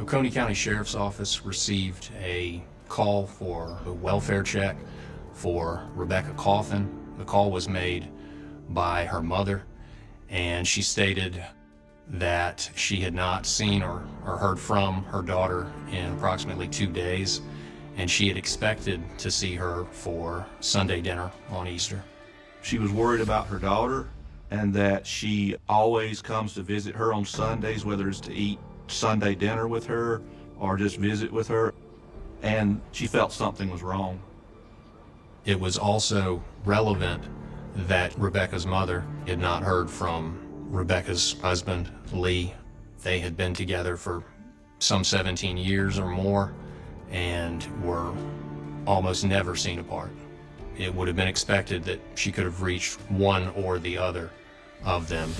Oconee County Sheriff's Office received a call for a welfare check for Rebecca Coffin. The call was made by her mother, and she stated that she had not seen or heard from her daughter in approximately 2 days, and she had expected to see her for Sunday dinner on Easter. She was worried about her daughter and that she always comes to visit her on Sundays, whether it's to eat Sunday dinner with her or just visit with her, and she felt something was wrong. It was also relevant that Rebecca's mother had not heard from Rebecca's husband, Lee. They had been together for some 17 years or more and were almost never seen apart. It would have been expected that she could have reached one or the other of them.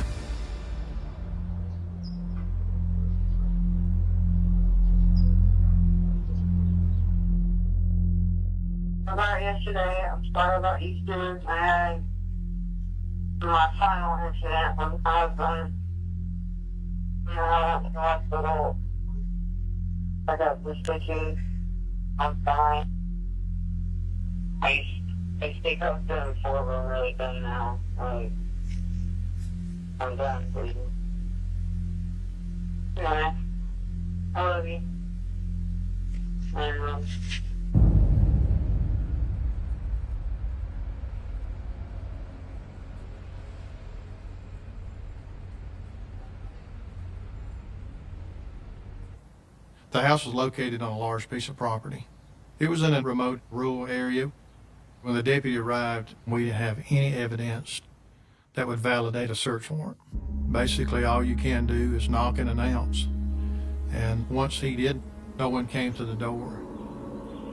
About yesterday, I'm sorry about Easter. I had my final incident with my husband. I went to the hospital. I got the stitches. I'm fine. I speak up to him before, but I'm really done now. I'm done bleeding. Yeah, I love you. And, The house was located on a large piece of property. It was in a remote rural area. When the deputy arrived, we didn't have any evidence that would validate a search warrant. Basically, all you can do is knock and announce. And once he did, no one came to the door.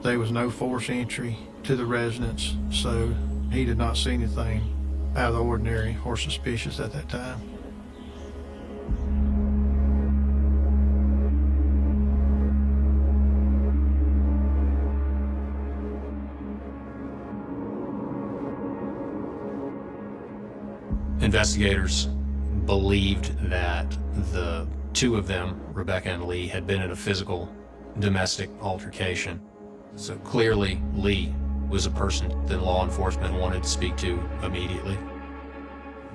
There was no forced entry to the residence, so he did not see anything out of the ordinary or suspicious at that time. Investigators believed that the two of them, Rebecca and Lee, had been in a physical domestic altercation. So clearly Lee was a person that law enforcement wanted to speak to immediately.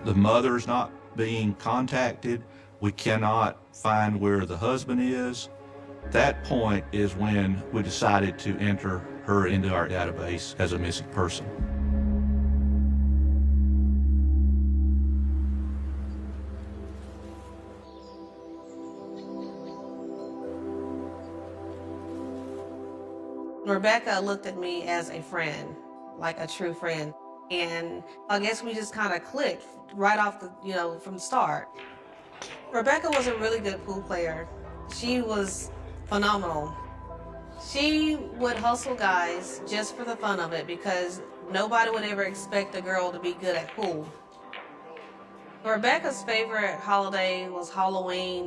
The mother's not being contacted. We cannot find where the husband is. That point is when we decided to enter her into our database as a missing person. Rebecca looked at me as a friend, like a true friend. And I guess we just kind of clicked right off the, from the start. Rebecca was a really good pool player. She was phenomenal. She would hustle guys just for the fun of it because nobody would ever expect a girl to be good at pool. Rebecca's favorite holiday was Halloween.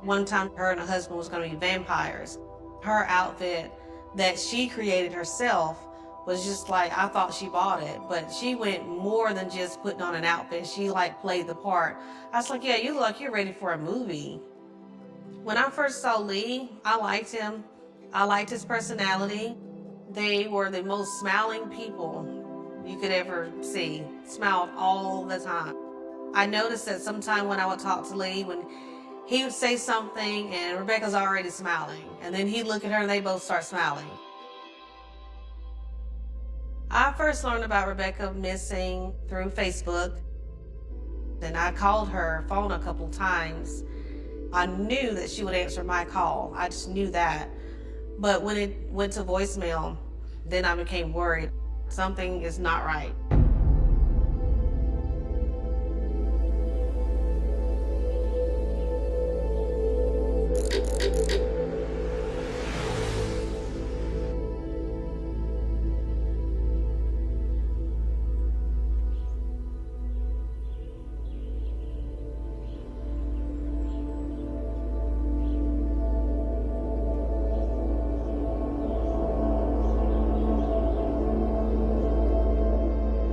One time her and her husband was going to be vampires. Her outfit that she created herself was just like, I thought she bought it, but she went more than just putting on an outfit. She played the part. I was like, yeah, you look like you're ready for a movie. When I first saw Lee, I liked him. I liked his personality. They were the most smiling people you could ever see. Smiled all the time. I noticed that sometime when I would talk to Lee, when he would say something and Rebecca's already smiling. And then he'd look at her and they both start smiling. I first learned about Rebecca missing through Facebook. Then I called her phone a couple times. I knew that she would answer my call. I just knew that. But when it went to voicemail, then I became worried. Something is not right.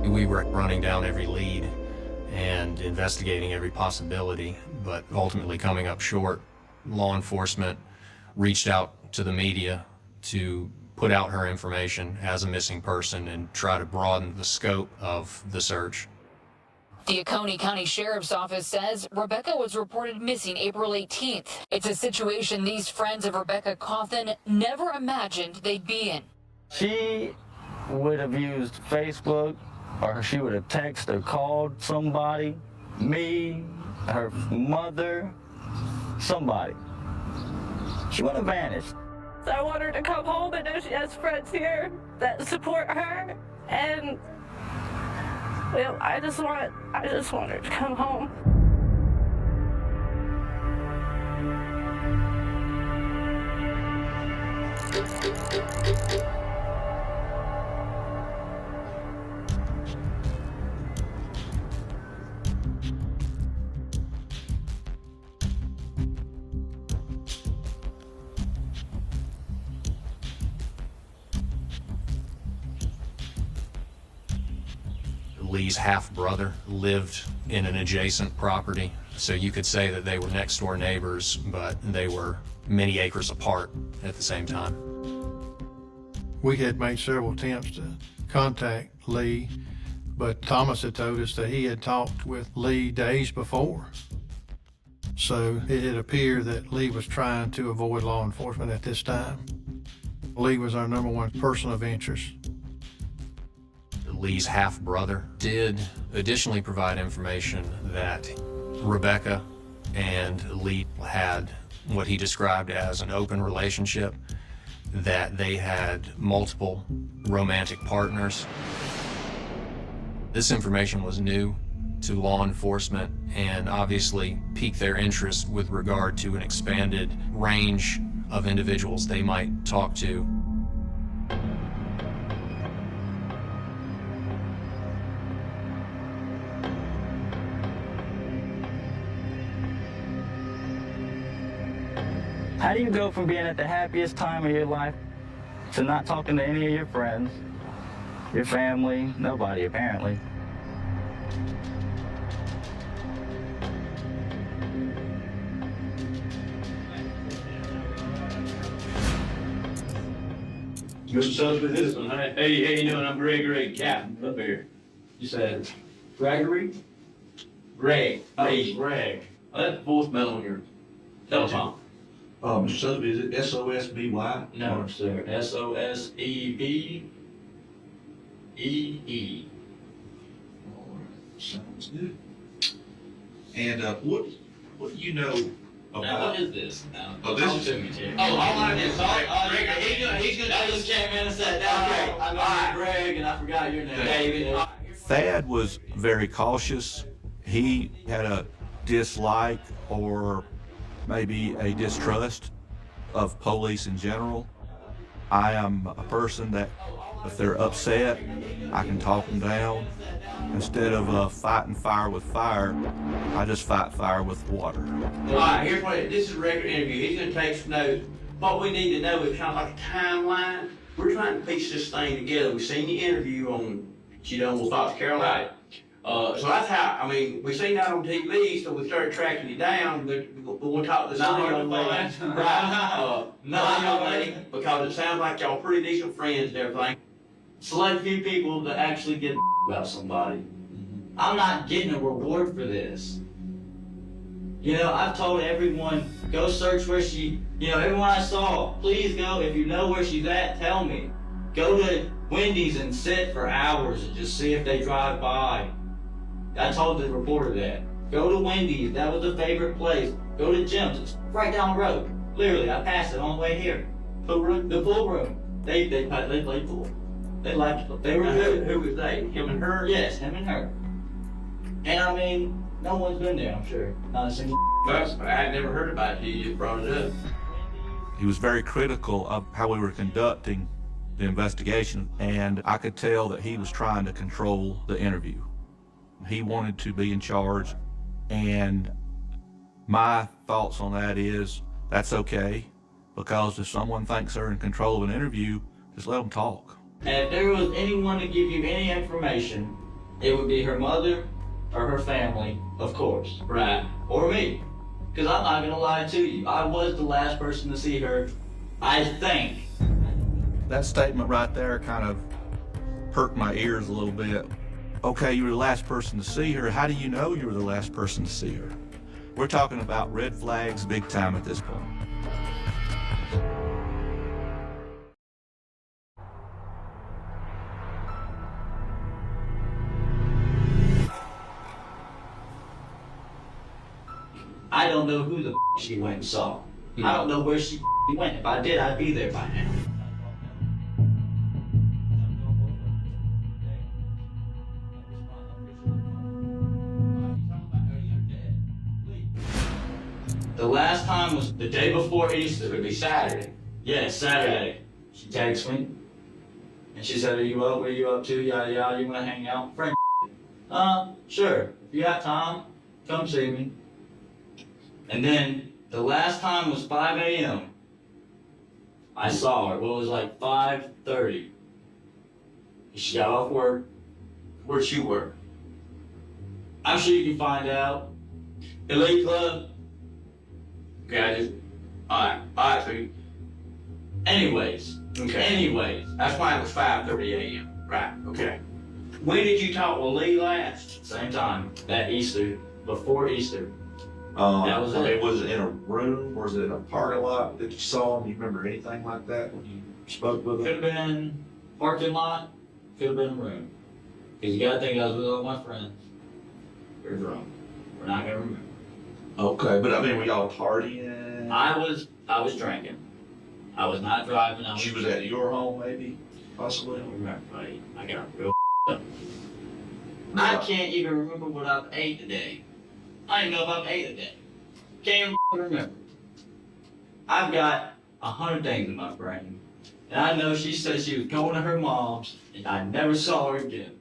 We were running down every lead and investigating every possibility, but ultimately coming up short. Law enforcement reached out to the media to put out her information as a missing person and try to broaden the scope of the search. The Oconee County Sheriff's Office says Rebecca was reported missing April 18th. It's a situation these friends of Rebecca Coffin never imagined they'd be in. She would have used Facebook, or she would have texted or called somebody, me, her mother, somebody. She would have vanished. I want her to come home. I know she has friends here that support her, and well, I just want her to come home. Lee's half-brother lived in an adjacent property, so you could say that they were next-door neighbors, but they were many acres apart at the same time. We had made several attempts to contact Lee, but Thomas had told us that he had talked with Lee days before. So it had appeared that Lee was trying to avoid law enforcement at this time. Lee was our #1 person of interest. Lee's half-brother did additionally provide information that Rebecca and Lee had what he described as an open relationship, that they had multiple romantic partners. This information was new to law enforcement and obviously piqued their interest with regard to an expanded range of individuals they might talk to. How do you go from being at the happiest time of your life to not talking to any of your friends, your family, nobody apparently? Mr. Sutherland, this one. Hey, how you doing? I'm Greg, Captain up here. You said Gregory? Greg. Hey, Greg. Oh, that's the voicemail on your telephone. Mr. Sotheby, is it S-O-S-B-Y? No, sir. S-O-S-E-B-E-E. Sounds good. And what do you know about... Now, what is this? Now, Oh, this talk is- to me, Tim. Oh, all I did, Greg, he's gonna I just came in and sat down. Okay, I'm Greg, and I forgot your name. David. Thad was very cautious. He had a dislike or maybe a distrust of police in general. I am a person that if they're upset, I can talk them down. Instead of fighting fire with fire, I just fight fire with water. All right, here's what this is a record interview. He's gonna take some notes. What we need to know is kind of like a timeline. We're trying to piece this thing together. We've seen the interview on, we'll Fox Carolina. So that's how, I mean, we seen that on TV, so we started tracking you down, but we'll talk to this other young lady. Right, another young lady, because it sounds like y'all pretty decent friends and everything. Select few people to actually get about somebody. I'm not getting a reward for this. You know, I've told everyone, go search where she, everyone I saw, please go, if you know where she's at, tell me. Go to Wendy's and sit for hours and just see if they drive by. I told the reporter that. Go to Wendy's, that was a favorite place. Go to Jim's, it's right down the road. Literally, I passed it on the way here. The pool room. They played pool. They liked, they were good. Who was they? Him and her? Yes, him and her. And I mean, no one's been there, I'm sure. Not a single Well, I had never heard about it. You just brought it up. He was very critical of how we were conducting the investigation, and I could tell that he was trying to control the interview. He wanted to be in charge, and my thoughts on that is that's okay, because if someone thinks they're in control of an interview, just let them talk. And if there was anyone to give you any information, it would be her mother or her family, of course. Right. Or me. Because I'm not gonna lie to you. I was the last person to see her, I think. That statement right there kind of perked my ears a little bit. Okay, you were the last person to see her. How do you know you were the last person to see her? We're talking about red flags big time at this point. I don't know who the she went and saw. I don't know where she went. If I did, I'd be there by now. The last time was the day before Easter. It'd be Saturday. Yeah, Saturday. She texted me, and she said, "Are you up? What are you up to? Yada yada. You wanna hang out?" Friend. Sure. If you got time, come see me. And then the last time was 5 a.m. I saw her. Well, it was like 5:30. She got off work. Where'd she work? I'm sure you can find out. Elite Club. Okay, alright, so anyways. That's why it was 5:30 a.m. Right, okay. When did you talk with Lee last? Same time, that Easter, before Easter. That was it. Was it in a room or was it in a parking lot that you saw him? Do you remember anything like that when you spoke with him? Could have been parking lot, could have been a room. Because you gotta think I was with all my friends. We're drunk. We're not gonna remember. Okay, but I mean, were y'all partying? I was drinking. I was not driving. She was at your home, maybe? Possibly? I don't remember, buddy. I got real up. I can't even remember what I've ate today. I don't even know if I've ate today. Can't even remember. I've got 100 things in my brain. And I know she said she was going to her mom's, and I never saw her again.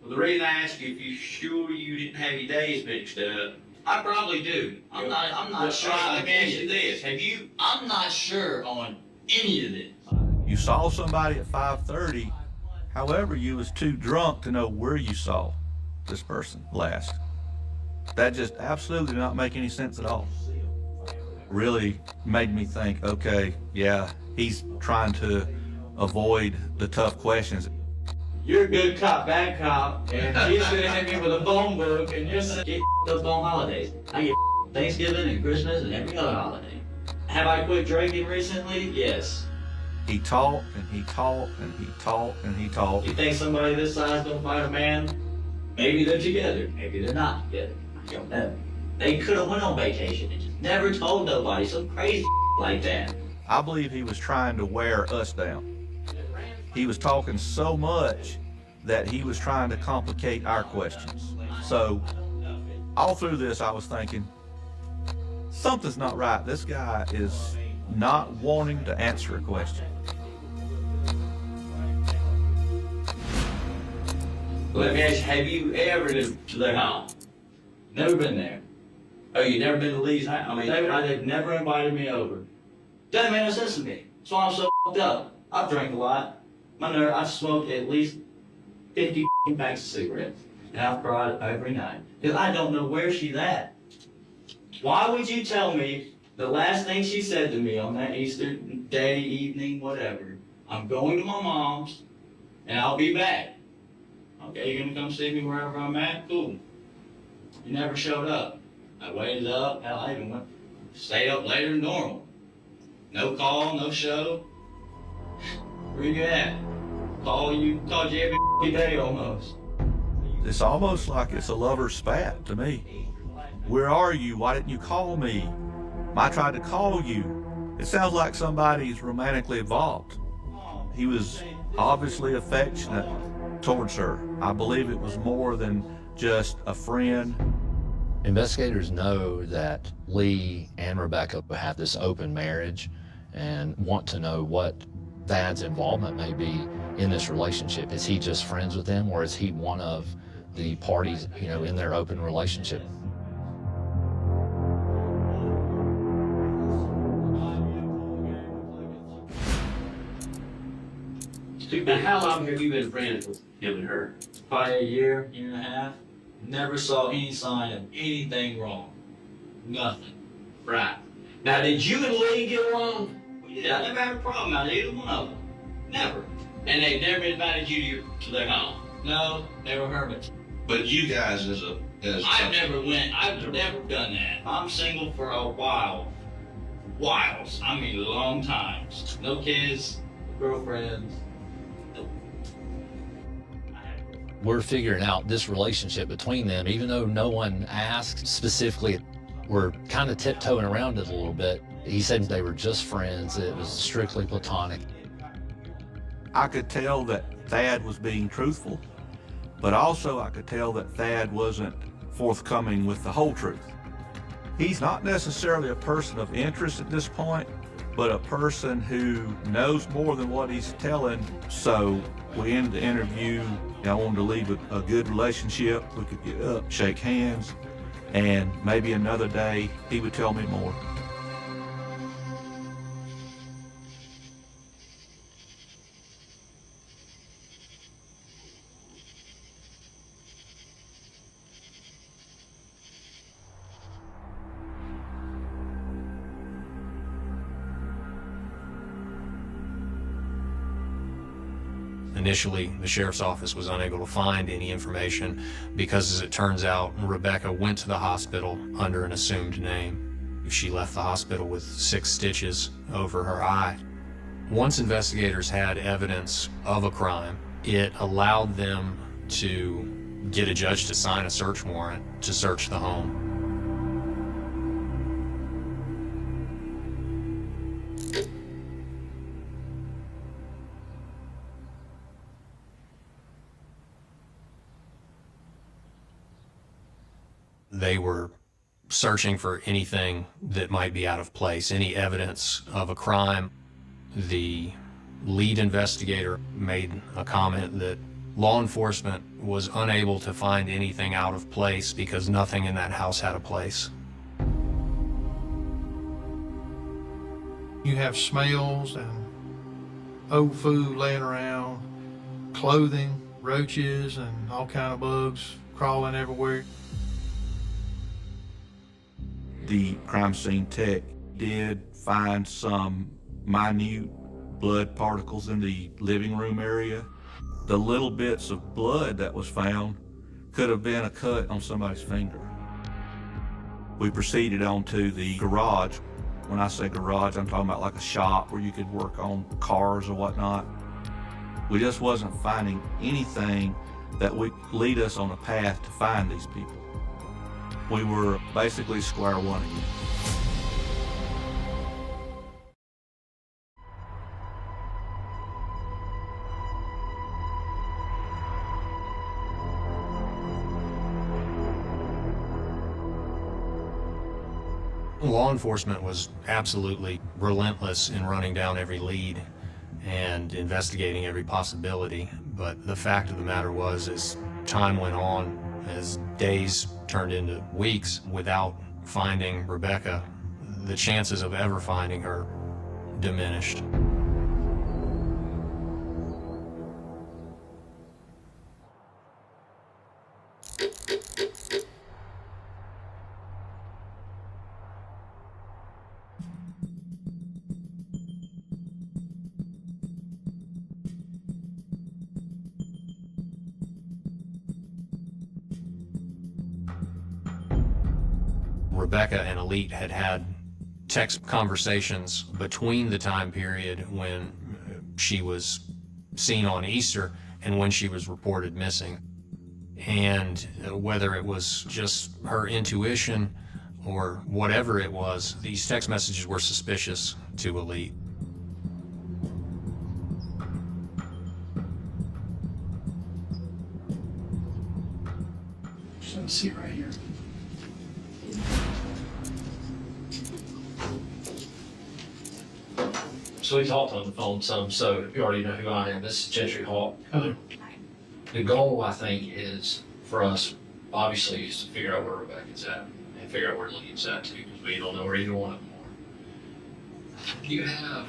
Well, the reason I asked you if you're sure you didn't have your days mixed up, I probably do. I'm not sure. Let me ask you this. I'm not sure on any of this. You saw somebody at 5:30, however, you was too drunk to know where you saw this person last. That just absolutely did not make any sense at all. Really made me think, okay, yeah, he's trying to avoid the tough questions. You're a good cop, bad cop, and she's sitting at me with a phone book, and you're getting up on holidays. I get Thanksgiving and Christmas and every other holiday. Have I quit drinking recently? Yes. He talked and he talked and he talked and he talked. You think somebody this size gonna fight a man? Maybe they're together, maybe they're not together. I don't know. They could have went on vacation and just never told nobody some crazy like that. I believe he was trying to wear us down. He was talking so much that he was trying to complicate our questions. So all through this, I was thinking, something's not right. This guy is not wanting to answer a question. Let me ask you, have you ever been to their house? Never been there. Oh, you never been to Lee's house? I mean, they've never invited me over. Doesn't make no sense to me. That's why I'm so f***ed up. I've drank a lot. I've smoked at least 50 packs of cigarettes. And I've cried every night. Because I don't know where she's at. Why would you tell me the last thing she said to me on that Easter day, evening, whatever, I'm going to my mom's and I'll be back. Okay, you're gonna come see me wherever I'm at? Cool. You never showed up. I waited up, hell, I even stayed up later than normal. No call, no show. Where you at? Called you every day almost. It's almost like it's a lover's spat to me. Where are you? Why didn't you call me? I tried to call you. It sounds like somebody's romantically involved. He was obviously affectionate towards her. I believe it was more than just a friend. Investigators know that Lee and Rebecca have this open marriage and want to know what Thad's involvement may be in this relationship. Is he just friends with them, or is he one of the parties, in their open relationship? Now, how long have you been friends with him and her? Probably a year and a half. Never saw any sign of anything wrong. Nothing. Right. Now, did you and Lee get along? We did. I never had a problem out of either one of them. Never. And they've never invited you to their home? No, never heard it. But you guys I've never done that. I'm single for a while. Whiles. I mean, long times. No kids, girlfriends. We're figuring out this relationship between them, even though no one asked specifically. We're kind of tiptoeing around it a little bit. He said they were just friends. It was strictly platonic. I could tell that Thad was being truthful, but also I could tell that Thad wasn't forthcoming with the whole truth. He's not necessarily a person of interest at this point, but a person who knows more than what he's telling. So we ended the interview. I wanted to leave a good relationship. We could get up, shake hands, and maybe another day he would tell me more. Initially, the sheriff's office was unable to find any information because, as it turns out, Rebecca went to the hospital under an assumed name. She left the hospital with 6 stitches over her eye. Once investigators had evidence of a crime, it allowed them to get a judge to sign a search warrant to search the home. They were searching for anything that might be out of place, any evidence of a crime. The lead investigator made a comment that law enforcement was unable to find anything out of place because nothing in that house had a place. You have smells and old food laying around, clothing, roaches, and all kind of bugs crawling everywhere. The crime scene tech did find some minute blood particles in the living room area. The little bits of blood that was found could have been a cut on somebody's finger. We proceeded on to the garage. When I say garage, I'm talking about like a shop where you could work on cars or whatnot. We just wasn't finding anything that would lead us on a path to find these people. We were basically square one again. Law enforcement was absolutely relentless in running down every lead and investigating every possibility. But the fact of the matter was, as time went on, as days turned into weeks without finding Rebecca, the chances of ever finding her diminished. Rebecca and Elite had had text conversations between the time period when she was seen on Easter and when she was reported missing. And whether it was just her intuition or whatever it was, these text messages were suspicious to Elite. Let me see right here. So we talked on the phone some, so you already know who I am. This is Gentry Hawk. The goal, I think, is for us, obviously, is to figure out where Rebecca's at and figure out where Lee's at too, because we don't know where either one of them are. Do you have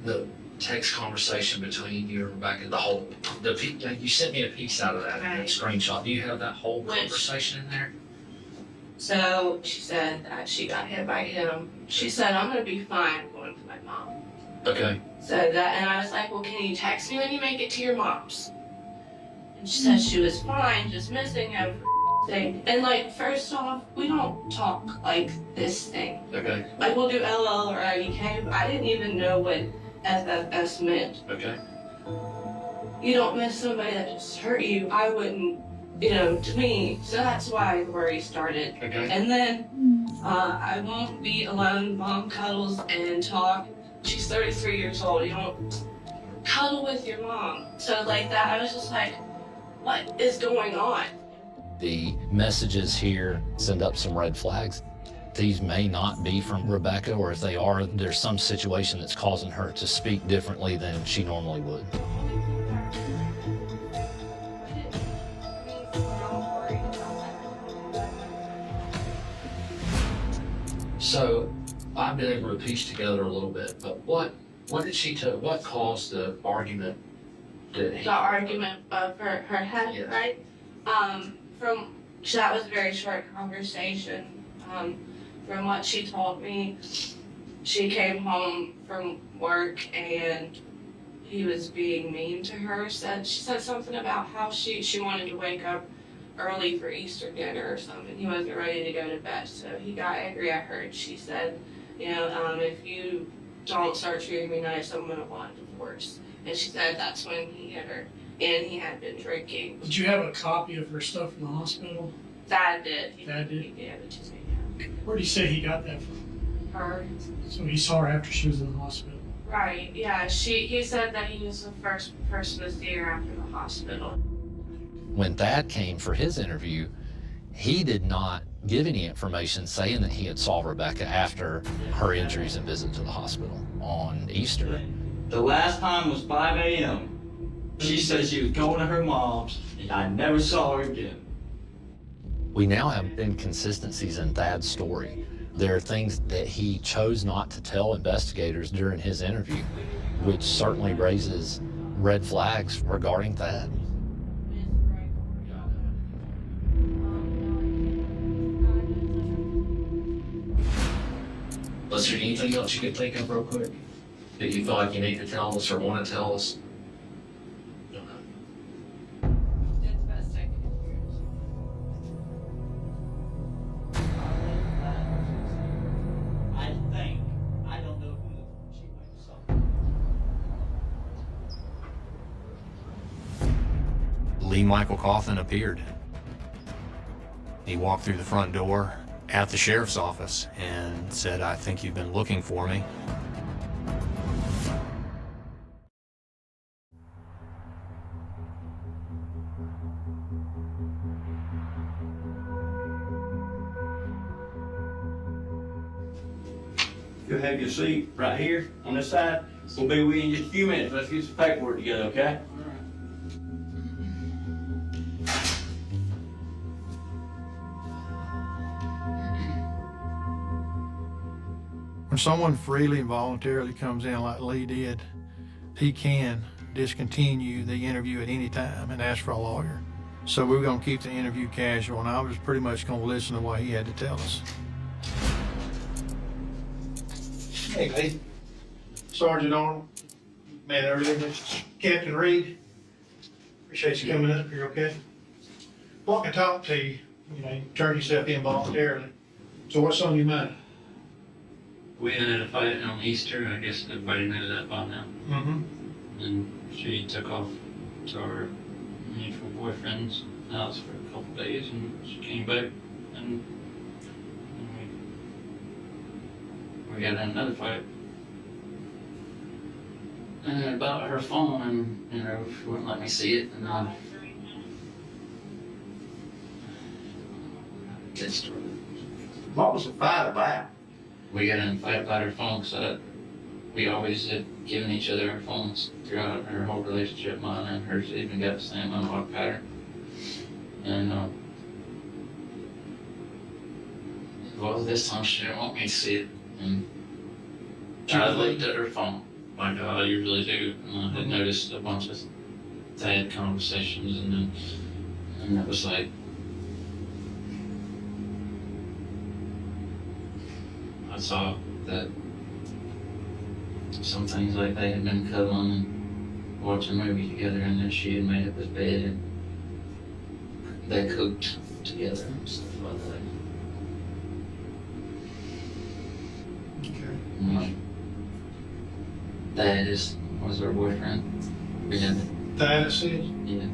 the text conversation between you and Rebecca, you sent me a piece out of that, that screenshot. Do you have that whole conversation in there? So she said that she got hit by him. She said, I'm gonna be fine going to my mom. Okay. Said that, and I was like, well, can you text me when you make it to your mom's? And she said she was fine, just missing him for thing. And like, first off, we don't talk like this thing. Okay. Like, we'll do LL or IDK, but I didn't even know what SFS meant. Okay. You don't miss somebody that just hurt you. I wouldn't, to me. So that's why the worry started. Okay. And then I won't be alone. Mom cuddles and talk. She's 33 years old. You don't cuddle with your mom. So like that, I was just like, what is going on? The messages here send up some red flags. These may not be from Rebecca, or if they are, there's some situation that's causing her to speak differently than she normally would. So I've been able to piece together a little bit, but what did she tell? What caused the argument? The argument of her head, Yes. right? That was a very short conversation. From what she told me, she came home from work and he was being mean to her. She said something about how she wanted to wake up early for Easter dinner or something. He wasn't ready to go to bed, so he got angry at her. And she said, if you don't start treating me nice, I'm gonna want a divorce. And she said that's when he hit her, and he had been drinking. Did you have a copy of her stuff from the hospital? Dad did. Dad did? He gave it to me. Where did he say he got that from? Her. So he saw her after she was in the hospital. Right, yeah. He said that he was the first person to see her after the hospital. When Thad came for his interview, he did not give any information saying that he had saw Rebecca after her injuries and visit to the hospital on Easter. The last time was 5 a.m. She said she was going to her mom's, and I never saw her again. We now have inconsistencies in Thad's story. There are things that he chose not to tell investigators during his interview, which certainly raises red flags regarding Thad. Was there anything else you could think of real quick that you feel like you need to tell us or want to tell us? I don't know who she might have saw. Lee Michael Coffin appeared. He walked through the front door at the sheriff's office and said, "I think you've been looking for me." You'll have your seat right here on this side. We'll be with you in just a few minutes. Let's get some paperwork together, okay? When someone freely and voluntarily comes in like Lee did, he can discontinue the interview at any time and ask for a lawyer. So we're going to keep the interview casual, and I was pretty much going to listen to what he had to tell us. Hey, Lee. Sergeant Arnold. Man, everything. Captain Reed. Appreciate you coming up here, okay? Well, I can talk to you. You turn yourself in voluntarily. So what's on your mind? We had a fight on Easter. I guess everybody knew that by now. Mm-hmm. And she took off to her mutual boyfriend's house for a couple days, and she came back, and we got in another fight. And about her phone, and she wouldn't let me see it, and I just. What was the fight about? We got in a fight about her phone, so we always had given each other our phones throughout our whole relationship. Mine and hers even got the same unlock pattern. And, well, this time she didn't want me to see it. And I looked at her phone, like I usually do, and I had noticed a bunch of sad conversations, and it was like, I saw that some things like they had been cuddling and watching a movie together, and then she had made up his bed and they cooked together and stuff like that. Okay. My dad was her boyfriend. We had Dad said? Yeah.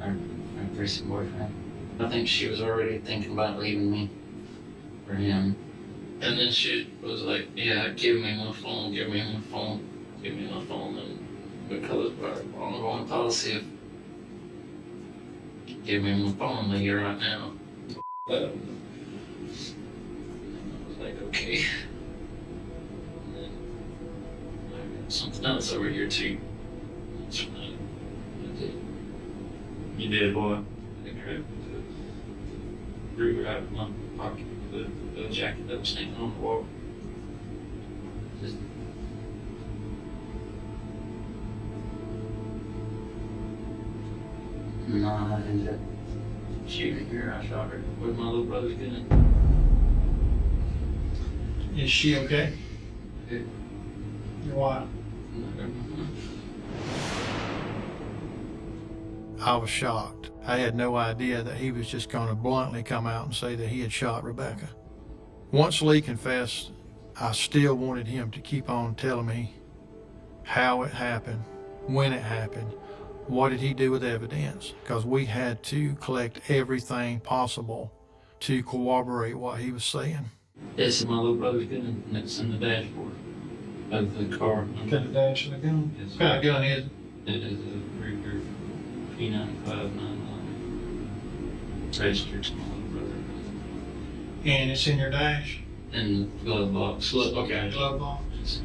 Our recent boyfriend. I think she was already thinking about leaving me for him. And then she was like, yeah, give me my phone, give me my phone, give me my phone. And because of our ongoing policy of give me my phone, I'm here right now. And I was like, okay. And then I got something else over here too. That's what I did. You did, boy. I grabbed the ruler out of my pocket, the jacket that was hanging on the wall. Just no, I ended up shooting her. I shot her with my little brother's gun. Is she okay? Yeah. Your wife? I was shocked. I had no idea that he was just going to bluntly come out and say that he had shot Rebecca. Once Lee confessed, I still wanted him to keep on telling me how it happened, when it happened, what did he do with evidence, because we had to collect everything possible to corroborate what he was saying. It's my little brother's gun, and it's in the dashboard of the car. Got the dash of the gun? Yes, What kind of gun is it? It is a Ruger P95 registered to my little brother. And it's in your dash? In the glove box. Okay, glove box.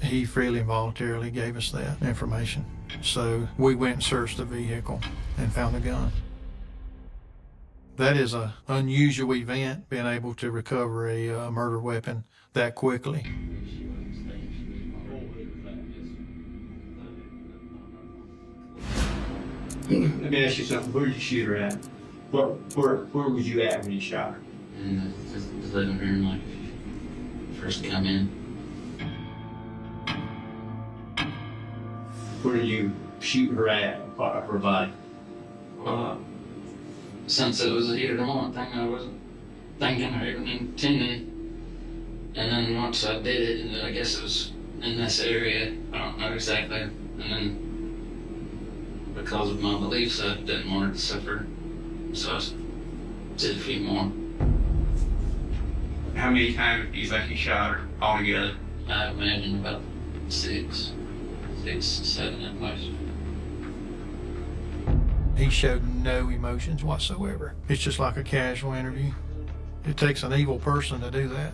He freely and voluntarily gave us that information. So we went and searched the vehicle and found the gun. That is an unusual event, being able to recover a murder weapon that quickly. Let me ask you something. Where did you shoot her at? Where was you at when you shot her? In the living room, like, first come in. Where did you shoot her at? Her body? Since it was a heat of the moment thing, I wasn't thinking or even intending. And then once I did it, and I guess it was in this area, I don't know exactly. And then because of my beliefs, I didn't want her to suffer. So I did a few more. How many times do you think you shot her altogether? I imagine about 6, 7 at most. He showed no emotions whatsoever. It's just like a casual interview. It takes an evil person to do that.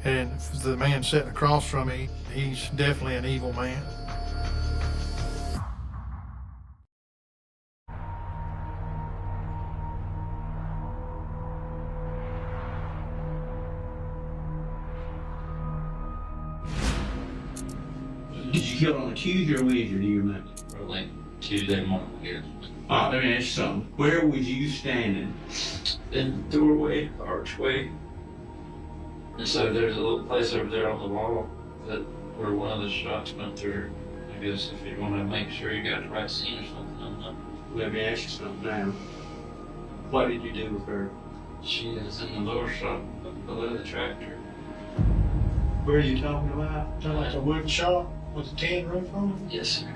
And the man sitting across from me, he's definitely an evil man. Did you kill her on a Tuesday or Wednesday, do you remember? Like Tuesday morning here. Let me ask you something. Where was you standing? In the doorway, archway. And so there's a little place over there on the wall that where one of the shots went through. I guess if you want to make sure you got the right scene or something, I'm not. Let me ask you something now. What did you do with her? She is in the lower shop below the tractor. Where are you talking about? Talking like a wood shop with a tin roof on it? Yes, sir.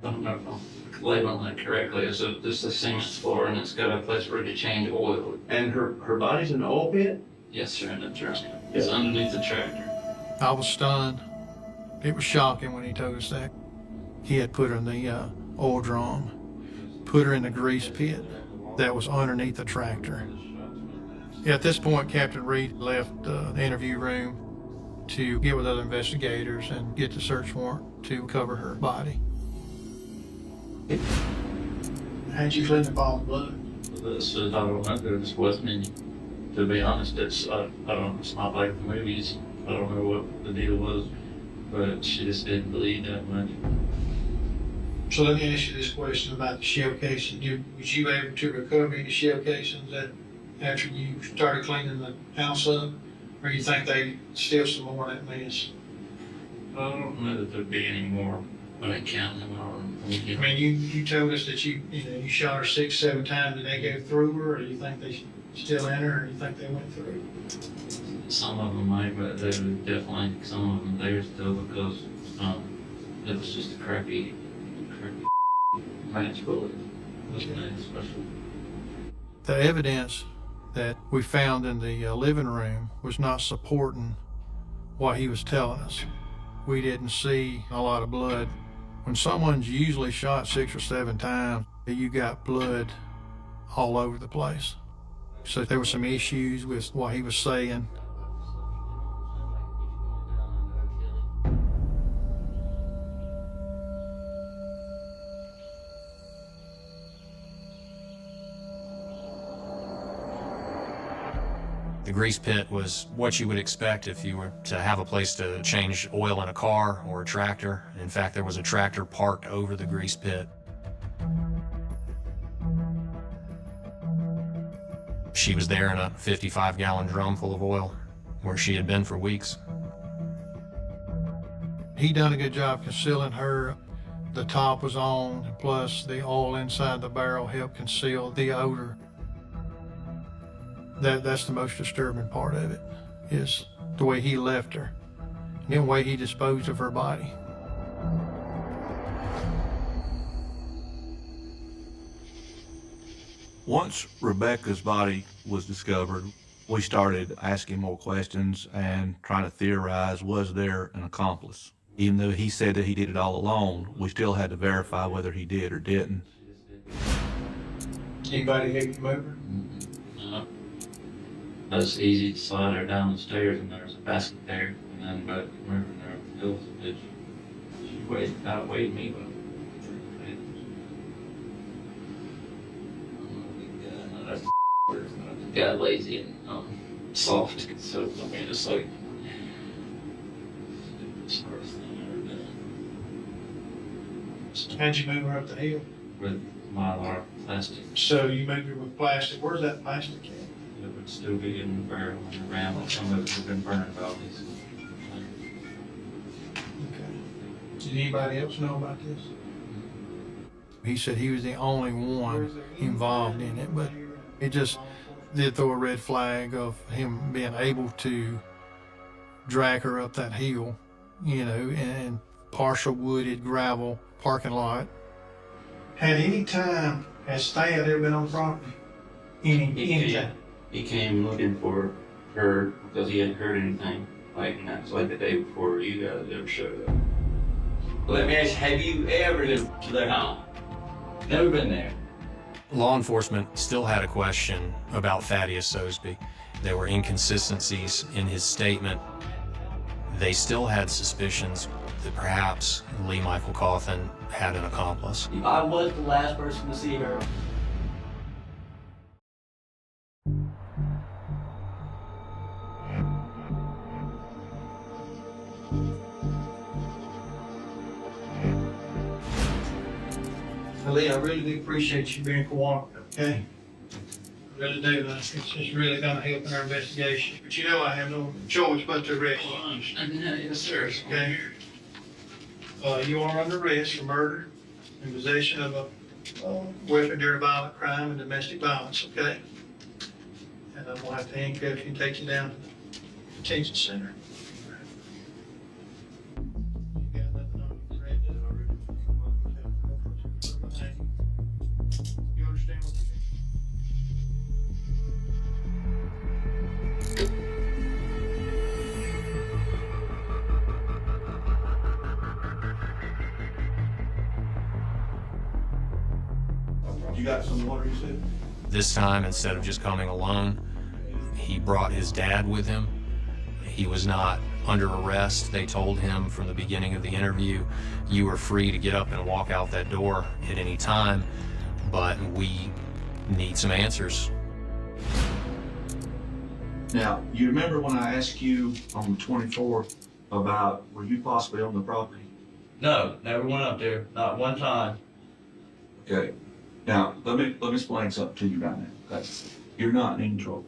I don't know if I'm labeling that correctly. It's a cement floor, and it's got a place where you change oil. And her body's in the oil pit? Yes, sir, in the truck. It's underneath the tractor. I was stunned. It was shocking when he told us that. He had put her in the oil drum, put her in the grease pit that was underneath the tractor. At this point, Captain Reed left the interview room to get with other investigators and get the search warrant to cover her body. How'd you clean up all the blood? This is, I don't know, there just wasn't any. To be honest, it's, I don't, it's not like the movies. I don't know what the deal was, but she just didn't bleed that much. So let me ask you this question about the shell casing. Was you able to recover any shell casings after you started cleaning the house up? Or you think they still some more in that mess? I don't know that there'd be any more, but I count them all. I mean, you told us that you shot her 6, 7 times. Did they go through her, or do you think they still in her, or do you think they went through? Some of them might, but they were definitely, some of them there still because it was just a crappy match bullet. It wasn't anything special. The evidence that we found in the living room was not supporting what he was telling us. We didn't see a lot of blood. When someone's usually shot 6 or 7 times, you got blood all over the place. So there were some issues with what he was saying. The grease pit was what you would expect if you were to have a place to change oil in a car or a tractor. In fact, there was a tractor parked over the grease pit. She was there in a 55-gallon drum full of oil, where she had been for weeks. He done a good job concealing her. The top was on, plus the oil inside the barrel helped conceal the odor. That's the most disturbing part of it, is the way he left her, and the way he disposed of her body. Once Rebecca's body was discovered, we started asking more questions and trying to theorize, was there an accomplice? Even though he said that he did it all alone, we still had to verify whether he did or didn't. Anybody help you move her? No. It was easy to slide her down the stairs, and there was a basket there, and then but remember there was a bitch. She outweighed me, but got lazy and soft, so I mean it's like it's the worst thing I've ever done. How'd you move her up the hill? With Mylar plastic. So you moved her with plastic. Where's that plastic at? It would still be in the barrel and around, but some of it had been burning bodies. Okay. Did anybody else know about this? He said he was the only one involved in it, but it just did throw a red flag of him being able to drag her up that hill, in partial wooded gravel parking lot. Had any time has Thad ever been on the property? Any time? He came looking for her because he hadn't heard anything. And that was like the day before you guys ever showed up. Let me ask you, have you ever been to their home? Never been there. Law enforcement still had a question about Thaddeus Sosby. There were inconsistencies in his statement. They still had suspicions that perhaps Lee Michael Coffin had an accomplice. I was the last person to see her. Lee, I really do appreciate you being cooperative, okay? I really do. It's really gonna help in our investigation. But I have no choice but to arrest you. Yes, sir. Okay? You are under arrest for murder and possession of a weapon during violent crime and domestic violence, okay? And I'm gonna have to handcuff you and take you down to the detention center. You got nothing on your record already? You understand what you mean? You got some water, you said? This time, instead of just coming alone, he brought his dad with him. He was not under arrest. They told him from the beginning of the interview, you are free to get up and walk out that door at any time, but we need some answers. Now, you remember when I asked you on the 24th about were you possibly on the property? No, never went up there. Not one time. Okay. Now, let me explain something to you right now. Okay. You're not in trouble.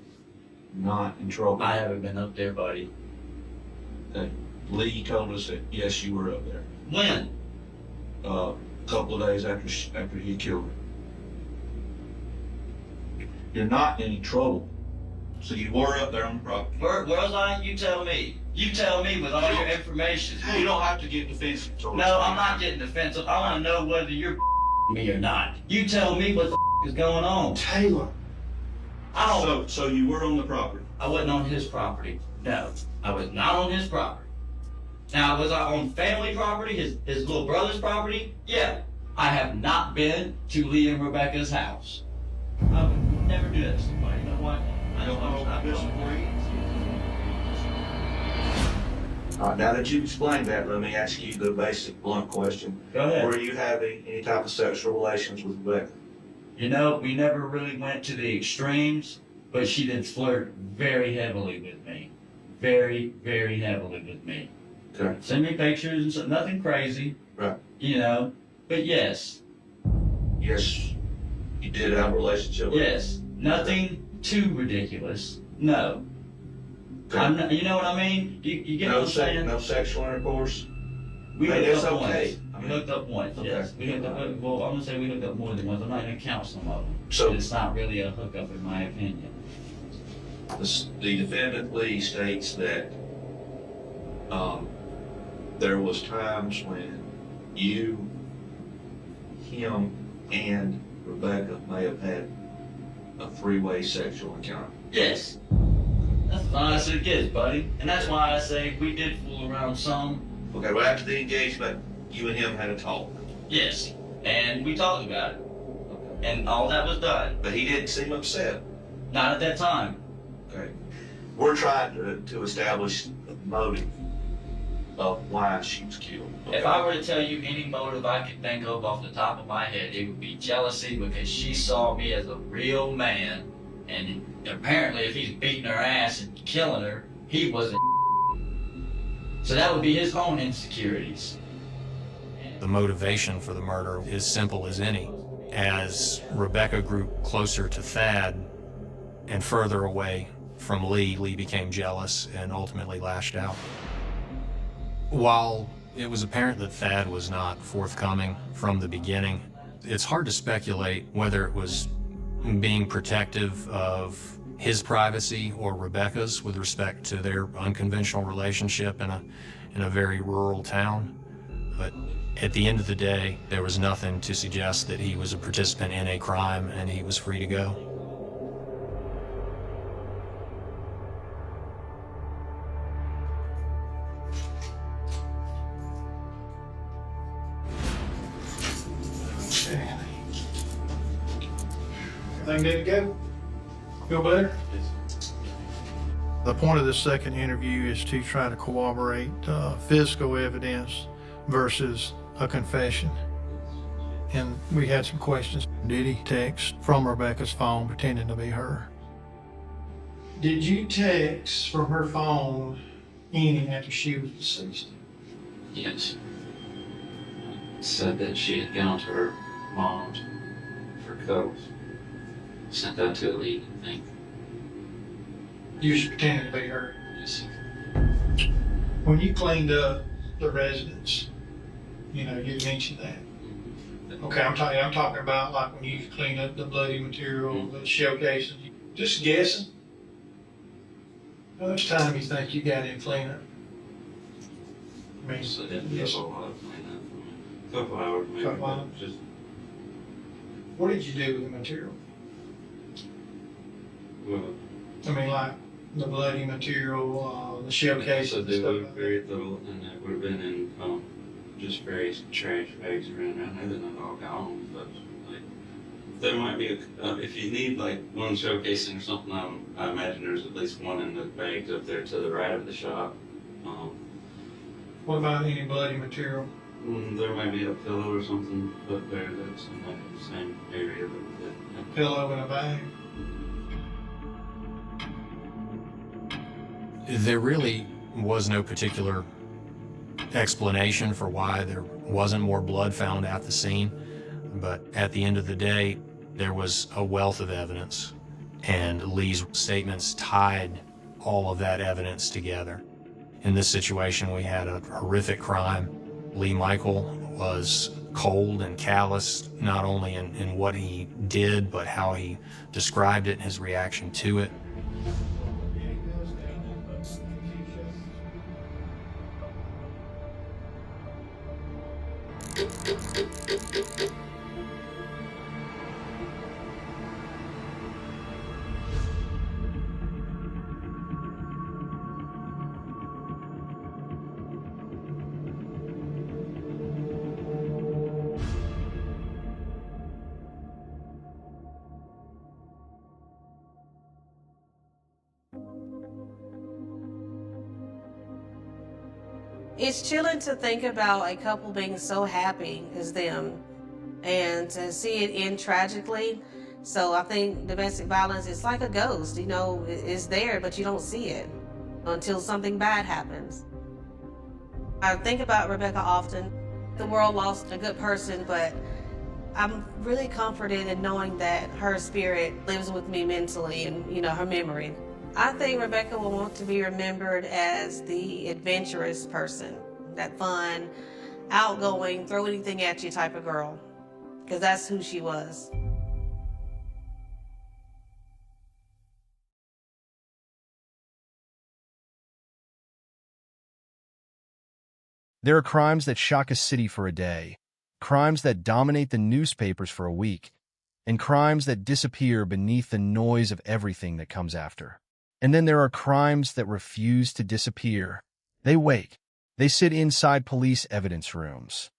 Not in trouble. I haven't been up there, buddy. Okay. Lee told us that, yes, you were up there. When? A couple of days after he killed her. You're not in any trouble. So you were up there on the property. Where was I? You tell me. You tell me with all your information. You don't have to get defensive. No, I'm not getting defensive. I want to know whether you're me or not. You tell me what the is going on. Taylor. I don't. So you were on the property. I wasn't on his property. No, I was not on his property. Now, was I on family property, his little brother's property? Yeah. I have not been to Lee and Rebecca's house. I would never do that to somebody. You know what? I don't disagree. All right, now that you've explained that, let me ask you the basic blunt question. Go ahead. Were you having any type of sexual relations with Rebecca? You know, we never really went to the extremes, but she did flirt very heavily with me. Very, very heavily with me. Okay. Send me pictures and stuff, nothing crazy. Right. You know, but yes. Yes, you did have a relationship with her. Yes. Nothing too ridiculous. No. Okay. I'm not, you know what I mean? You get what I'm saying? No sexual intercourse? We But hooked it's up okay. once. We hooked up once, Okay. yes. We hooked up, well, I'm gonna say we hooked up more than once. I'm not gonna count some of them. So- But it's not really a hookup in my opinion. The defendant Lee states that there was times when you, him, and Rebecca may have had a three-way sexual encounter. Yes. That's as honest as it gets, buddy. And that's why I say we did fool around some. Okay, well, after the engagement, you and him had a talk. Yes. And we talked about it. And all that was done. But he didn't seem upset. Not at that time. Okay. We're trying to establish the motive of why she was killed. If I were to tell you any motive I could think of off the top of my head, it would be jealousy because she saw me as a real man, and apparently if he's beating her ass and killing her, he wasn't. So that would be his own insecurities. The motivation for the murder is simple as any. As Rebecca grew closer to Thad and further away from Lee, Lee became jealous and ultimately lashed out. While it was apparent that Thad was not forthcoming from the beginning, it's hard to speculate whether it was being protective of his privacy or Rebecca's with respect to their unconventional relationship in a very rural town. But at the end of the day, there was nothing to suggest that he was a participant in a crime and he was free to go. Okay. Everything good to go? Feel better? The point of this second interview is to try to corroborate physical evidence versus a confession. And we had some questions. Did he text from Rebecca's phone pretending to be her? Did you text from her phone any after she was deceased? Yes. Said that she had gone to her mom's for cuddles. Sent that to a lead, I think. You was pretending to be her. Yes. When you cleaned up the residence, you mentioned that. Okay, I'm talking about like when you cleaned up the bloody material, the showcases. Just guessing. How much time do you think you got in cleanup? I mean, So didn't yes. feel a lot of cleaning up for me. Couple hours maybe. Couple hours. Just What did you do with the material? well, I mean, like the bloody material, the shellcases so and they stuff look like that. very little, and it would have been in just various trash bags around. I know they're not all gone, but like there might be if you need like one showcasing or something. I imagine there's at least one in the bags up there to the right of the shop. What about any bloody material? There might be a pillow or something up there that's in that same area. But Pillow in a bag? There really was no particular explanation for why there wasn't more blood found at the scene, but at the end of the day, there was a wealth of evidence, and Lee's statements tied all of that evidence together. In this situation, we had a horrific crime. Lee Michael was cold and callous, not only in what he did, but how he described it and his reaction to it. It's chilling to think about a couple being so happy as them and to see it end tragically. So I think domestic violence is like a ghost, you know, it's there, but you don't see it until something bad happens. I think about Rebecca often. The world lost a good person, but I'm really comforted in knowing that her spirit lives with me mentally and, you know, her memory. I think Rebecca will want to be remembered as the adventurous person, that fun, outgoing, throw anything at you type of girl, because that's who she was. There are crimes that shock a city for a day, crimes that dominate the newspapers for a week, and crimes that disappear beneath the noise of everything that comes after. And then there are crimes that refuse to disappear. They wait. They sit inside police evidence rooms.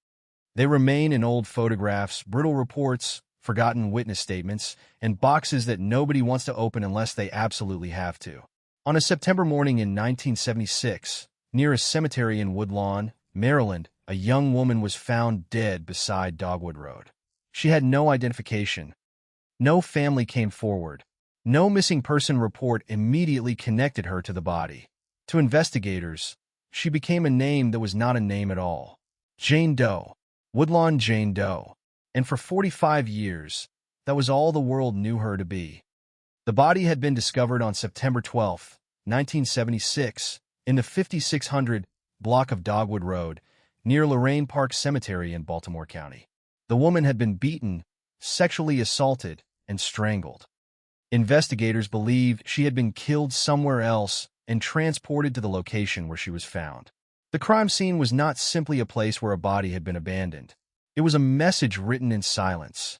They remain in old photographs, brittle reports, forgotten witness statements, and boxes that nobody wants to open unless they absolutely have to. On a September morning in 1976, near a cemetery in Woodlawn, Maryland, a young woman was found dead beside Dogwood Road. She had no identification. No family came forward. No missing person report immediately connected her to the body. To investigators, she became a name that was not a name at all. Jane Doe. Woodlawn Jane Doe. And for 45 years, that was all the world knew her to be. The body had been discovered on September 12, 1976, in the 5600 block of Dogwood Road, near Lorraine Park Cemetery in Baltimore County. The woman had been beaten, sexually assaulted, and strangled. Investigators believe she had been killed somewhere else and transported to the location where she was found. The crime scene was not simply a place where a body had been abandoned. It was a message written in silence.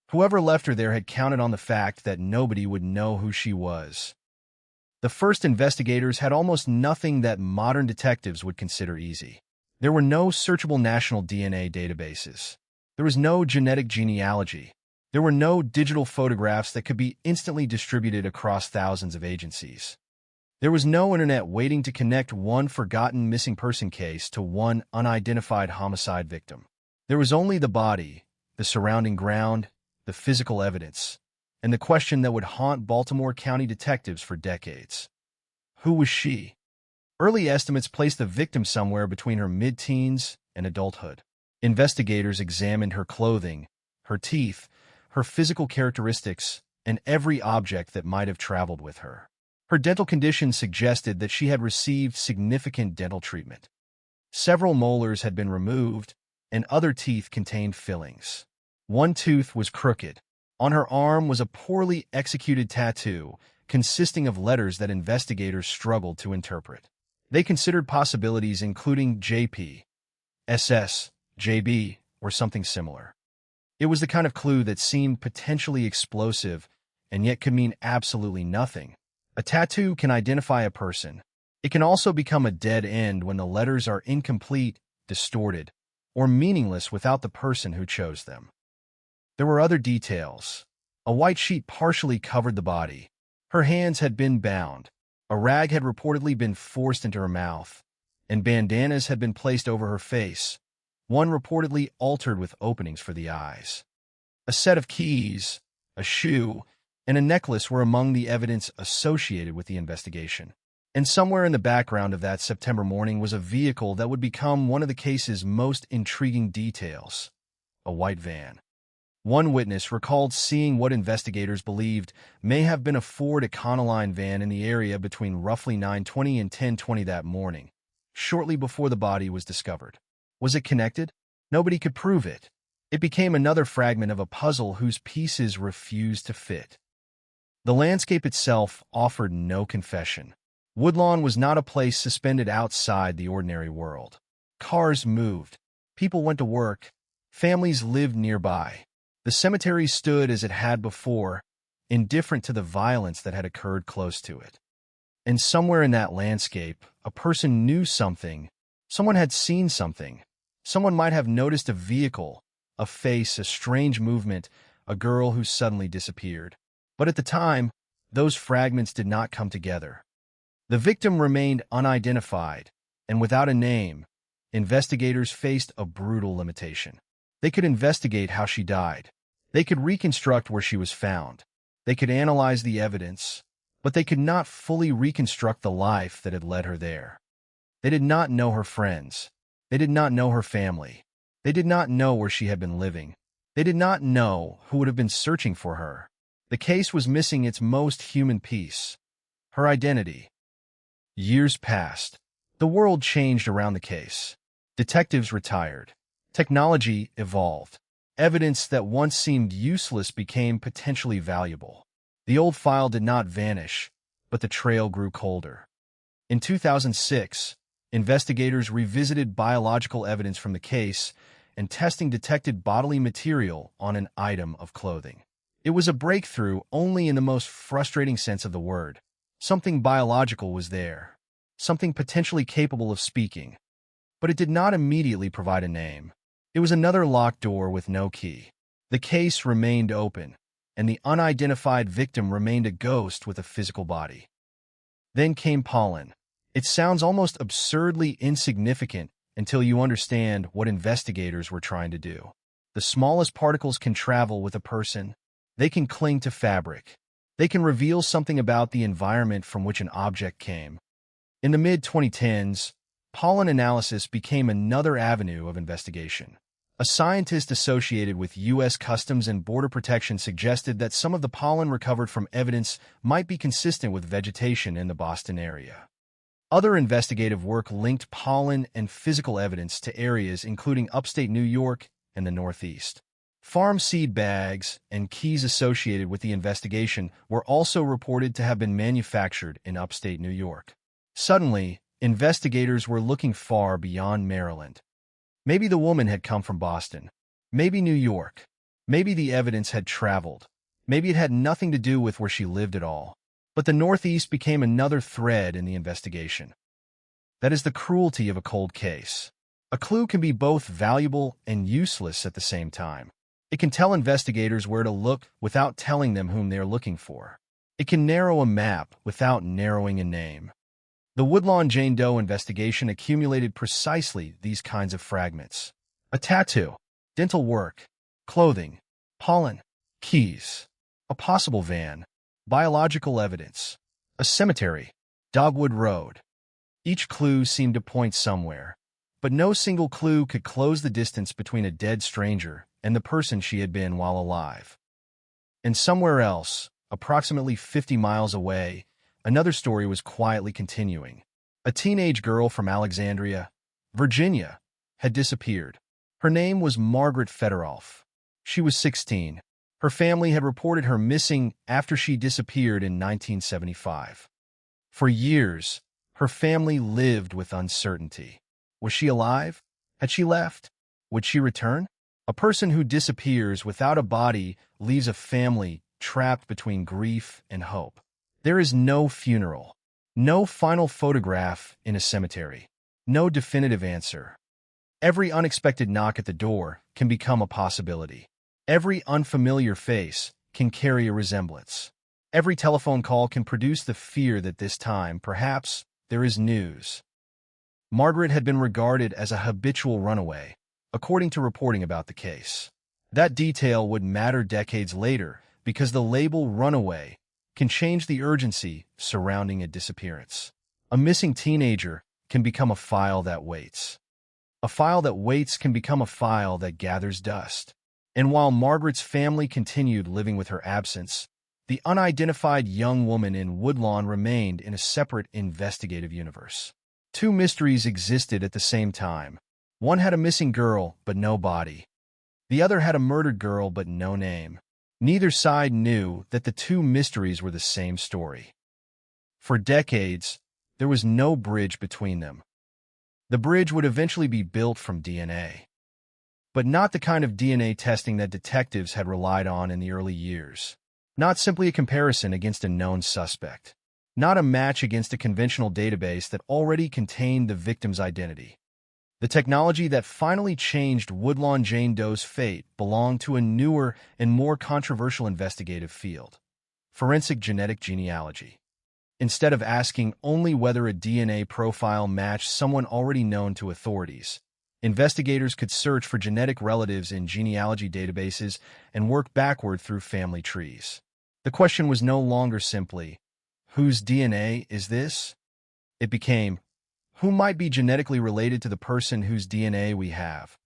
Whoever left her there had counted on the fact that nobody would know who she was. The first investigators had almost nothing that modern detectives would consider easy. There were no searchable national DNA databases. There was no genetic genealogy. There were no digital photographs that could be instantly distributed across thousands of agencies. There was no internet waiting to connect one forgotten missing person case to one unidentified homicide victim. There was only the body, the surrounding ground, the physical evidence, and the question that would haunt Baltimore County detectives for decades. Who was she? Early estimates placed the victim somewhere between her mid-teens and adulthood. Investigators examined her clothing, her teeth, her physical characteristics, and every object that might have traveled with her. Her dental condition suggested that she had received significant dental treatment. Several molars had been removed, and other teeth contained fillings. One tooth was crooked. On her arm was a poorly executed tattoo consisting of letters that investigators struggled to interpret. They considered possibilities including JP, SS, JB, or something similar. It was the kind of clue that seemed potentially explosive and yet could mean absolutely nothing. A tattoo can identify a person. It can also become a dead end when the letters are incomplete, distorted, or meaningless without the person who chose them. There were other details. A white sheet partially covered the body. Her hands had been bound. A rag had reportedly been forced into her mouth, and bandanas had been placed over her face, one reportedly altered with openings for the eyes. A set of keys, a shoe, and a necklace were among the evidence associated with the investigation. And somewhere in the background of that September morning was a vehicle that would become one of the case's most intriguing details: a white van. One witness recalled seeing what investigators believed may have been a Ford Econoline van in the area between roughly 9:20 and 10:20 that morning, shortly before the body was discovered. Was it connected? Nobody could prove it. It became another fragment of a puzzle whose pieces refused to fit. The landscape itself offered no confession. Woodlawn was not a place suspended outside the ordinary world. Cars moved. People went to work. Families lived nearby. The cemetery stood as it had before, indifferent to the violence that had occurred close to it. And somewhere in that landscape, a person knew something. Someone had seen something. Someone might have noticed a vehicle, a face, a strange movement, a girl who suddenly disappeared. But at the time, those fragments did not come together. The victim remained unidentified, and without a name, investigators faced a brutal limitation. They could investigate how she died. They could reconstruct where she was found. They could analyze the evidence, but they could not fully reconstruct the life that had led her there. They did not know her friends. They did not know her family. They did not know where she had been living. They did not know who would have been searching for her. The case was missing its most human piece: her identity. Years passed. The world changed around the case. Detectives retired. Technology evolved. Evidence that once seemed useless became potentially valuable. The old file did not vanish, but the trail grew colder. In 2006, investigators revisited biological evidence from the case, and testing detected bodily material on an item of clothing. It was a breakthrough only in the most frustrating sense of the word. Something biological was there, something potentially capable of speaking. But it did not immediately provide a name. It was another locked door with no key. The case remained open, and the unidentified victim remained a ghost with a physical body. Then came pollen. It sounds almost absurdly insignificant until you understand what investigators were trying to do. The smallest particles can travel with a person. They can cling to fabric. They can reveal something about the environment from which an object came. In the mid-2010s, pollen analysis became another avenue of investigation. A scientist associated with U.S. Customs and Border Protection suggested that some of the pollen recovered from evidence might be consistent with vegetation in the Boston area. Other investigative work linked pollen and physical evidence to areas including upstate New York and the Northeast. Farm seed bags and keys associated with the investigation were also reported to have been manufactured in upstate New York. Suddenly, investigators were looking far beyond Maryland. Maybe the woman had come from Boston. Maybe New York. Maybe the evidence had traveled. Maybe it had nothing to do with where she lived at all. But the Northeast became another thread in the investigation. That is the cruelty of a cold case. A clue can be both valuable and useless at the same time. It can tell investigators where to look without telling them whom they are looking for. It can narrow a map without narrowing a name. The Woodlawn Jane Doe investigation accumulated precisely these kinds of fragments: a tattoo, dental work, clothing, pollen, keys, a possible van, biological evidence, a cemetery, Dogwood Road. Each clue seemed to point somewhere, but no single clue could close the distance between a dead stranger and the person she had been while alive. And somewhere else, approximately 50 miles away, another story was quietly continuing. A teenage girl from Alexandria, Virginia, had disappeared. Her name was Margaret Fedorov. She was 16. Her family had reported her missing after she disappeared in 1975. For years, her family lived with uncertainty. Was she alive? Had she left? Would she return? A person who disappears without a body leaves a family trapped between grief and hope. There is no funeral, no final photograph in a cemetery, no definitive answer. Every unexpected knock at the door can become a possibility. Every unfamiliar face can carry a resemblance. Every telephone call can produce the fear that this time, perhaps, there is news. Margaret had been regarded as a habitual runaway, according to reporting about the case. That detail would matter decades later because the label runaway can change the urgency surrounding a disappearance. A missing teenager can become a file that waits. A file that waits can become a file that gathers dust. And while Margaret's family continued living with her absence, the unidentified young woman in Woodlawn remained in a separate investigative universe. Two mysteries existed at the same time. One had a missing girl, but no body. The other had a murdered girl, but no name. Neither side knew that the two mysteries were the same story. For decades, there was no bridge between them. The bridge would eventually be built from DNA. But not the kind of DNA testing that detectives had relied on in the early years. Not simply a comparison against a known suspect. Not a match against a conventional database that already contained the victim's identity. The technology that finally changed Woodlawn Jane Doe's fate belonged to a newer and more controversial investigative field: forensic genetic genealogy. Instead of asking only whether a DNA profile matched someone already known to authorities, investigators could search for genetic relatives in genealogy databases and work backward through family trees. The question was no longer simply, whose DNA is this? It became, who might be genetically related to the person whose DNA we have?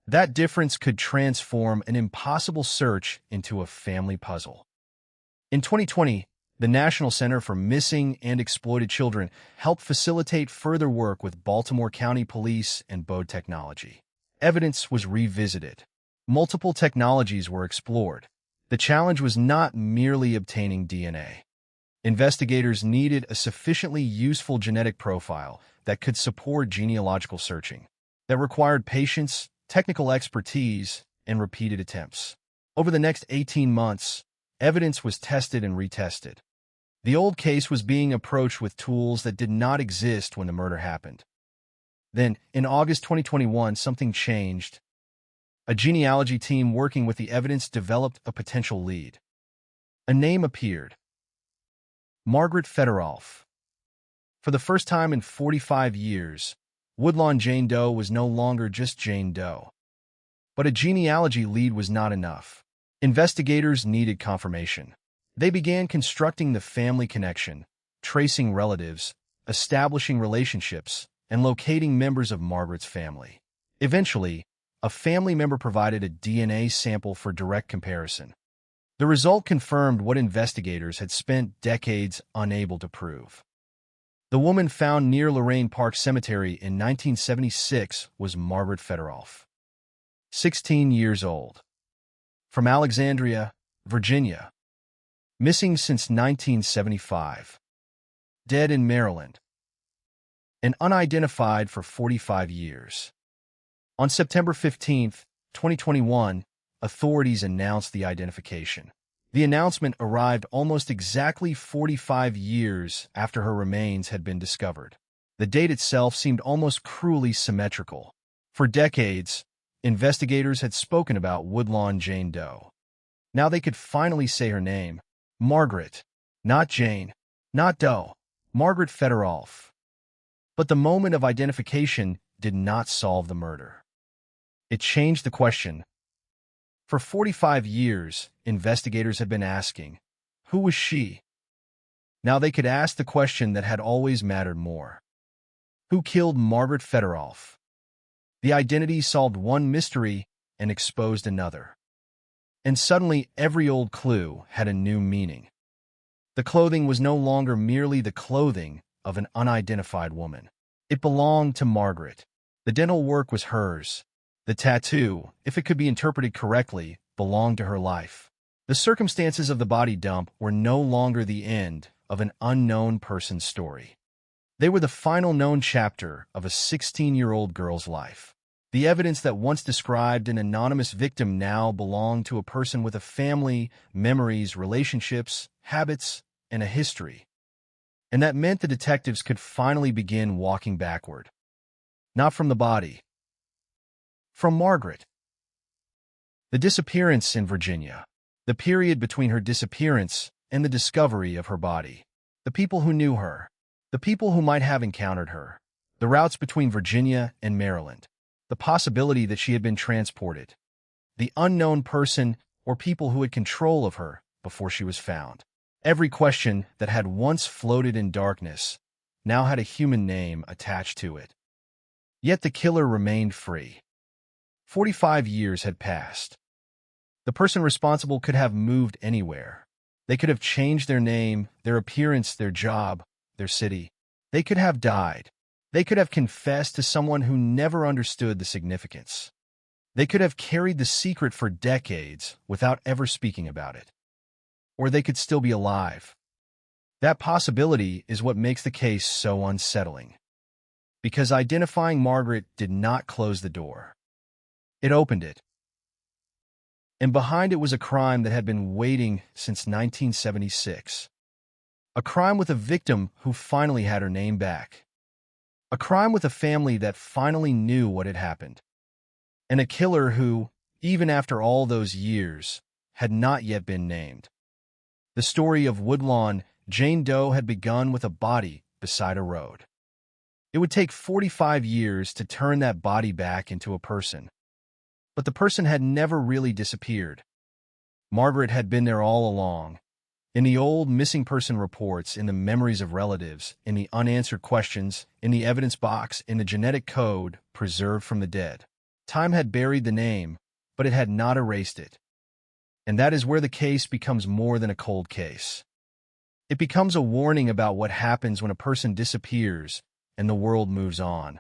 That difference could transform an impossible search into a family puzzle. In 2020, the National Center for Missing and Exploited Children helped facilitate further work with Baltimore County Police and Bode Technology. Evidence was revisited. Multiple technologies were explored. The challenge was not merely obtaining DNA. Investigators needed a sufficiently useful genetic profile that could support genealogical searching. That required patience, technical expertise, and repeated attempts. Over the next 18 months, evidence was tested and retested. The old case was being approached with tools that did not exist when the murder happened. Then, in August 2021, something changed. A genealogy team working with the evidence developed a potential lead. A name appeared: Margaret Fedorov. For the first time in 45 years, Woodlawn Jane Doe was no longer just Jane Doe. But a genealogy lead was not enough. Investigators needed confirmation. They began constructing the family connection, tracing relatives, establishing relationships, and locating members of Margaret's family. Eventually, a family member provided a DNA sample for direct comparison. The result confirmed what investigators had spent decades unable to prove. The woman found near Lorraine Park Cemetery in 1976 was Margaret Fedorov, 16 years old, from Alexandria, Virginia, missing since 1975, dead in Maryland, and unidentified for 45 years. On September 15, 2021, authorities announced the identification. The announcement arrived almost exactly 45 years after her remains had been discovered. The date itself seemed almost cruelly symmetrical. For decades, investigators had spoken about Woodlawn Jane Doe. Now they could finally say her name: Margaret. Not Jane, not Doe, Margaret Fedorov. But the moment of identification did not solve the murder. It changed the question. For 45 years, investigators had been asking, who was she? Now they could ask the question that had always mattered more. Who killed Margaret Fedorov? The identity solved one mystery and exposed another. And suddenly every old clue had a new meaning. The clothing was no longer merely the clothing of an unidentified woman. It belonged to Margaret. The dental work was hers. The tattoo, if it could be interpreted correctly, belonged to her life. The circumstances of the body dump were no longer the end of an unknown person's story. They were the final known chapter of a 16-year-old girl's life. The evidence that once described an anonymous victim now belonged to a person with a family, memories, relationships, habits, and a history. And that meant the detectives could finally begin walking backward. Not from the body. From Margaret. The disappearance in Virginia. The period between her disappearance and the discovery of her body. The people who knew her. The people who might have encountered her. The routes between Virginia and Maryland. The possibility that she had been transported. The unknown person or people who had control of her before she was found. Every question that had once floated in darkness now had a human name attached to it. Yet the killer remained free. 45 years had passed. The person responsible could have moved anywhere. They could have changed their name, their appearance, their job, their city. They could have died. They could have confessed to someone who never understood the significance. They could have carried the secret for decades without ever speaking about it. Or they could still be alive. That possibility is what makes the case so unsettling. Because identifying Margaret did not close the door. It opened it. And behind it was a crime that had been waiting since 1976. A crime with a victim who finally had her name back. A crime with a family that finally knew what had happened. And a killer who, even after all those years, had not yet been named. The story of Woodlawn Jane Doe had begun with a body beside a road. It would take 45 years to turn that body back into a person. But the person had never really disappeared. Margaret had been there all along. In the old missing person reports, in the memories of relatives, in the unanswered questions, in the evidence box, in the genetic code preserved from the dead. Time had buried the name, but it had not erased it. And that is where the case becomes more than a cold case. It becomes a warning about what happens when a person disappears and the world moves on.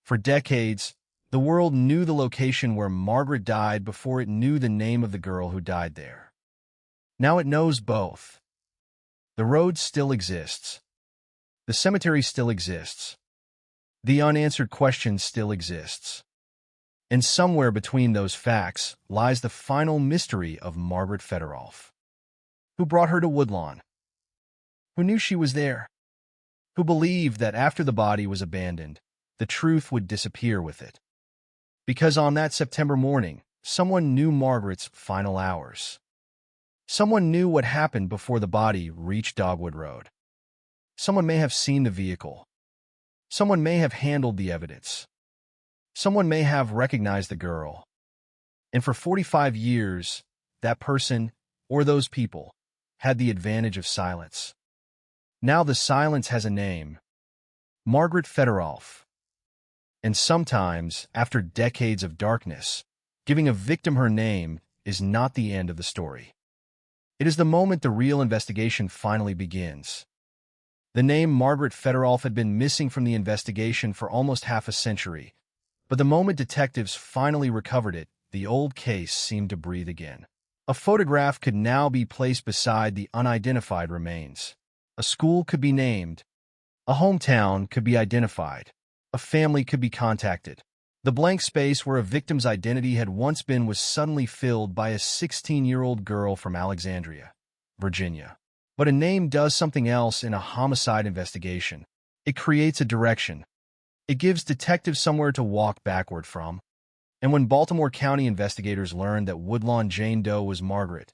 For decades, the world knew the location where Margaret died before it knew the name of the girl who died there. Now it knows both. The road still exists. The cemetery still exists. The unanswered question still exists. And somewhere between those facts lies the final mystery of Margaret Fedorov. Who brought her to Woodlawn? Who knew she was there? Who believed that after the body was abandoned, the truth would disappear with it? Because on that September morning, someone knew Margaret's final hours. Someone knew what happened before the body reached Dogwood Road. Someone may have seen the vehicle. Someone may have handled the evidence. Someone may have recognized the girl. And for 45 years, that person, or those people, had the advantage of silence. Now the silence has a name. Margaret Fedorov. And sometimes, after decades of darkness, giving a victim her name is not the end of the story. It is the moment the real investigation finally begins. The name Margaret Fedorov had been missing from the investigation for almost half a century, but the moment detectives finally recovered it, the old case seemed to breathe again. A photograph could now be placed beside the unidentified remains. A school could be named. A hometown could be identified. A family could be contacted. The blank space where a victim's identity had once been was suddenly filled by a 16-year-old girl from Alexandria, Virginia. But a name does something else in a homicide investigation. It creates a direction. It gives detectives somewhere to walk backward from. And when Baltimore County investigators learned that Woodlawn Jane Doe was Margaret,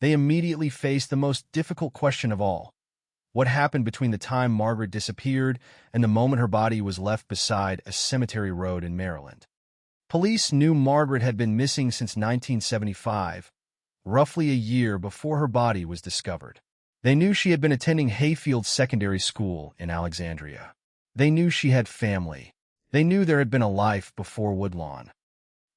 they immediately faced the most difficult question of all. What happened between the time Margaret disappeared and the moment her body was left beside a cemetery road in Maryland? Police knew Margaret had been missing since 1975, roughly a year before her body was discovered. They knew she had been attending Hayfield Secondary School in Alexandria. They knew she had family. They knew there had been a life before Woodlawn.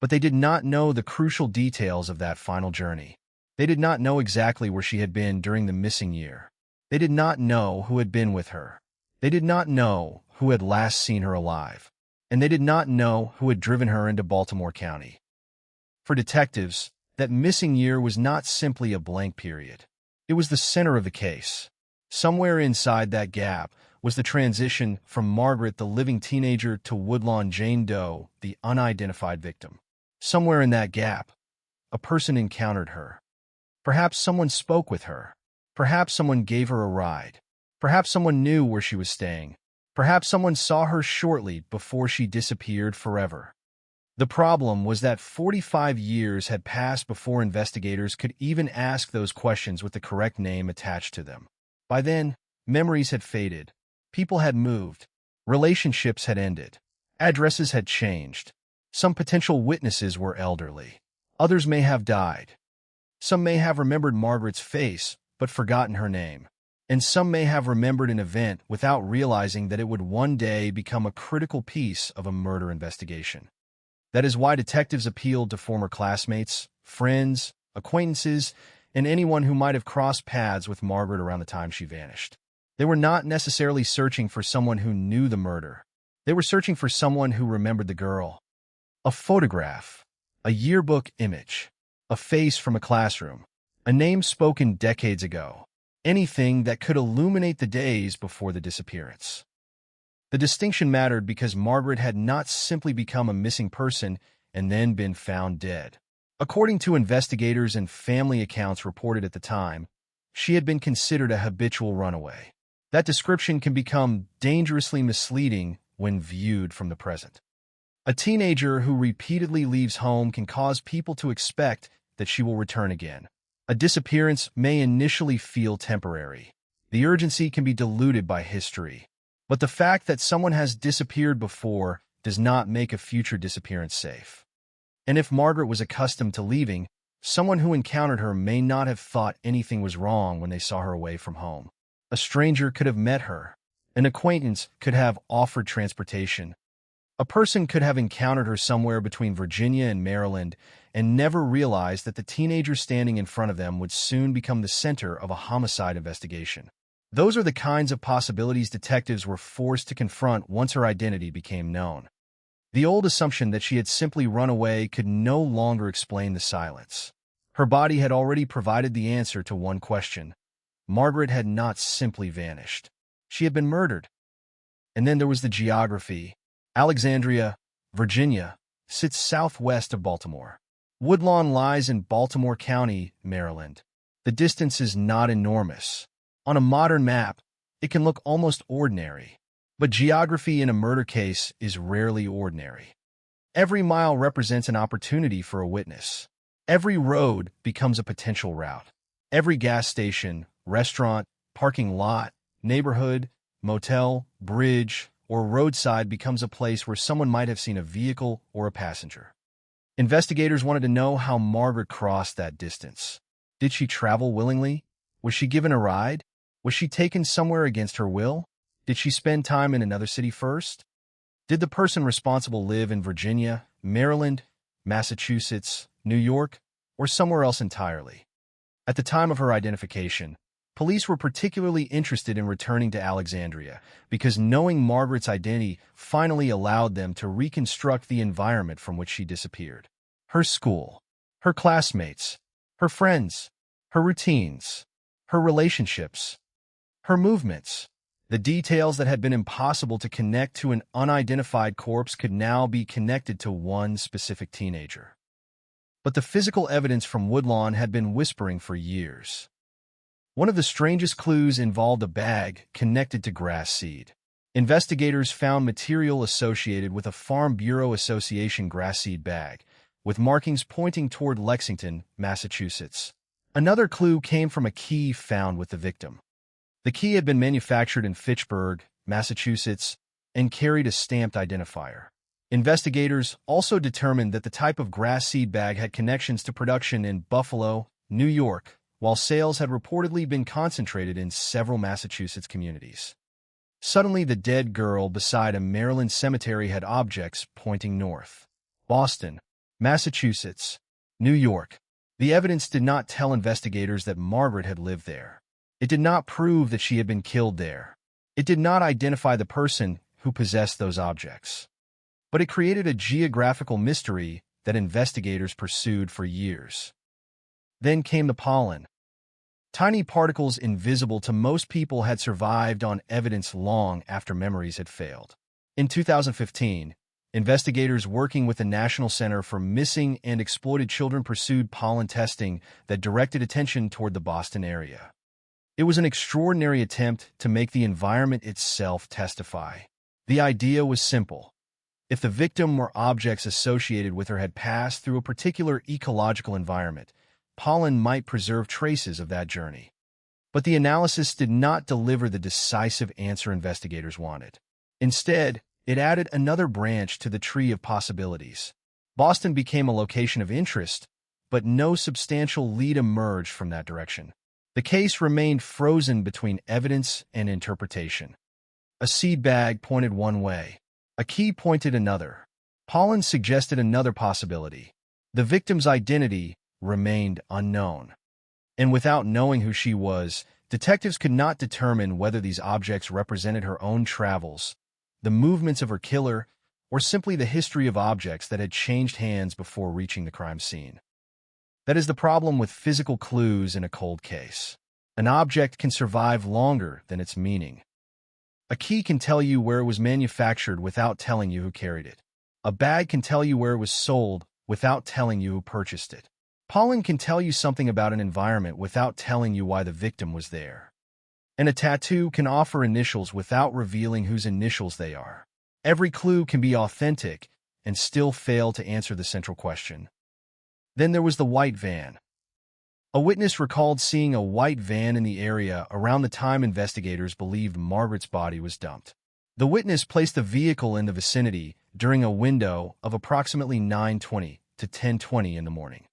But they did not know the crucial details of that final journey. They did not know exactly where she had been during the missing year. They did not know who had been with her. They did not know who had last seen her alive. And they did not know who had driven her into Baltimore County. For detectives, that missing year was not simply a blank period. It was the center of the case. Somewhere inside that gap was the transition from Margaret, the living teenager, to Woodlawn Jane Doe, the unidentified victim. Somewhere in that gap, a person encountered her. Perhaps someone spoke with her. Perhaps someone gave her a ride. Perhaps someone knew where she was staying. Perhaps someone saw her shortly before she disappeared forever. The problem was that 45 years had passed before investigators could even ask those questions with the correct name attached to them. By then, memories had faded. People had moved. Relationships had ended. Addresses had changed. Some potential witnesses were elderly. Others may have died. Some may have remembered Margaret's face, but forgotten her name. and some may have remembered an event without realizing that it would one day become a critical piece of a murder investigation. That is why detectives appealed to former classmates, friends, acquaintances, and anyone who might have crossed paths with Margaret around the time she vanished. They were not necessarily searching for someone who knew the murder. They were searching for someone who remembered the girl. A photograph, a yearbook image, a face from a classroom, a name spoken decades ago, anything that could illuminate the days before the disappearance. The distinction mattered because Margaret had not simply become a missing person and then been found dead. According to investigators and family accounts reported at the time, she had been considered a habitual runaway. That description can become dangerously misleading when viewed from the present. A teenager who repeatedly leaves home can cause people to expect that she will return again. A disappearance may initially feel temporary. The urgency can be diluted by history. But the fact that someone has disappeared before does not make a future disappearance safe. And if Margaret was accustomed to leaving, someone who encountered her may not have thought anything was wrong when they saw her away from home. A stranger could have met her. An acquaintance could have offered transportation. A person could have encountered her somewhere between Virginia and Maryland and never realized that the teenager standing in front of them would soon become the center of a homicide investigation. Those are the kinds of possibilities detectives were forced to confront once her identity became known. The old assumption that she had simply run away could no longer explain the silence. Her body had already provided the answer to one question. Margaret had not simply vanished. She had been murdered. And then there was the geography. Alexandria, Virginia, sits southwest of Baltimore. Woodlawn lies in Baltimore County, Maryland. The distance is not enormous. On a modern map, it can look almost ordinary. But geography in a murder case is rarely ordinary. Every mile represents an opportunity for a witness. Every road becomes a potential route. Every gas station, restaurant, parking lot, neighborhood, motel, bridge, or roadside becomes a place where someone might have seen a vehicle or a passenger. Investigators wanted to know how Margaret crossed that distance. Did she travel willingly? Was she given a ride? Was she taken somewhere against her will? Did she spend time in another city first? Did the person responsible live in Virginia, Maryland, Massachusetts, New York, or somewhere else entirely? At the time of her identification, police were particularly interested in returning to Alexandria because knowing Margaret's identity finally allowed them to reconstruct the environment from which she disappeared. Her school, her classmates, her friends, her routines, her relationships, her movements. The details that had been impossible to connect to an unidentified corpse could now be connected to one specific teenager. But the physical evidence from Woodlawn had been whispering for years. One of the strangest clues involved a bag connected to grass seed. Investigators found material associated with a Farm Bureau Association grass seed bag, with markings pointing toward Lexington, Massachusetts. Another clue came from a key found with the victim. The key had been manufactured in Fitchburg, Massachusetts, and carried a stamped identifier. Investigators also determined that the type of grass seed bag had connections to production in Buffalo, New York, while sales had reportedly been concentrated in several Massachusetts communities. Suddenly, the dead girl beside a Maryland cemetery had objects pointing north. Boston, Massachusetts, New York. The evidence did not tell investigators that Margaret had lived there. It did not prove that she had been killed there. It did not identify the person who possessed those objects. But it created a geographical mystery that investigators pursued for years. Then came the pollen. Tiny particles invisible to most people had survived on evidence long after memories had failed. In 2015, investigators working with the National Center for Missing and Exploited Children pursued pollen testing that directed attention toward the Boston area. It was an extraordinary attempt to make the environment itself testify. The idea was simple. If the victim or objects associated with her had passed through a particular ecological environment, pollen might preserve traces of that journey. But the analysis did not deliver the decisive answer investigators wanted. Instead, it added another branch to the tree of possibilities. Boston became a location of interest, but no substantial lead emerged from that direction. The case remained frozen between evidence and interpretation. A seed bag pointed one way. A key pointed another. Pollen suggested another possibility. The victim's identity remained unknown. And without knowing who she was, detectives could not determine whether these objects represented her own travels, the movements of her killer, or simply the history of objects that had changed hands before reaching the crime scene. That is the problem with physical clues in a cold case. An object can survive longer than its meaning. A key can tell you where it was manufactured without telling you who carried it. A bag can tell you where it was sold without telling you who purchased it. Pollen can tell you something about an environment without telling you why the victim was there. And a tattoo can offer initials without revealing whose initials they are. Every clue can be authentic and still fail to answer the central question. Then there was the white van. A witness recalled seeing a white van in the area around the time investigators believed Margaret's body was dumped. The witness placed the vehicle in the vicinity during a window of approximately 9:20 to 10:20 in the morning.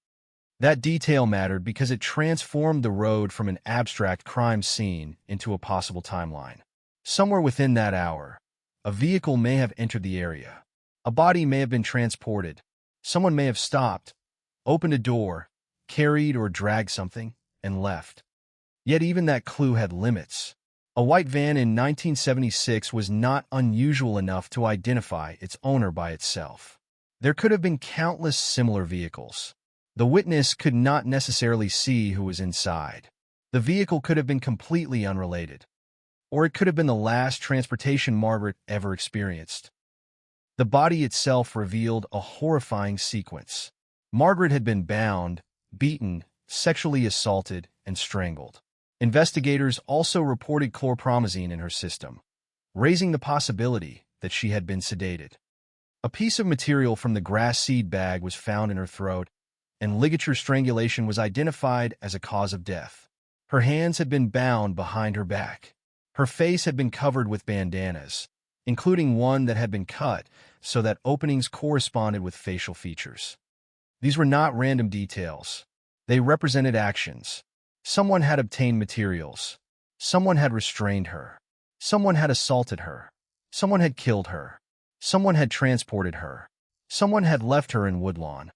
That detail mattered because it transformed the road from an abstract crime scene into a possible timeline. Somewhere within that hour, a vehicle may have entered the area. A body may have been transported. Someone may have stopped, opened a door, carried or dragged something, and left. Yet even that clue had limits. A white van in 1976 was not unusual enough to identify its owner by itself. There could have been countless similar vehicles. The witness could not necessarily see who was inside. The vehicle could have been completely unrelated. Or it could have been the last transportation Margaret ever experienced. The body itself revealed a horrifying sequence. Margaret had been bound, beaten, sexually assaulted, and strangled. Investigators also reported chlorpromazine in her system, raising the possibility that she had been sedated. A piece of material from the grass seed bag was found in her throat, and ligature strangulation was identified as a cause of death. Her hands had been bound behind her back. Her face had been covered with bandanas, including one that had been cut so that openings corresponded with facial features. These were not random details. They represented actions. Someone had obtained materials. Someone had restrained her. Someone had assaulted her. Someone had killed her. Someone had transported her. Someone had left her in Woodlawn.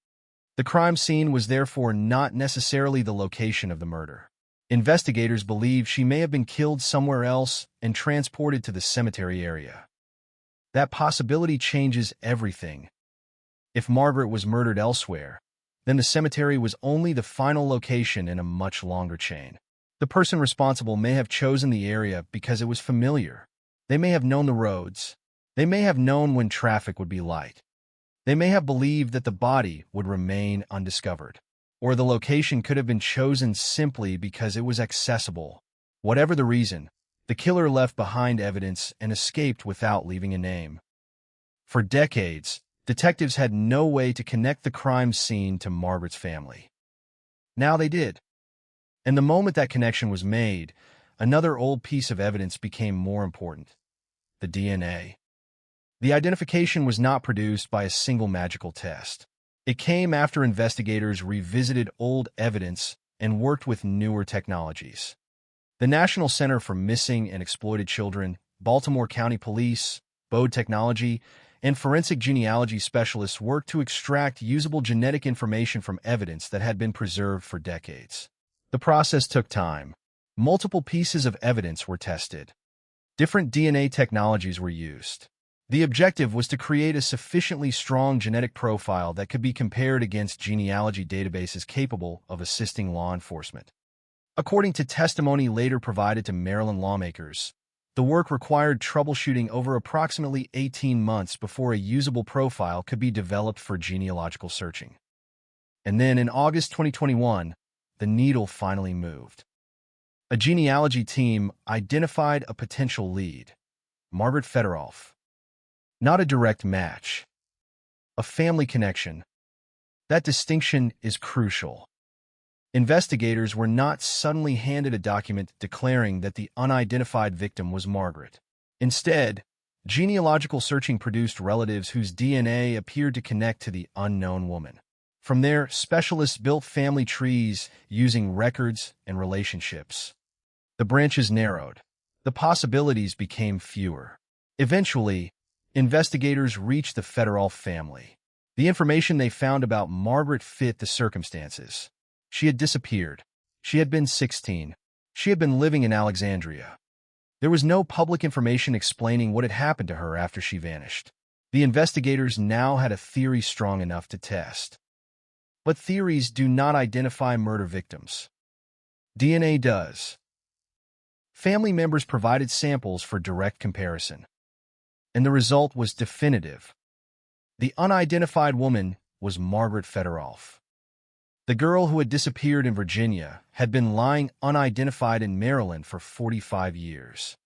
The crime scene was therefore not necessarily the location of the murder. Investigators believe she may have been killed somewhere else and transported to the cemetery area. That possibility changes everything. If Margaret was murdered elsewhere, then the cemetery was only the final location in a much longer chain. The person responsible may have chosen the area because it was familiar. They may have known the roads. They may have known when traffic would be light. They may have believed that the body would remain undiscovered. Or the location could have been chosen simply because it was accessible. Whatever the reason, the killer left behind evidence and escaped without leaving a name. For decades, detectives had no way to connect the crime scene to Margaret's family. Now they did. And the moment that connection was made, another old piece of evidence became more important: the DNA. The identification was not produced by a single magical test. It came after investigators revisited old evidence and worked with newer technologies. The National Center for Missing and Exploited Children, Baltimore County Police, Bode Technology, and forensic genealogy specialists worked to extract usable genetic information from evidence that had been preserved for decades. The process took time. Multiple pieces of evidence were tested. Different DNA technologies were used. The objective was to create a sufficiently strong genetic profile that could be compared against genealogy databases capable of assisting law enforcement. According to testimony later provided to Maryland lawmakers, the work required troubleshooting over approximately 18 months before a usable profile could be developed for genealogical searching. And then in August 2021, the needle finally moved. A genealogy team identified a potential lead: Margaret Fedorov. Not a direct match. A family connection. That distinction is crucial. Investigators were not suddenly handed a document declaring that the unidentified victim was Margaret. Instead, genealogical searching produced relatives whose DNA appeared to connect to the unknown woman. From there, specialists built family trees using records and relationships. The branches narrowed. The possibilities became fewer. Eventually, investigators reached the Fedorov family. The information they found about Margaret fit the circumstances. She had disappeared. She had been 16. She had been living in Alexandria. There was no public information explaining what had happened to her after she vanished. The investigators now had a theory strong enough to test. But theories do not identify murder victims. DNA does. Family members provided samples for direct comparison. And the result was definitive. The unidentified woman was Margaret Fedorov. The girl who had disappeared in Virginia had been lying unidentified in Maryland for 45 years.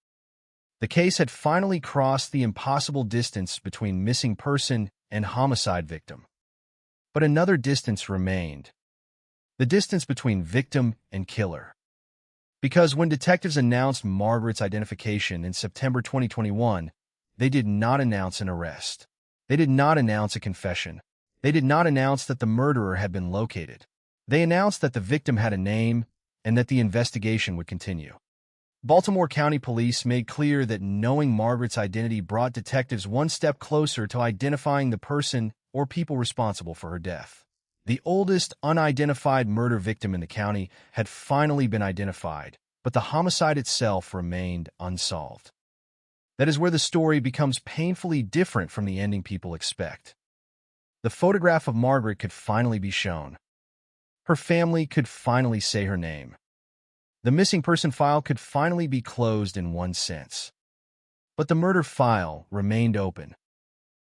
The case had finally crossed the impossible distance between missing person and homicide victim. But another distance remained. The distance between victim and killer. Because when detectives announced Margaret's identification in September 2021, they did not announce an arrest. They did not announce a confession. They did not announce that the murderer had been located. They announced that the victim had a name and that the investigation would continue. Baltimore County Police made clear that knowing Margaret's identity brought detectives one step closer to identifying the person or people responsible for her death. The oldest unidentified murder victim in the county had finally been identified, but the homicide itself remained unsolved. That is where the story becomes painfully different from the ending people expect. The photograph of Margaret could finally be shown. Her family could finally say her name. The missing person file could finally be closed in one sense. But the murder file remained open.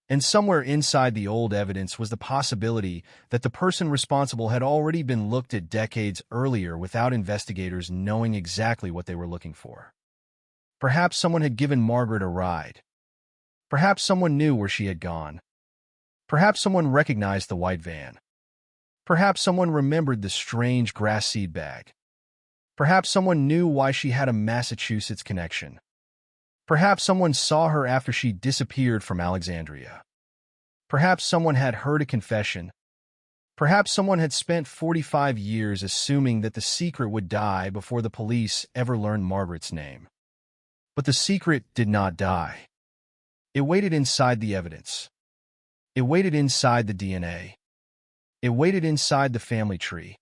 And somewhere inside the old evidence was the possibility that the person responsible had already been looked at decades earlier without investigators knowing exactly what they were looking for. Perhaps someone had given Margaret a ride. Perhaps someone knew where she had gone. Perhaps someone recognized the white van. Perhaps someone remembered the strange grass seed bag. Perhaps someone knew why she had a Massachusetts connection. Perhaps someone saw her after she disappeared from Alexandria. Perhaps someone had heard a confession. Perhaps someone had spent 45 years assuming that the secret would die before the police ever learned Margaret's name. But the secret did not die. It waited inside the evidence. It waited inside the DNA. It waited inside the family tree.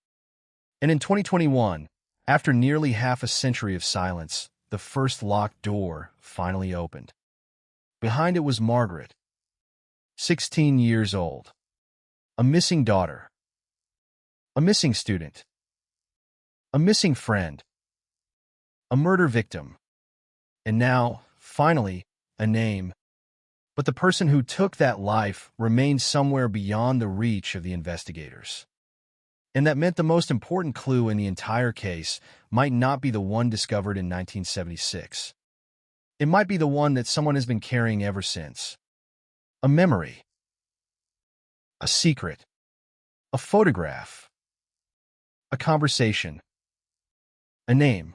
And in 2021, after nearly half a century of silence, the first locked door finally opened. Behind it was Margaret, 16 years old, a missing daughter, a missing student, a missing friend, a murder victim, and now, finally, a name. But the person who took that life remained somewhere beyond the reach of the investigators. And that meant the most important clue in the entire case might not be the one discovered in 1976. It might be the one that someone has been carrying ever since. A memory. A secret. A photograph. A conversation. A name.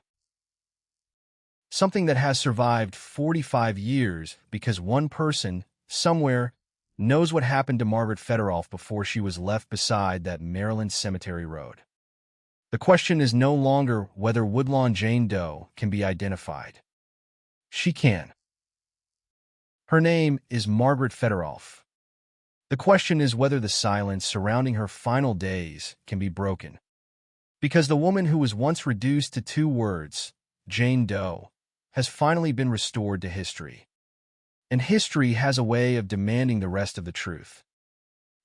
Something that has survived 45 years because one person, somewhere, knows what happened to Margaret Fedorov before she was left beside that Maryland cemetery road. The question is no longer whether Woodlawn Jane Doe can be identified. She can. Her name is Margaret Fedorov. The question is whether the silence surrounding her final days can be broken. Because the woman who was once reduced to 2 words, Jane Doe, has finally been restored to history. And history has a way of demanding the rest of the truth.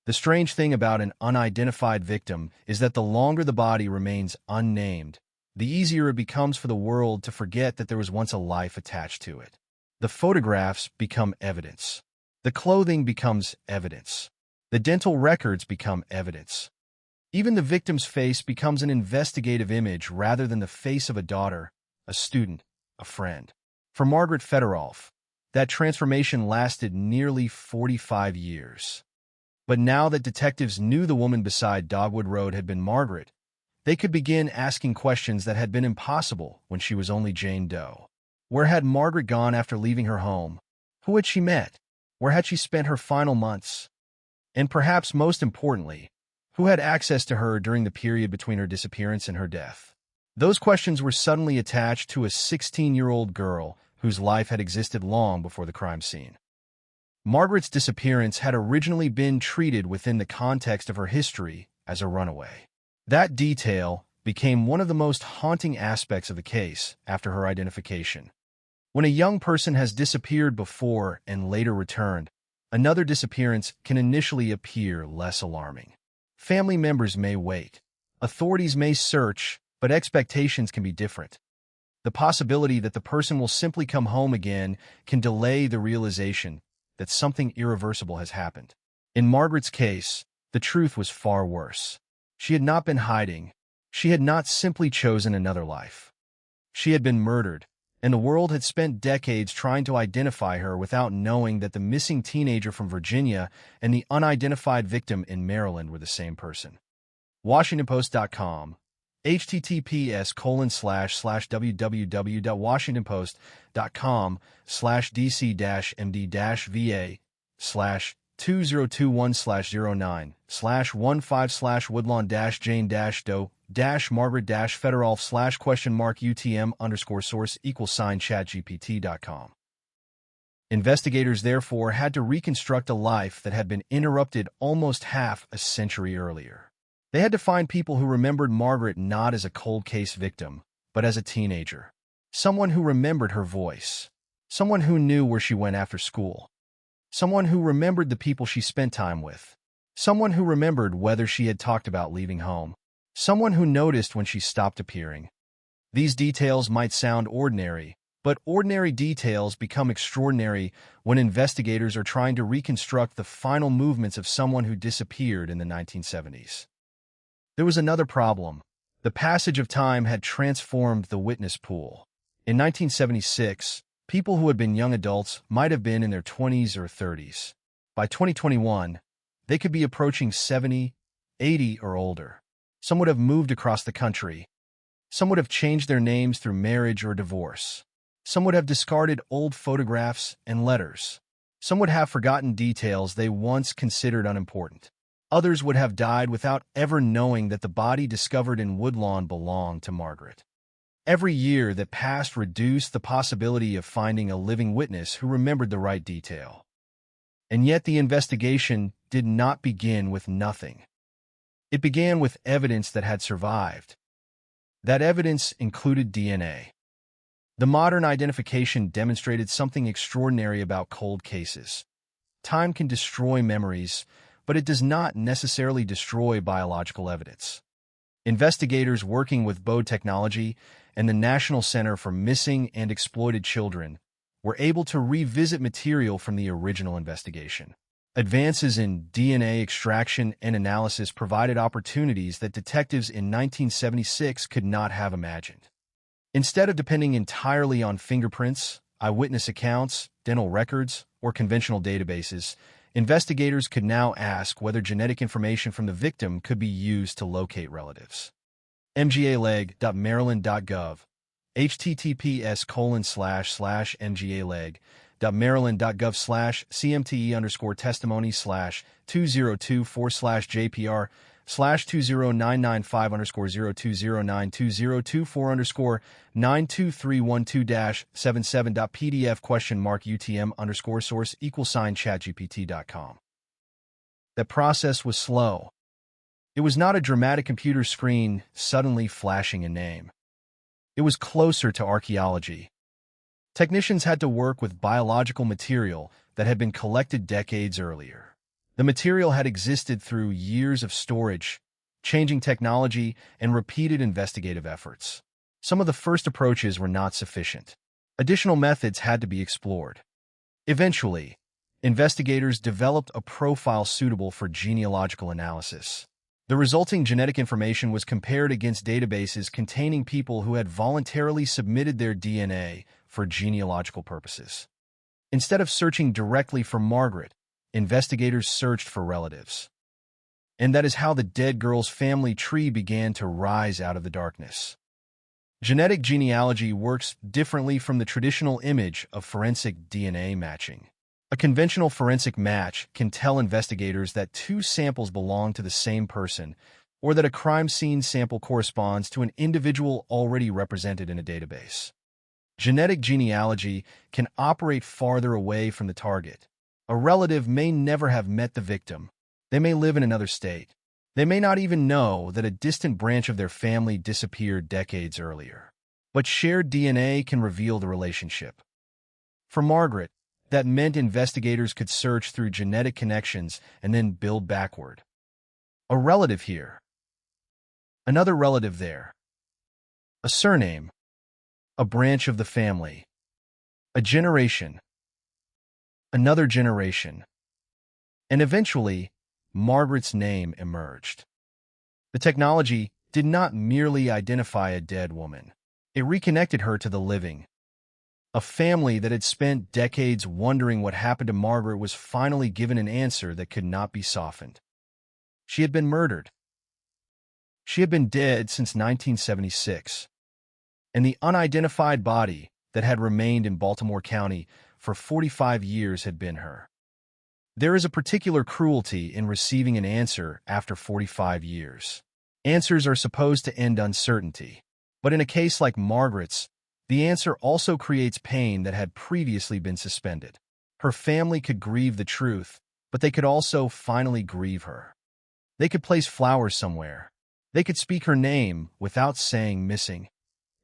The strange thing about an unidentified victim is that the longer the body remains unnamed, the easier it becomes for the world to forget that there was once a life attached to it. The photographs become evidence. The clothing becomes evidence. The dental records become evidence. Even the victim's face becomes an investigative image rather than the face of a daughter, a student, a friend. For Margaret Fedorov, that transformation lasted nearly 45 years. But now that detectives knew the woman beside Dogwood Road had been Margaret, they could begin asking questions that had been impossible when she was only Jane Doe. Where had Margaret gone after leaving her home? Who had she met? Where had she spent her final months? And perhaps most importantly, Who had access to her during the period between her disappearance and her death? Those questions were suddenly attached to a 16-year-old girl whose life had existed long before the crime scene. Margaret's disappearance had originally been treated within the context of her history as a runaway. That detail became one of the most haunting aspects of the case after her identification. When a young person has disappeared before and later returned, another disappearance can initially appear less alarming. Family members may wait. Authorities may search, but expectations can be different. The possibility that the person will simply come home again can delay the realization that something irreversible has happened. In Margaret's case, the truth was far worse. She had not been hiding. She had not simply chosen another life. She had been murdered, and the world had spent decades trying to identify her without knowing that the missing teenager from Virginia and the unidentified victim in Maryland were the same person. WashingtonPost.com https://www.washingtonpost.com/DC-MD-VA/2021/09/155/Woodlawn-Jane-Doe-Margaret-Federoff/?UTM_source=sign Investigators therefore had to reconstruct a life that had been interrupted almost half a century earlier. They had to find people who remembered Margaret not as a cold case victim, but as a teenager. Someone who remembered her voice. Someone who knew where she went after school. Someone who remembered the people she spent time with. Someone who remembered whether she had talked about leaving home. Someone who noticed when she stopped appearing. These details might sound ordinary, but ordinary details become extraordinary when investigators are trying to reconstruct the final movements of someone who disappeared in the 1970s. There was another problem. The passage of time had transformed the witness pool. In 1976, people who had been young adults might have been in their 20s or 30s. By 2021, they could be approaching 70, 80, or older. Some would have moved across the country. Some would have changed their names through marriage or divorce. Some would have discarded old photographs and letters. Some would have forgotten details they once considered unimportant. Others would have died without ever knowing that the body discovered in Woodlawn belonged to Margaret. Every year that passed reduced the possibility of finding a living witness who remembered the right detail. And yet the investigation did not begin with nothing. It began with evidence that had survived. That evidence included DNA. The modern identification demonstrated something extraordinary about cold cases. Time can destroy memories, but it does not necessarily destroy biological evidence. Investigators working with Bode Technology and the National Center for Missing and Exploited Children were able to revisit material from the original investigation. Advances in DNA extraction and analysis provided opportunities that detectives in 1976 could not have imagined. Instead of depending entirely on fingerprints, eyewitness accounts, dental records, or conventional databases, investigators could now ask whether genetic information from the victim could be used to locate relatives. mgaleg.maryland.gov https://mgaleg.maryland.gov/cmte_testimony/20244/JPR/20992024_9231277.pdf?markutm_source=sign chatgpt.com. That process was slow. It was not a dramatic computer screen suddenly flashing a name. It was closer to archaeology. Technicians had to work with biological material that had been collected decades earlier. The material had existed through years of storage, changing technology, and repeated investigative efforts. Some of the first approaches were not sufficient. Additional methods had to be explored. Eventually, investigators developed a profile suitable for genealogical analysis. The resulting genetic information was compared against databases containing people who had voluntarily submitted their DNA for genealogical purposes. Instead of searching directly for Margaret, investigators searched for relatives. And that is how the dead girl's family tree began to rise out of the darkness. Genetic genealogy works differently from the traditional image of forensic DNA matching. A conventional forensic match can tell investigators that two samples belong to the same person, or that a crime scene sample corresponds to an individual already represented in a database. Genetic genealogy can operate farther away from the target. A relative may never have met the victim. They may live in another state. They may not even know that a distant branch of their family disappeared decades earlier. But shared DNA can reveal the relationship. For Margaret, that meant investigators could search through genetic connections and then build backward. A relative here. Another relative there. A surname. A branch of the family. A generation. Another generation. And eventually, Margaret's name emerged. The technology did not merely identify a dead woman. It reconnected her to the living. A family that had spent decades wondering what happened to Margaret was finally given an answer that could not be softened. She had been murdered. She had been dead since 1976. And the unidentified body that had remained in Baltimore County for 45 years had been her. There is a particular cruelty in receiving an answer after 45 years. Answers are supposed to end uncertainty. But in a case like Margaret's, the answer also creates pain that had previously been suspended. Her family could grieve the truth, but they could also finally grieve her. They could place flowers somewhere. They could speak her name without saying missing.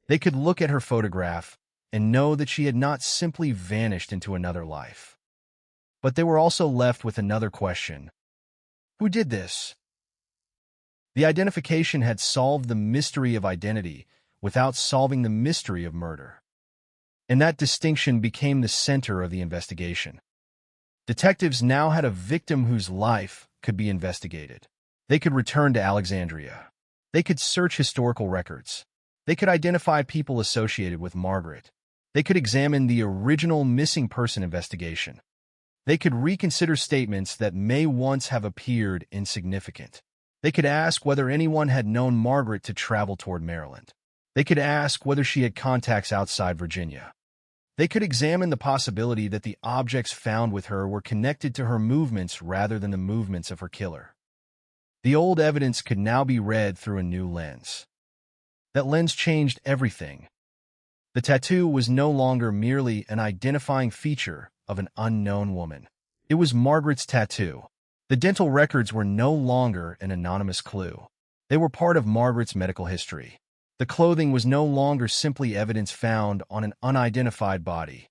They could look at her photograph and know that she had not simply vanished into another life. But they were also left with another question. Who did this? The identification had solved the mystery of identity without solving the mystery of murder. And that distinction became the center of the investigation. Detectives now had a victim whose life could be investigated. They could return to Alexandria. They could search historical records. They could identify people associated with Margaret. They could examine the original missing person investigation. They could reconsider statements that may once have appeared insignificant. They could ask whether anyone had known Margaret to travel toward Maryland. They could ask whether she had contacts outside Virginia. They could examine the possibility that the objects found with her were connected to her movements rather than the movements of her killer. The old evidence could now be read through a new lens. That lens changed everything. The tattoo was no longer merely an identifying feature of an unknown woman. It was Margaret's tattoo. The dental records were no longer an anonymous clue. They were part of Margaret's medical history. The clothing was no longer simply evidence found on an unidentified body.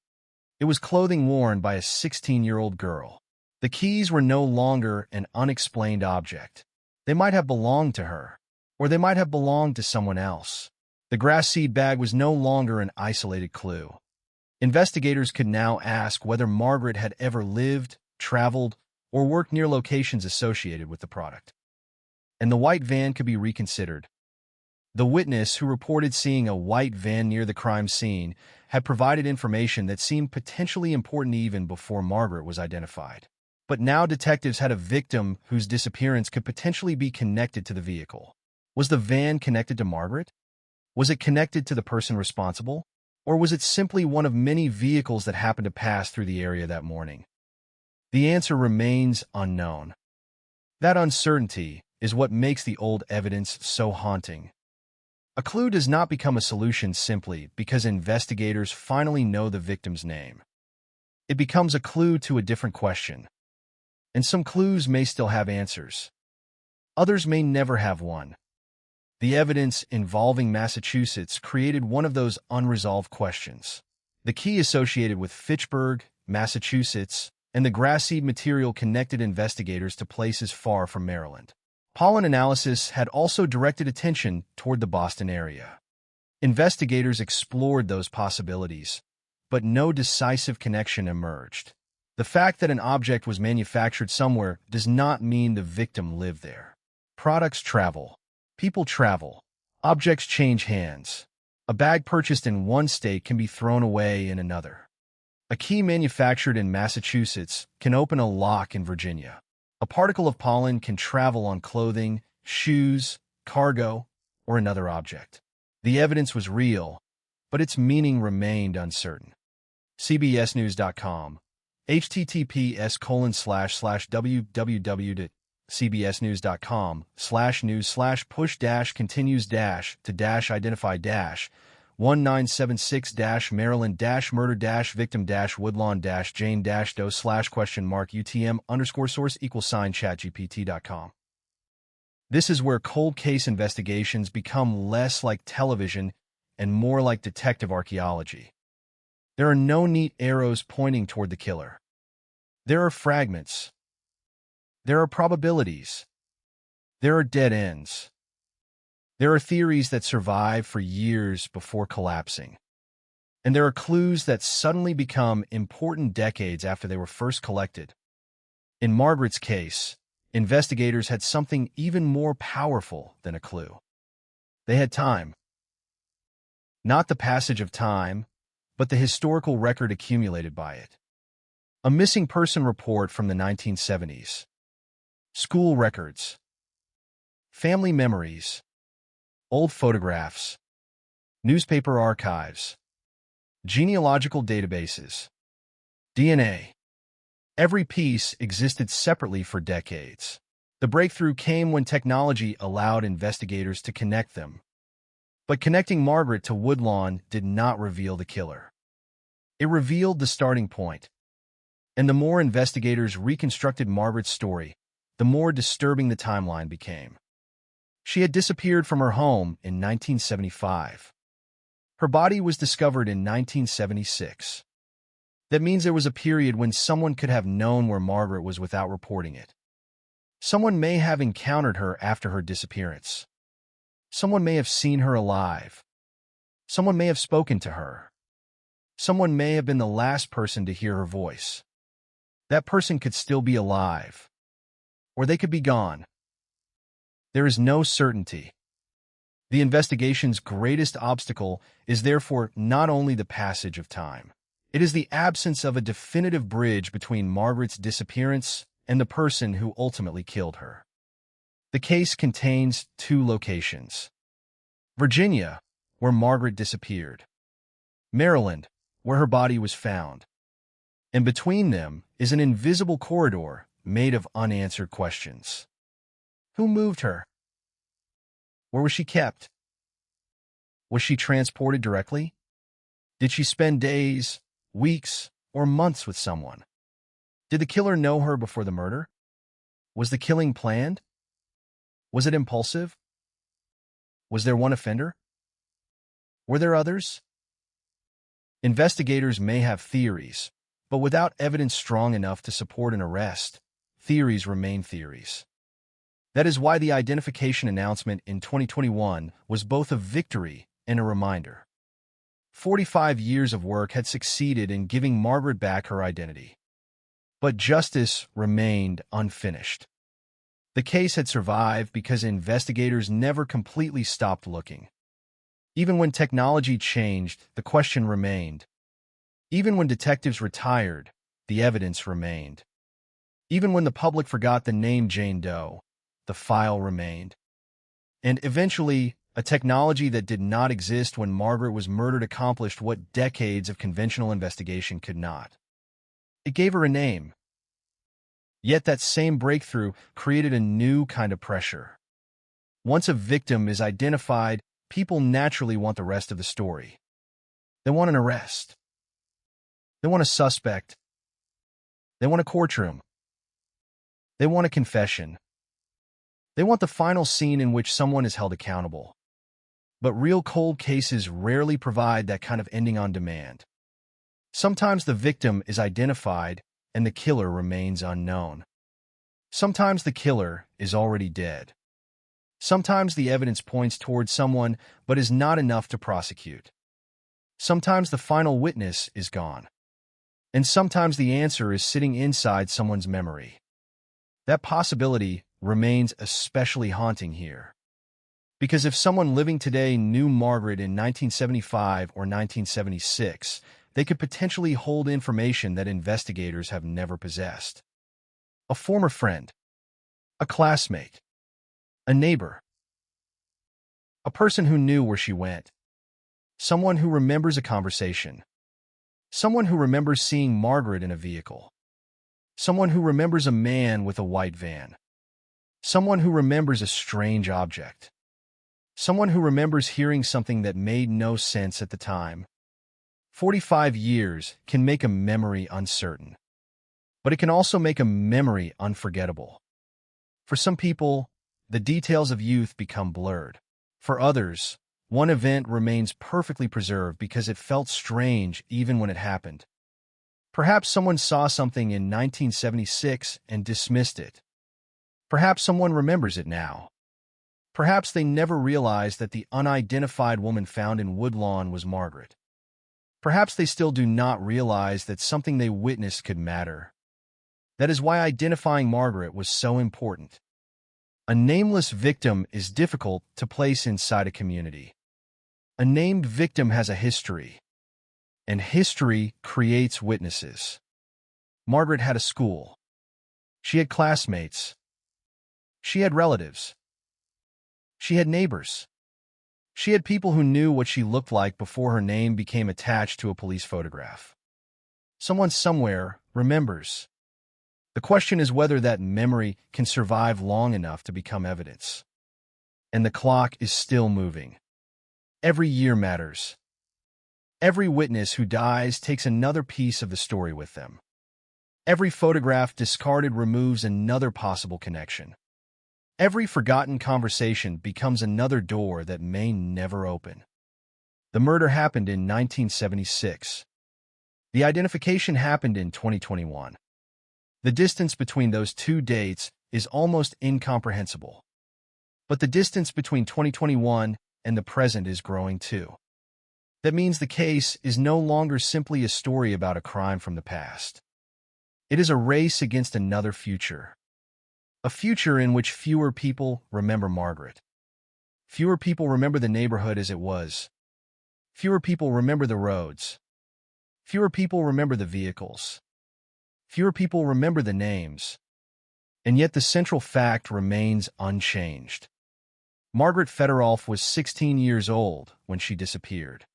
It was clothing worn by a 16-year-old girl. The keys were no longer an unexplained object. They might have belonged to her, or they might have belonged to someone else. The grass seed bag was no longer an isolated clue. Investigators could now ask whether Margaret had ever lived, traveled, or worked near locations associated with the product. And the white van could be reconsidered. The witness who reported seeing a white van near the crime scene had provided information that seemed potentially important even before Margaret was identified. But now detectives had a victim whose disappearance could potentially be connected to the vehicle. Was the van connected to Margaret? Was it connected to the person responsible? Or was it simply one of many vehicles that happened to pass through the area that morning? The answer remains unknown. That uncertainty is what makes the old evidence so haunting. A clue does not become a solution simply because investigators finally know the victim's name. It becomes a clue to a different question. And some clues may still have answers. Others may never have one. The evidence involving Massachusetts created one of those unresolved questions. The key associated with Fitchburg, Massachusetts, and the grass seed material connected investigators to places far from Maryland. Pollen analysis had also directed attention toward the Boston area. Investigators explored those possibilities, but no decisive connection emerged. The fact that an object was manufactured somewhere does not mean the victim lived there. Products travel. People travel. Objects change hands. A bag purchased in one state can be thrown away in another. A key manufactured in Massachusetts can open a lock in Virginia. A particle of pollen can travel on clothing, shoes, cargo, or another object. The evidence was real, but its meaning remained uncertain. CBSNews.com. https://www.cbsnews.com/news/push-Maryland-murder-model-UTM_CBS-News.com. This is where cold case investigations become less like television and more like detective archaeology. There are no neat arrows pointing toward the killer. There are fragments. There are probabilities. There are dead ends. There are theories that survive for years before collapsing. And there are clues that suddenly become important decades after they were first collected. In Margaret's case, investigators had something even more powerful than a clue. They had time. Not the passage of time, but the historical record accumulated by it. A missing person report from the 1970s. School records. Family memories. Old photographs. Newspaper archives. Genealogical databases. DNA. Every piece existed separately for decades. The breakthrough came when technology allowed investigators to connect them. But connecting Margaret to Woodlawn did not reveal the killer. It revealed the starting point. And the more investigators reconstructed Margaret's story, the more disturbing the timeline became. She had disappeared from her home in 1975. Her body was discovered in 1976. That means there was a period when someone could have known where Margaret was without reporting it. Someone may have encountered her after her disappearance. Someone may have seen her alive. Someone may have spoken to her. Someone may have been the last person to hear her voice. That person could still be alive. Or they could be gone. There is no certainty. The investigation's greatest obstacle is therefore not only the passage of time. It is the absence of a definitive bridge between Margaret's disappearance and the person who ultimately killed her. The case contains two locations. Virginia, where Margaret disappeared. Maryland, where her body was found. And between them is an invisible corridor made of unanswered questions. Who moved her? Where was she kept? Was she transported directly? Did she spend days, weeks, or months with someone? Did the killer know her before the murder? Was the killing planned? Was it impulsive? Was there one offender? Were there others? Investigators may have theories, but without evidence strong enough to support an arrest, theories remain theories. That is why the identification announcement in 2021 was both a victory and a reminder. 45 years of work had succeeded in giving Margaret back her identity. But justice remained unfinished. The case had survived because investigators never completely stopped looking. Even when technology changed, the question remained. Even when detectives retired, the evidence remained. Even when the public forgot the name Jane Doe, the file remained. And eventually, a technology that did not exist when Margaret was murdered accomplished what decades of conventional investigation could not. It gave her a name. Yet that same breakthrough created a new kind of pressure. Once a victim is identified, people naturally want the rest of the story. They want an arrest. They want a suspect. They want a courtroom. They want a confession. They want the final scene in which someone is held accountable. But real cold cases rarely provide that kind of ending on demand. Sometimes the victim is identified and the killer remains unknown. Sometimes the killer is already dead. Sometimes the evidence points towards someone but is not enough to prosecute. Sometimes the final witness is gone. And sometimes the answer is sitting inside someone's memory. That possibility remains especially haunting here. Because if someone living today knew Margaret in 1975 or 1976, they could potentially hold information that investigators have never possessed. A former friend, a classmate, a neighbor, a person who knew where she went, someone who remembers a conversation, someone who remembers seeing Margaret in a vehicle. Someone who remembers a man with a white van. Someone who remembers a strange object. Someone who remembers hearing something that made no sense at the time. 45 years can make a memory uncertain, but it can also make a memory unforgettable. For some people, the details of youth become blurred. For others, one event remains perfectly preserved because it felt strange even when it happened. Perhaps someone saw something in 1976 and dismissed it. Perhaps someone remembers it now. Perhaps they never realized that the unidentified woman found in Woodlawn was Margaret. Perhaps they still do not realize that something they witnessed could matter. That is why identifying Margaret was so important. A nameless victim is difficult to place inside a community. A named victim has a history, and history creates witnesses. Margaret had a school. She had classmates. She had relatives. She had neighbors. She had people who knew what she looked like before her name became attached to a police photograph. Someone somewhere remembers. The question is whether that memory can survive long enough to become evidence. And the clock is still moving. Every year matters. Every witness who dies takes another piece of the story with them. Every photograph discarded removes another possible connection. Every forgotten conversation becomes another door that may never open. The murder happened in 1976. The identification happened in 2021. The distance between those two dates is almost incomprehensible. But the distance between 2021 and the present is growing too. That means the case is no longer simply a story about a crime from the past. It is a race against another future. A future in which fewer people remember Margaret. Fewer people remember the neighborhood as it was. Fewer people remember the roads. Fewer people remember the vehicles. Fewer people remember the names. And yet the central fact remains unchanged. Margaret Fedorov was 16 years old when she disappeared.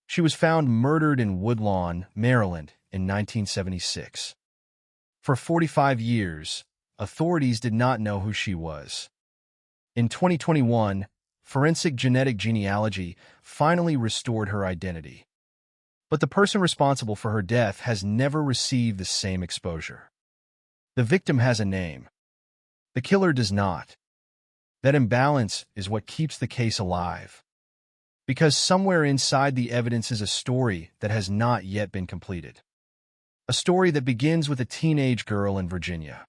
She was found murdered in Woodlawn, Maryland, in 1976. For 45 years, authorities did not know who she was. In 2021, forensic genetic genealogy finally restored her identity. But the person responsible for her death has never received the same exposure. The victim has a name. The killer does not. That imbalance is what keeps the case alive. Because somewhere inside the evidence is a story that has not yet been completed. A story that begins with a teenage girl in Virginia.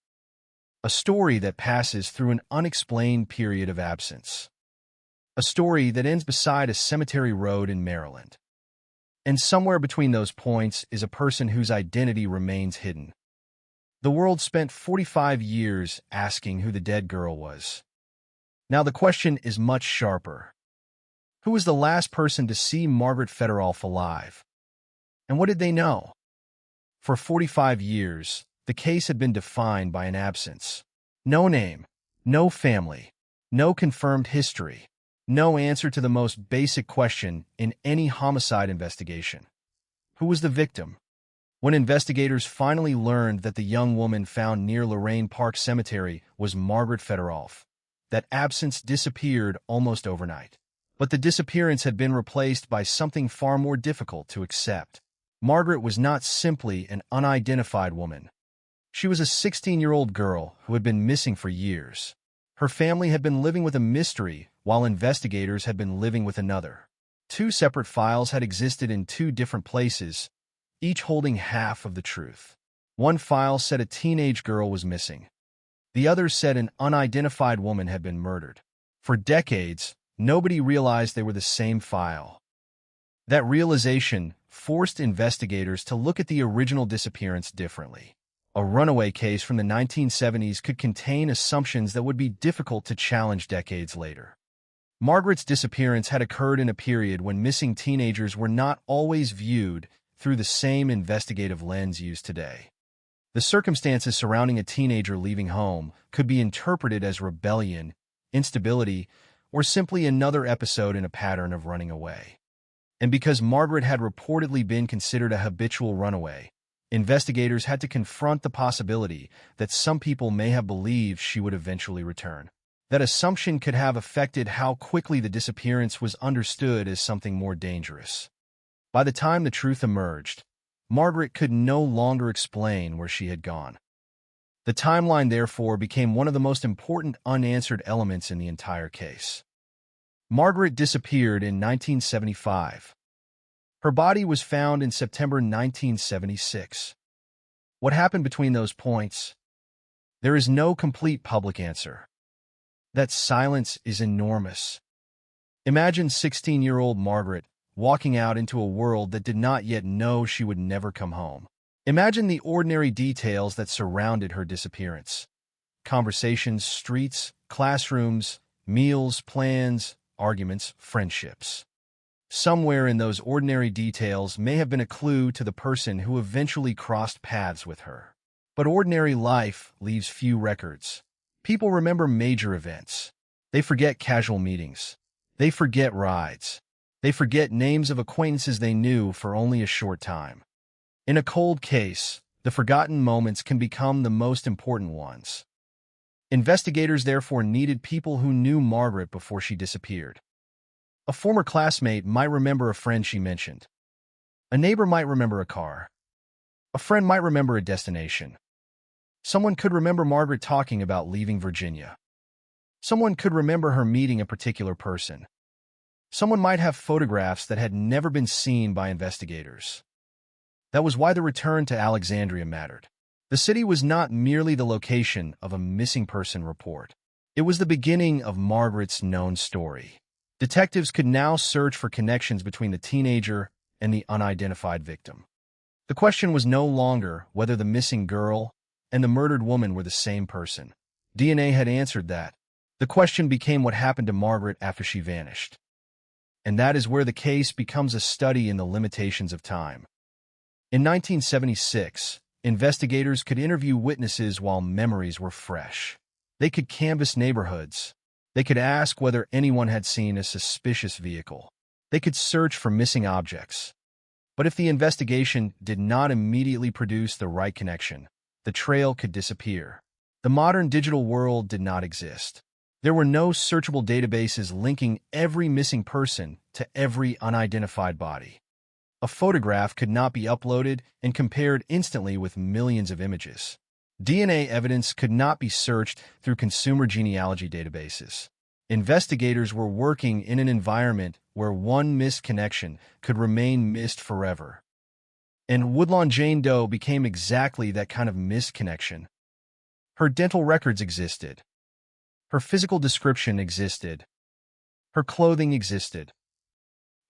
A story that passes through an unexplained period of absence. A story that ends beside a cemetery road in Maryland. And somewhere between those points is a person whose identity remains hidden. The world spent 45 years asking who the dead girl was. Now the question is much sharper. Who was the last person to see Margaret Fedorov alive? And what did they know? For 45 years, the case had been defined by an absence. No name, no family, no confirmed history, no answer to the most basic question in any homicide investigation. Who was the victim? When investigators finally learned that the young woman found near Lorraine Park Cemetery was Margaret Fedorov, that absence disappeared almost overnight. But the disappearance had been replaced by something far more difficult to accept. Margaret was not simply an unidentified woman. She was a 16-year-old girl who had been missing for years. Her family had been living with a mystery while investigators had been living with another. Two separate files had existed in two different places, each holding half of the truth. One file said a teenage girl was missing. The other said an unidentified woman had been murdered. For decades, nobody realized they were the same file. That realization forced investigators to look at the original disappearance differently. A runaway case from the 1970s could contain assumptions that would be difficult to challenge decades later. Margaret's disappearance had occurred in a period when missing teenagers were not always viewed through the same investigative lens used today. The circumstances surrounding a teenager leaving home could be interpreted as rebellion, instability, or simply another episode in a pattern of running away. And because Margaret had reportedly been considered a habitual runaway, investigators had to confront the possibility that some people may have believed she would eventually return. That assumption could have affected how quickly the disappearance was understood as something more dangerous. By the time the truth emerged, Margaret could no longer explain where she had gone. The timeline, therefore, became one of the most important unanswered elements in the entire case. Margaret disappeared in 1975. Her body was found in September 1976. What happened between those points? There is no complete public answer. That silence is enormous. Imagine 16-year-old Margaret walking out into a world that did not yet know she would never come home. Imagine the ordinary details that surrounded her disappearance. Conversations, streets, classrooms, meals, plans, arguments, friendships. Somewhere in those ordinary details may have been a clue to the person who eventually crossed paths with her. But ordinary life leaves few records. People remember major events. They forget casual meetings. They forget rides. They forget names of acquaintances they knew for only a short time. In a cold case, the forgotten moments can become the most important ones. Investigators therefore needed people who knew Margaret before she disappeared. A former classmate might remember a friend she mentioned. A neighbor might remember a car. A friend might remember a destination. Someone could remember Margaret talking about leaving Virginia. Someone could remember her meeting a particular person. Someone might have photographs that had never been seen by investigators. That was why the return to Alexandria mattered. The city was not merely the location of a missing person report. It was the beginning of Margaret's known story. Detectives could now search for connections between the teenager and the unidentified victim. The question was no longer whether the missing girl and the murdered woman were the same person. DNA had answered that. The question became what happened to Margaret after she vanished. And that is where the case becomes a study in the limitations of time. In 1976, investigators could interview witnesses while memories were fresh. They could canvass neighborhoods. They could ask whether anyone had seen a suspicious vehicle. They could search for missing objects. But if the investigation did not immediately produce the right connection, the trail could disappear. The modern digital world did not exist. There were no searchable databases linking every missing person to every unidentified body. A photograph could not be uploaded and compared instantly with millions of images. DNA evidence could not be searched through consumer genealogy databases. Investigators were working in an environment where one missed connection could remain missed forever. And Woodlawn Jane Doe became exactly that kind of missed connection. Her dental records existed. Her physical description existed. Her clothing existed.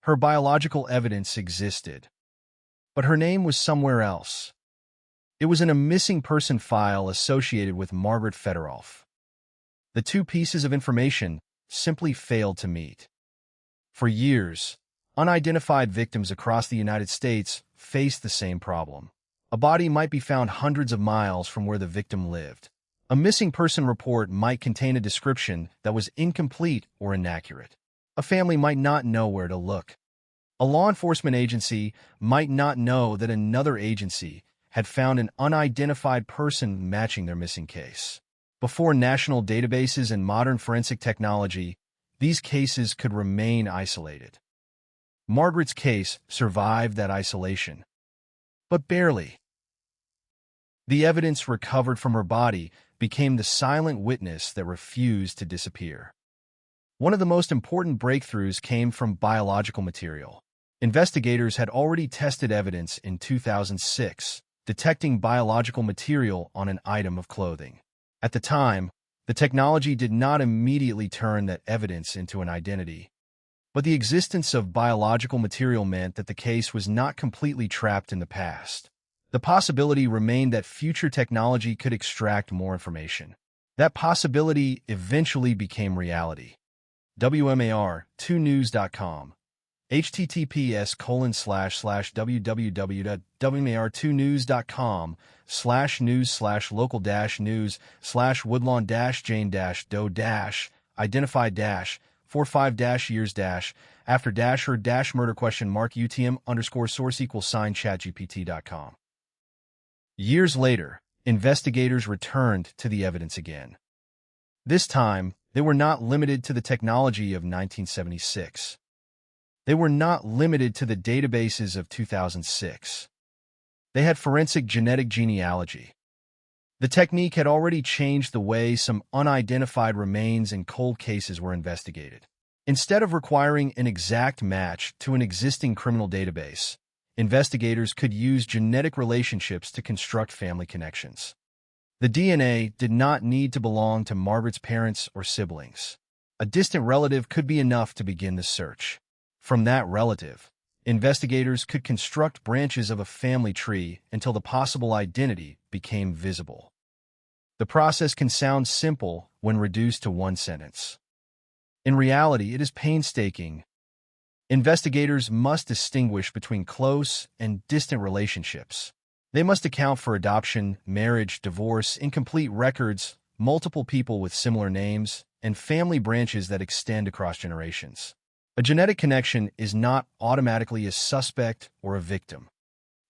Her biological evidence existed. But her name was somewhere else. It was in a missing person file associated with Margaret Fedorov. The two pieces of information simply failed to meet. For years, unidentified victims across the United States faced the same problem. A body might be found hundreds of miles from where the victim lived. A missing person report might contain a description that was incomplete or inaccurate. A family might not know where to look. A law enforcement agency might not know that another agency had found an unidentified person matching their missing case. Before national databases and modern forensic technology, these cases could remain isolated. Margaret's case survived that isolation, but barely. The evidence recovered from her body became the silent witness that refused to disappear. One of the most important breakthroughs came from biological material. Investigators had already tested evidence in 2006, detecting biological material on an item of clothing. At the time, the technology did not immediately turn that evidence into an identity. But the existence of biological material meant that the case was not completely trapped in the past. The possibility remained that future technology could extract more information. That possibility eventually became reality. WMAR2news.com https://www.news/local-news/woodlawn-jane-do-45-years-after-her-murder?ChatGPT.com Years later, investigators returned to the evidence again. This time, they were not limited to the technology of 1976. They were not limited to the databases of 2006. They had forensic genetic genealogy. The technique had already changed the way some unidentified remains in cold cases were investigated. Instead of requiring an exact match to an existing criminal database, investigators could use genetic relationships to construct family connections. The DNA did not need to belong to Margaret's parents or siblings. A distant relative could be enough to begin the search. From that relative, investigators could construct branches of a family tree until the possible identity became visible. The process can sound simple when reduced to one sentence. In reality, it is painstaking. Investigators must distinguish between close and distant relationships. They must account for adoption, marriage, divorce, incomplete records, multiple people with similar names, and family branches that extend across generations. A genetic connection is not automatically a suspect or a victim.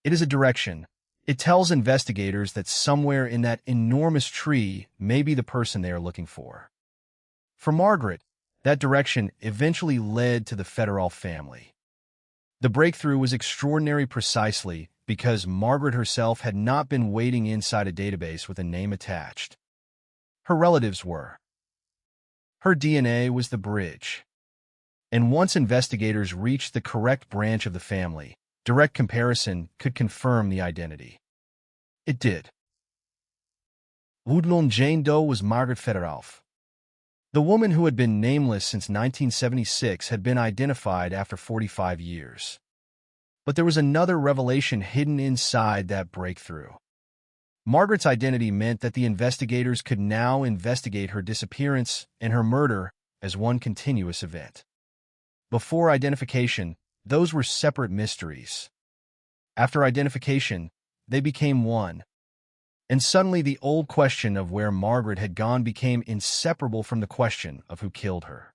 It is a direction. It tells investigators that somewhere in that enormous tree may be the person they are looking for. For Margaret, that direction eventually led to the Federal family. The breakthrough was extraordinary precisely because Margaret herself had not been waiting inside a database with a name attached. Her relatives were. Her DNA was the bridge. And once investigators reached the correct branch of the family, direct comparison could confirm the identity. It did. Woodlawn Jane Doe was Margaret Federalf. The woman who had been nameless since 1976 had been identified after 45 years. But there was another revelation hidden inside that breakthrough. Margaret's identity meant that the investigators could now investigate her disappearance and her murder as one continuous event. Before identification, those were separate mysteries. After identification, they became one. And suddenly the old question of where Margaret had gone became inseparable from the question of who killed her.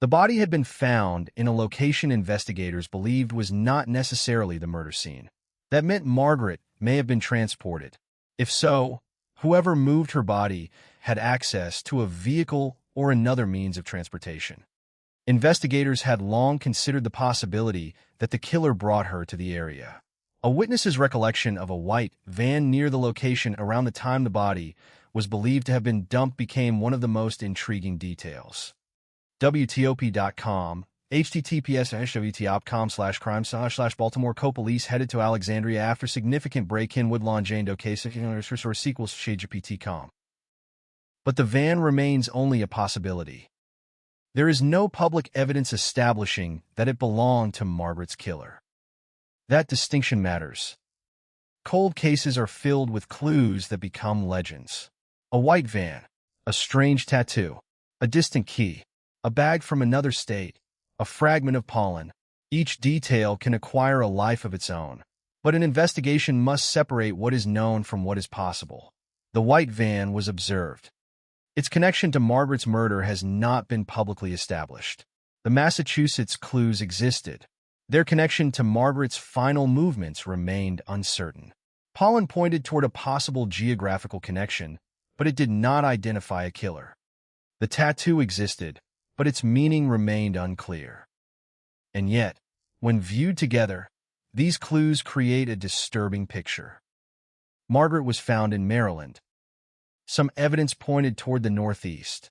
The body had been found in a location investigators believed was not necessarily the murder scene. That meant Margaret may have been transported. If so, whoever moved her body had access to a vehicle or another means of transportation. Investigators had long considered the possibility that the killer brought her to the area. A witness's recollection of a white van near the location around the time the body was believed to have been dumped became one of the most intriguing details. WTOP.com, https://wtop.com/crime/Baltimore Co-Police headed to Alexandria after significant break-in Woodlawn Jane Doe case or sequels shadegpt.com. But the van remains only a possibility. There is no public evidence establishing that it belonged to Margaret's killer. That distinction matters. Cold cases are filled with clues that become legends. A white van, a strange tattoo, a distant key, a bag from another state, a fragment of pollen. Each detail can acquire a life of its own. But an investigation must separate what is known from what is possible. The white van was observed. Its connection to Margaret's murder has not been publicly established. The Massachusetts clues existed. Their connection to Margaret's final movements remained uncertain. Pollen pointed toward a possible geographical connection, but it did not identify a killer. The tattoo existed, but its meaning remained unclear. And yet, when viewed together, these clues create a disturbing picture. Margaret was found in Maryland. Some evidence pointed toward the Northeast.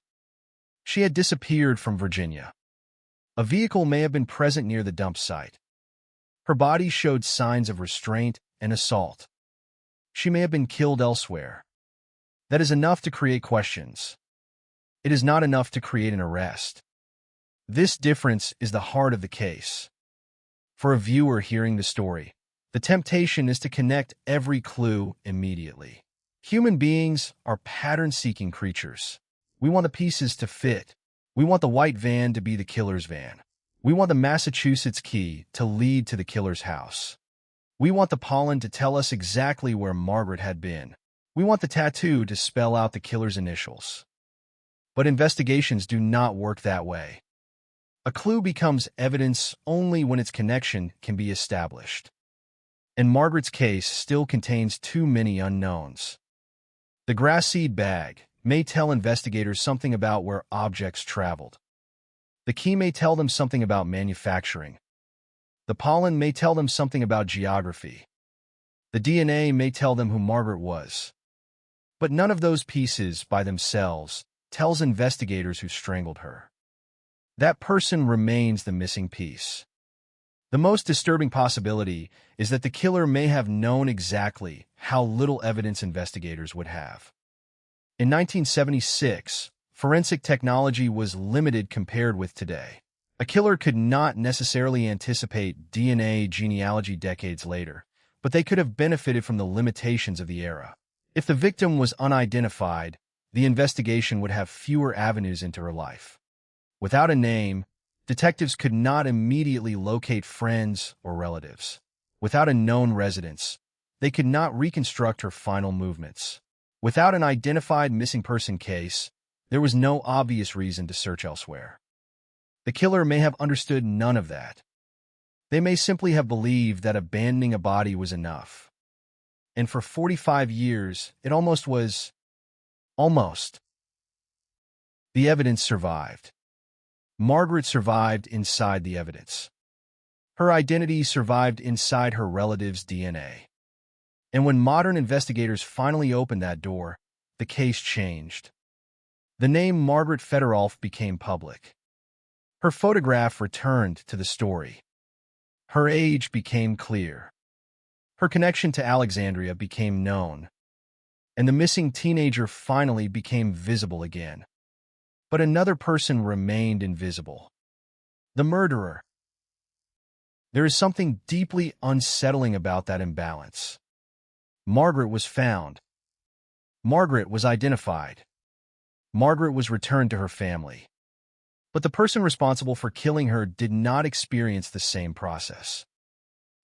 She had disappeared from Virginia. A vehicle may have been present near the dump site. Her body showed signs of restraint and assault. She may have been killed elsewhere. That is enough to create questions. It is not enough to create an arrest. This difference is the heart of the case. For a viewer hearing the story, the temptation is to connect every clue immediately. Human beings are pattern-seeking creatures. We want the pieces to fit. We want the white van to be the killer's van. We want the Massachusetts key to lead to the killer's house. We want the pollen to tell us exactly where Margaret had been. We want the tattoo to spell out the killer's initials. But investigations do not work that way. A clue becomes evidence only when its connection can be established. And Margaret's case still contains too many unknowns. The grass seed bag may tell investigators something about where objects traveled. The key may tell them something about manufacturing. The pollen may tell them something about geography. The DNA may tell them who Margaret was. But none of those pieces by themselves tells investigators who strangled her. That person remains the missing piece. The most disturbing possibility is that the killer may have known exactly how little evidence investigators would have. In 1976, forensic technology was limited compared with today. A killer could not necessarily anticipate DNA genealogy decades later, but they could have benefited from the limitations of the era. If the victim was unidentified, the investigation would have fewer avenues into her life. Without a name, detectives could not immediately locate friends or relatives. Without a known residence, they could not reconstruct her final movements. Without an identified missing person case, there was no obvious reason to search elsewhere. The killer may have understood none of that. They may simply have believed that abandoning a body was enough. And for 45 years, it almost was. Almost. The evidence survived. Margaret survived inside the evidence. Her identity survived inside her relatives' DNA. And when modern investigators finally opened that door, the case changed. The name Margaret Fedorov became public. Her photograph returned to the story. Her age became clear. Her connection to Alexandria became known. And the missing teenager finally became visible again. But another person remained invisible. The murderer. There is something deeply unsettling about that imbalance. Margaret was found. Margaret was identified. Margaret was returned to her family. But the person responsible for killing her did not experience the same process.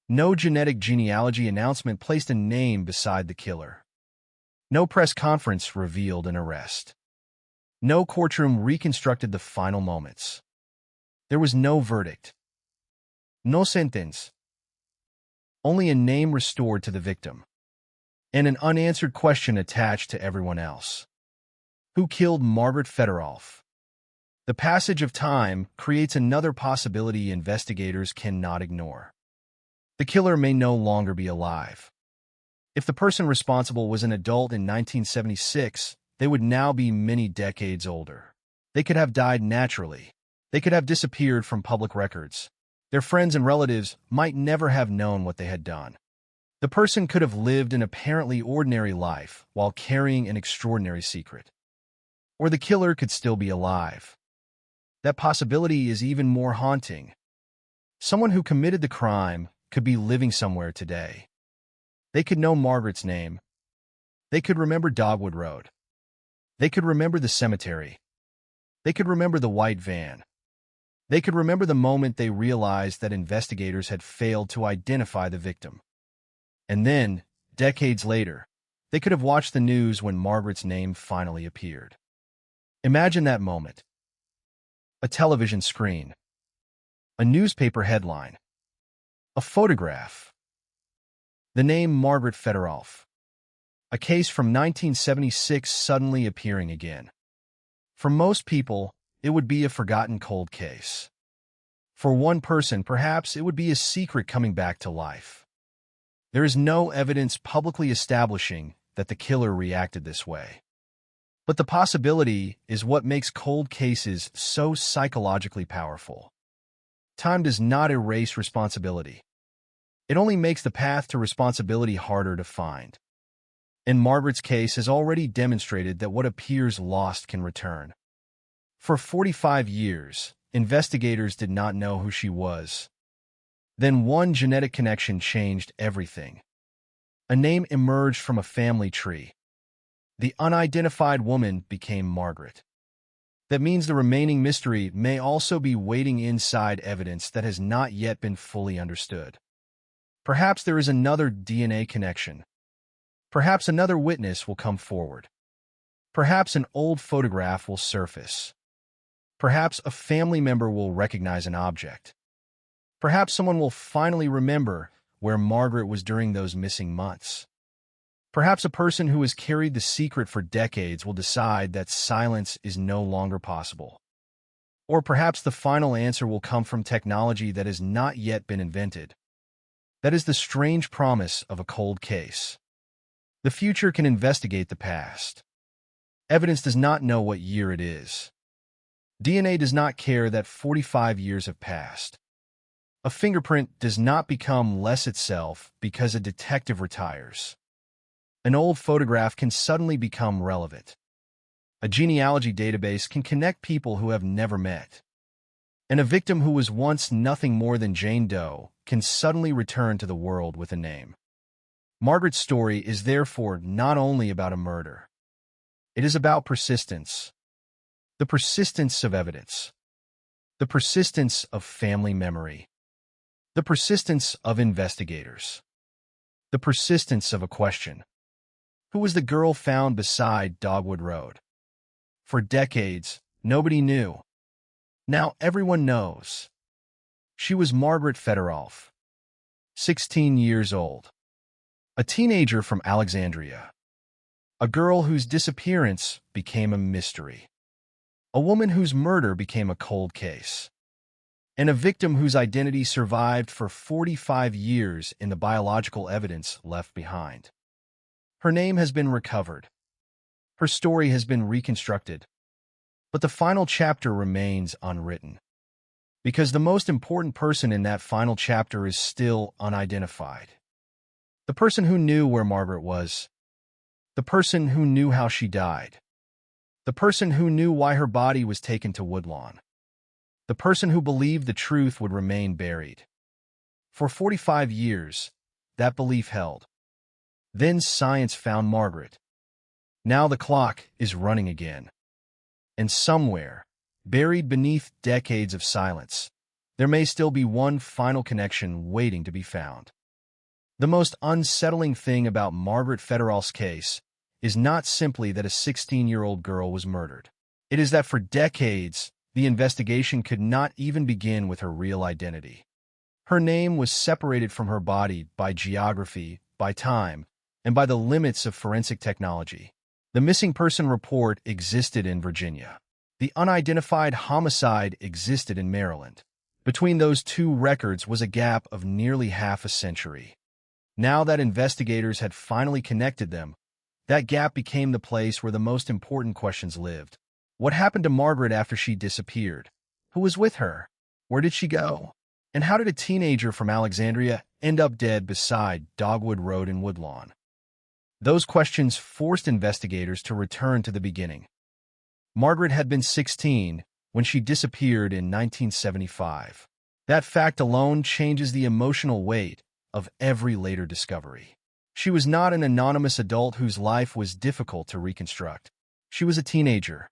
No genetic genealogy announcement placed a name beside the killer. No press conference revealed an arrest. No courtroom reconstructed the final moments. There was no verdict. No sentence. Only a name restored to the victim. And an unanswered question attached to everyone else. Who killed Margaret Fedorov? The passage of time creates another possibility investigators cannot ignore. The killer may no longer be alive. If the person responsible was an adult in 1976, they would now be many decades older. They could have died naturally. They could have disappeared from public records. Their friends and relatives might never have known what they had done. The person could have lived an apparently ordinary life while carrying an extraordinary secret. Or the killer could still be alive. That possibility is even more haunting. Someone who committed the crime could be living somewhere today. They could know Margaret's name. They could remember Dogwood Road. They could remember the cemetery. They could remember the white van. They could remember the moment they realized that investigators had failed to identify the victim. And then, decades later, they could have watched the news when Margaret's name finally appeared. Imagine that moment. A television screen. A newspaper headline. A photograph. The name Margaret Fedorov. A case from 1976 suddenly appearing again. For most people, it would be a forgotten cold case. For one person, perhaps it would be a secret coming back to life. There is no evidence publicly establishing that the killer reacted this way. But the possibility is what makes cold cases so psychologically powerful. Time does not erase responsibility. It only makes the path to responsibility harder to find. And Margaret's case has already demonstrated that what appears lost can return. For 45 years, investigators did not know who she was. Then one genetic connection changed everything. A name emerged from a family tree. The unidentified woman became Margaret. That means the remaining mystery may also be waiting inside evidence that has not yet been fully understood. Perhaps there is another DNA connection. Perhaps another witness will come forward. Perhaps an old photograph will surface. Perhaps a family member will recognize an object. Perhaps someone will finally remember where Margaret was during those missing months. Perhaps a person who has carried the secret for decades will decide that silence is no longer possible. Or perhaps the final answer will come from technology that has not yet been invented. That is the strange promise of a cold case. The future can investigate the past. Evidence does not know what year it is. DNA does not care that 45 years have passed. A fingerprint does not become less itself because a detective retires. An old photograph can suddenly become relevant. A genealogy database can connect people who have never met. And a victim who was once nothing more than Jane Doe can suddenly return to the world with a name. Margaret's story is therefore not only about a murder. It is about persistence. The persistence of evidence. The persistence of family memory. The persistence of investigators. The persistence of a question. Who was the girl found beside Dogwood Road? For decades, nobody knew. Now everyone knows. She was Margaret Fedorov, 16 years old. A teenager from Alexandria. A girl whose disappearance became a mystery. A woman whose murder became a cold case. And a victim whose identity survived for 45 years in the biological evidence left behind. Her name has been recovered. Her story has been reconstructed. But the final chapter remains unwritten. Because the most important person in that final chapter is still unidentified. The person who knew where Margaret was. The person who knew how she died. The person who knew why her body was taken to Woodlawn. The person who believed the truth would remain buried. For 45 years, that belief held. Then science found Margaret. Now the clock is running again. And somewhere, buried beneath decades of silence, there may still be one final connection waiting to be found. The most unsettling thing about Margaret Fedorov's case is not simply that a 16-year-old girl was murdered. It is that for decades, the investigation could not even begin with her real identity. Her name was separated from her body by geography, by time, and by the limits of forensic technology. The missing person report existed in Virginia. The unidentified homicide existed in Maryland. Between those two records was a gap of nearly half a century. Now that investigators had finally connected them, that gap became the place where the most important questions lived. What happened to Margaret after she disappeared? Who was with her? Where did she go? And how did a teenager from Alexandria end up dead beside Dogwood Road in Woodlawn? Those questions forced investigators to return to the beginning. Margaret had been 16 when she disappeared in 1975. That fact alone changes the emotional weight of every later discovery. She was not an anonymous adult whose life was difficult to reconstruct. She was a teenager.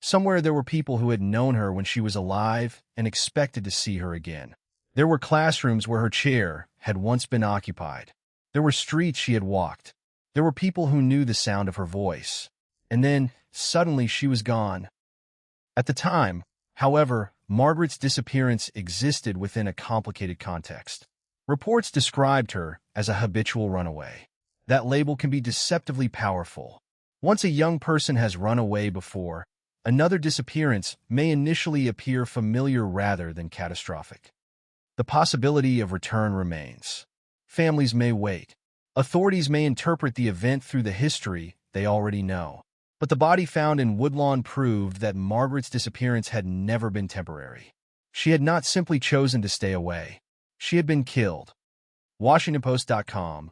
Somewhere there were people who had known her when she was alive and expected to see her again. There were classrooms where her chair had once been occupied. There were streets she had walked. There were people who knew the sound of her voice. And then, suddenly, she was gone. At the time, however, Margaret's disappearance existed within a complicated context. Reports described her as a habitual runaway. That label can be deceptively powerful. Once a young person has run away before, another disappearance may initially appear familiar rather than catastrophic. The possibility of return remains. Families may wait. Authorities may interpret the event through the history they already know. But the body found in Woodlawn proved that Margaret's disappearance had never been temporary. She had not simply chosen to stay away. She had been killed. WashingtonPost.com,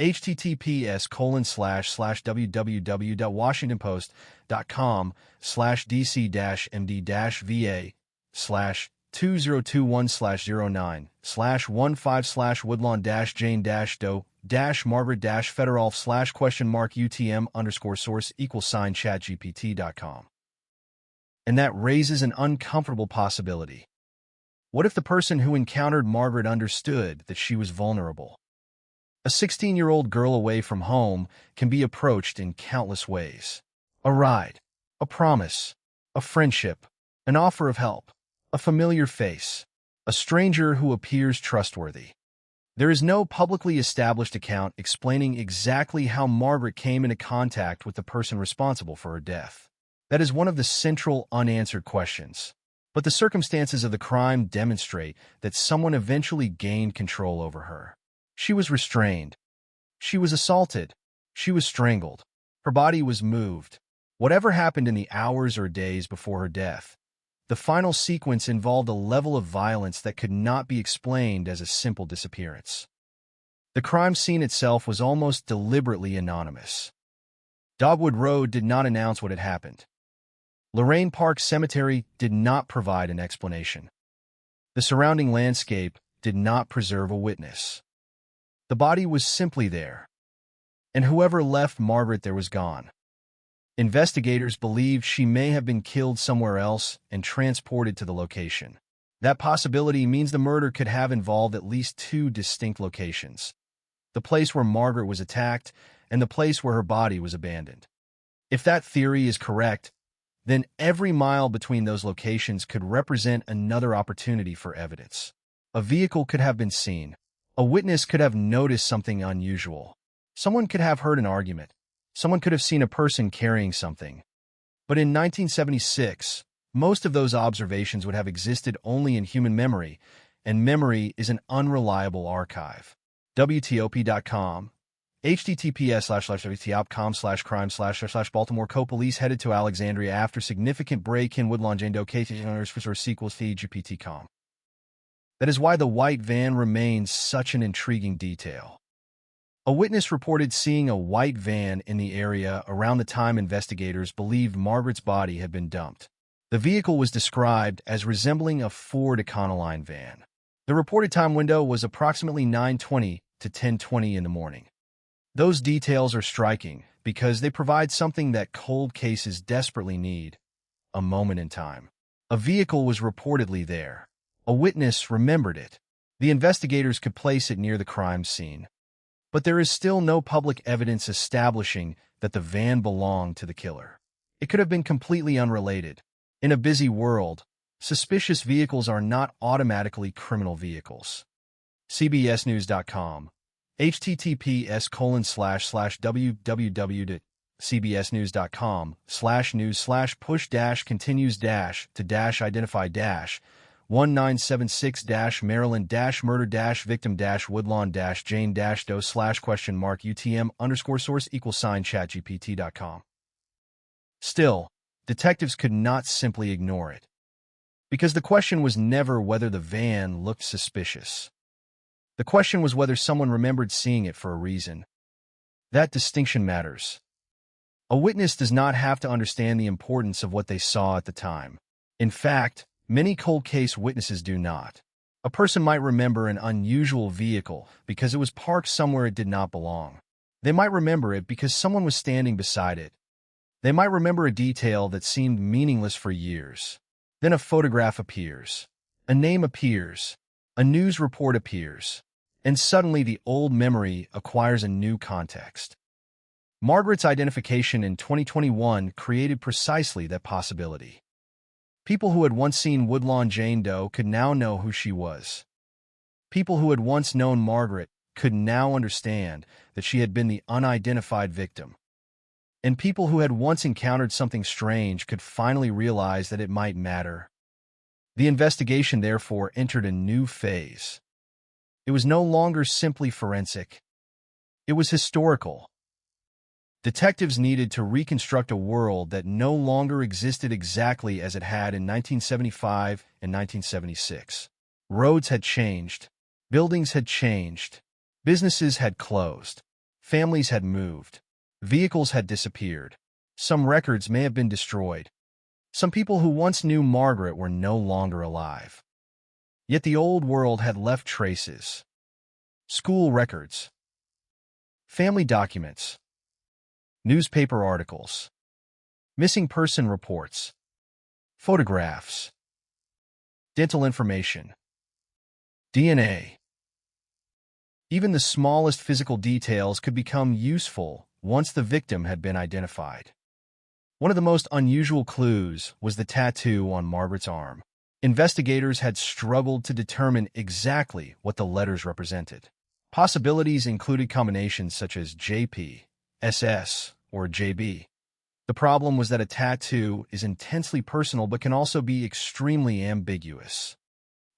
https://www.washingtonpost.com/DC-MD-VA/2021/09/155/Woodlawn-Jane-Doe-Margaret-Fedorov/UTM_source=sign ChatGPT.com. And that raises an uncomfortable possibility. What if the person who encountered Margaret understood that she was vulnerable? A 16-year-old girl away from home can be approached in countless ways. A ride, a promise, a friendship, an offer of help, a familiar face, a stranger who appears trustworthy. There is no publicly established account explaining exactly how Margaret came into contact with the person responsible for her death. That is one of the central unanswered questions. But the circumstances of the crime demonstrate that someone eventually gained control over her. She was restrained. She was assaulted. She was strangled. Her body was moved. Whatever happened in the hours or days before her death, the final sequence involved a level of violence that could not be explained as a simple disappearance. The crime scene itself was almost deliberately anonymous. Dogwood Road did not announce what had happened. Lorraine Park Cemetery did not provide an explanation. The surrounding landscape did not preserve a witness. The body was simply there, and whoever left Margaret there was gone. Investigators believed she may have been killed somewhere else and transported to the location. That possibility means the murder could have involved at least two distinct locations: the place where Margaret was attacked and the place where her body was abandoned. If that theory is correct, then every mile between those locations could represent another opportunity for evidence. A vehicle could have been seen. A witness could have noticed something unusual. Someone could have heard an argument. Someone could have seen a person carrying something. But in 1976, most of those observations would have existed only in human memory, and memory is an unreliable archive. WTOP.com https://wtop.com/crime/Baltimore Co-Police headed to Alexandria after significant break-in Woodlawn Jane Doe cases for sequels to GPT.com. That is why the white van remains such an intriguing detail. A witness reported seeing a white van in the area around the time investigators believed Margaret's body had been dumped. The vehicle was described as resembling a Ford Econoline van. The reported time window was approximately 9:20 to 10:20 in the morning. Those details are striking because they provide something that cold cases desperately need: a moment in time. A vehicle was reportedly there. A witness remembered it. The investigators could place it near the crime scene. But there is still no public evidence establishing that the van belonged to the killer. It could have been completely unrelated. In a busy world, suspicious vehicles are not automatically criminal vehicles. CBSNews.com https://www.cbsnews.com/news/push-continues-19766-maryland-murder-withdom-jane-doe/question mark UTM_source=sign ChatGPT.com. Still, detectives could not simply ignore it, because the question was never whether the van looked suspicious. The question was whether someone remembered seeing it for a reason. That distinction matters. A witness does not have to understand the importance of what they saw at the time. In fact, many cold case witnesses do not. A person might remember an unusual vehicle because it was parked somewhere it did not belong. They might remember it because someone was standing beside it. They might remember a detail that seemed meaningless for years. Then a photograph appears. A name appears. A news report appears. And suddenly the old memory acquires a new context. Margaret's identification in 2021 created precisely that possibility. People who had once seen Woodlawn Jane Doe could now know who she was. People who had once known Margaret could now understand that she had been the unidentified victim. And people who had once encountered something strange could finally realize that it might matter. The investigation, therefore, entered a new phase. It was no longer simply forensic. It was historical. Detectives needed to reconstruct a world that no longer existed exactly as it had in 1975 and 1976. Roads had changed. Buildings had changed. Businesses had closed. Families had moved. Vehicles had disappeared. Some records may have been destroyed. Some people who once knew Margaret were no longer alive. Yet the old world had left traces. School records. Family documents. Newspaper articles. Missing person reports. Photographs. Dental information. DNA. Even the smallest physical details could become useful once the victim had been identified. One of the most unusual clues was the tattoo on Margaret's arm. Investigators had struggled to determine exactly what the letters represented. Possibilities included combinations such as JP, SS, or JB. The problem was that a tattoo is intensely personal but can also be extremely ambiguous.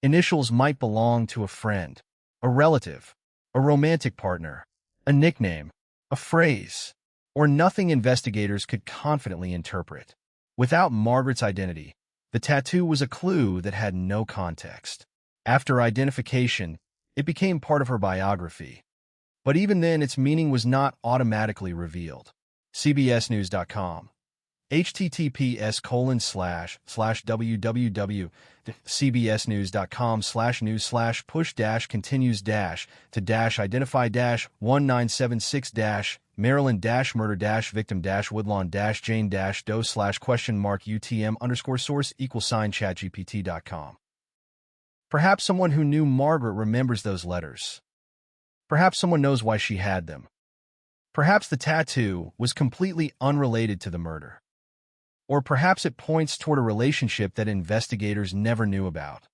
Initials might belong to a friend, a relative, a romantic partner, a nickname, a phrase, or nothing investigators could confidently interpret. Without Margaret's identity, the tattoo was a clue that had no context. After identification, it became part of her biography. But even then, its meaning was not automatically revealed. CBSNews.com. https://www.cbsnews.com/news/push-identify-19766-maryland-murder-victim-woodlawn-jane-do/?UTM_chat-gpt.com. Perhaps someone who knew Margaret remembers those letters. Perhaps someone knows why she had them. Perhaps the tattoo was completely unrelated to the murder. Or perhaps it points toward a relationship that investigators never knew about.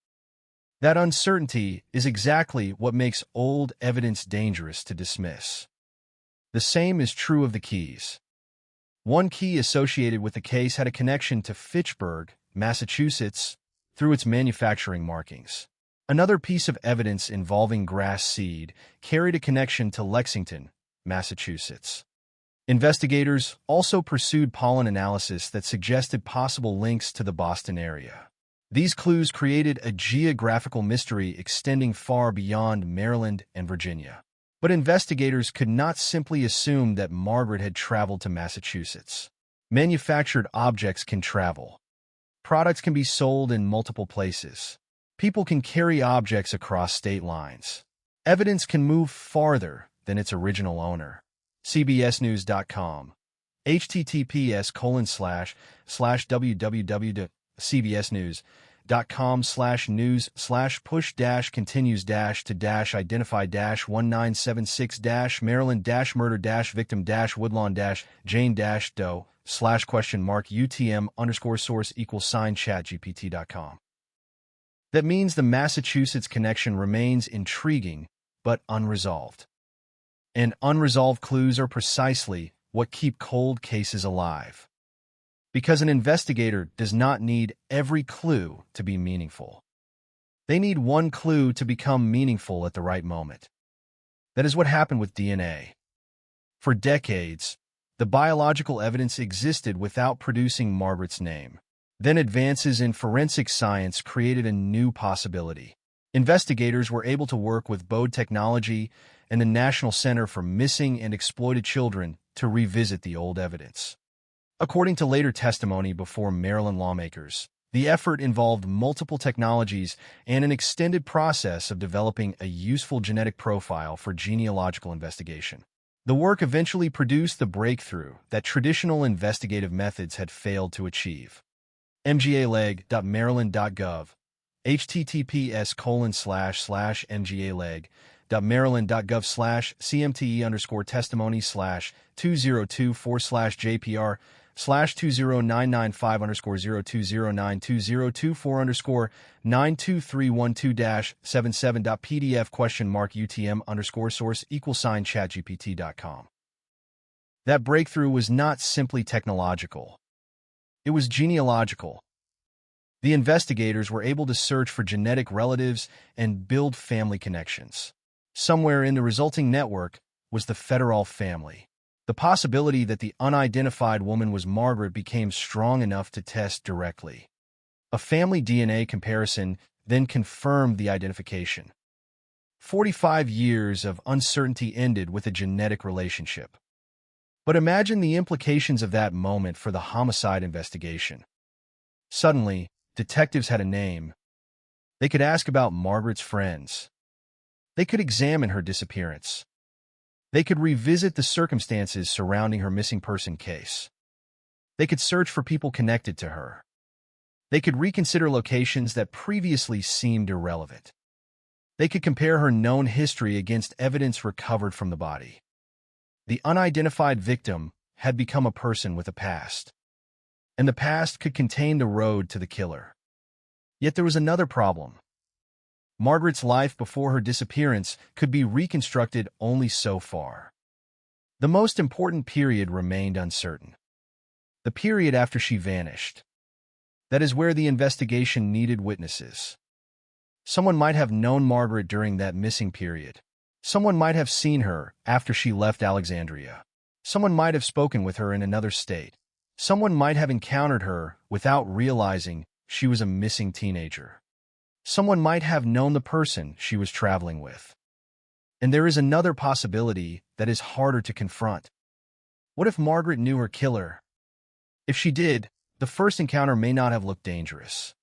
That uncertainty is exactly what makes old evidence dangerous to dismiss. The same is true of the keys. One key associated with the case had a connection to Fitchburg, Massachusetts, through its manufacturing markings. Another piece of evidence involving grass seed carried a connection to Lexington, Massachusetts. Investigators also pursued pollen analysis that suggested possible links to the Boston area. These clues created a geographical mystery extending far beyond Maryland and Virginia. But investigators could not simply assume that Margaret had traveled to Massachusetts. Manufactured objects can travel. Products can be sold in multiple places. People can carry objects across state lines. Evidence can move farther than its original owner. CBSNews.com. https://www.cbsnews.com/news/push-identify-19766-maryland-murder-victim-woodlawn-jane-do/?question-UTM_chat-gpt.com. That means the Massachusetts connection remains intriguing but unresolved. And unresolved clues are precisely what keep cold cases alive. Because an investigator does not need every clue to be meaningful. They need one clue to become meaningful at the right moment. That is what happened with DNA. For decades, the biological evidence existed without producing Margaret's name. Then advances in forensic science created a new possibility. Investigators were able to work with Bode Technology and the National Center for Missing and Exploited Children to revisit the old evidence. According to later testimony before Maryland lawmakers, the effort involved multiple technologies and an extended process of developing a useful genetic profile for genealogical investigation. The work eventually produced the breakthrough that traditional investigative methods had failed to achieve. mgaleg.maryland.gov, https://mgaleg.maryland.gov/cmte_2024/JPR/2099/5_020092024_92312-77.pdf?mark_UTM_source=sign-chat-gpt.com. That breakthrough was not simply technological. It was genealogical. The investigators were able to search for genetic relatives and build family connections. Somewhere in the resulting network was the Federal family. The possibility that the unidentified woman was Margaret became strong enough to test directly. A family DNA comparison then confirmed the identification. 45 years of uncertainty ended with a genetic relationship. But imagine the implications of that moment for the homicide investigation. Suddenly, detectives had a name. They could ask about Margaret's friends. They could examine her disappearance. They could revisit the circumstances surrounding her missing person case. They could search for people connected to her. They could reconsider locations that previously seemed irrelevant. They could compare her known history against evidence recovered from the body. The unidentified victim had become a person with a past. And the past could contain the road to the killer. Yet there was another problem. Margaret's life before her disappearance could be reconstructed only so far. The most important period remained uncertain. The period after she vanished. That is where the investigation needed witnesses. Someone might have known Margaret during that missing period. Someone might have seen her after she left Alexandria. Someone might have spoken with her in another state. Someone might have encountered her without realizing she was a missing teenager. Someone might have known the person she was traveling with. And there is another possibility that is harder to confront. What if Margaret knew her killer? If she did, the first encounter may not have looked dangerous.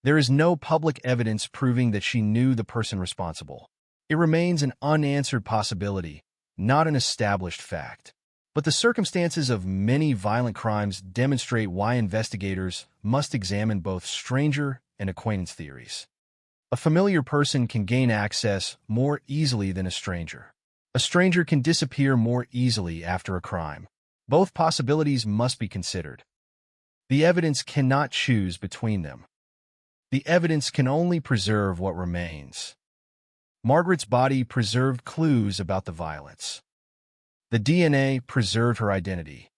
There is no public evidence proving that she knew the person responsible. It remains an unanswered possibility, not an established fact. But the circumstances of many violent crimes demonstrate why investigators must examine both stranger and acquaintance theories. A familiar person can gain access more easily than a stranger. A stranger can disappear more easily after a crime. Both possibilities must be considered. The evidence cannot choose between them. The evidence can only preserve what remains. Margaret's body preserved clues about the violence. The DNA preserved her identity.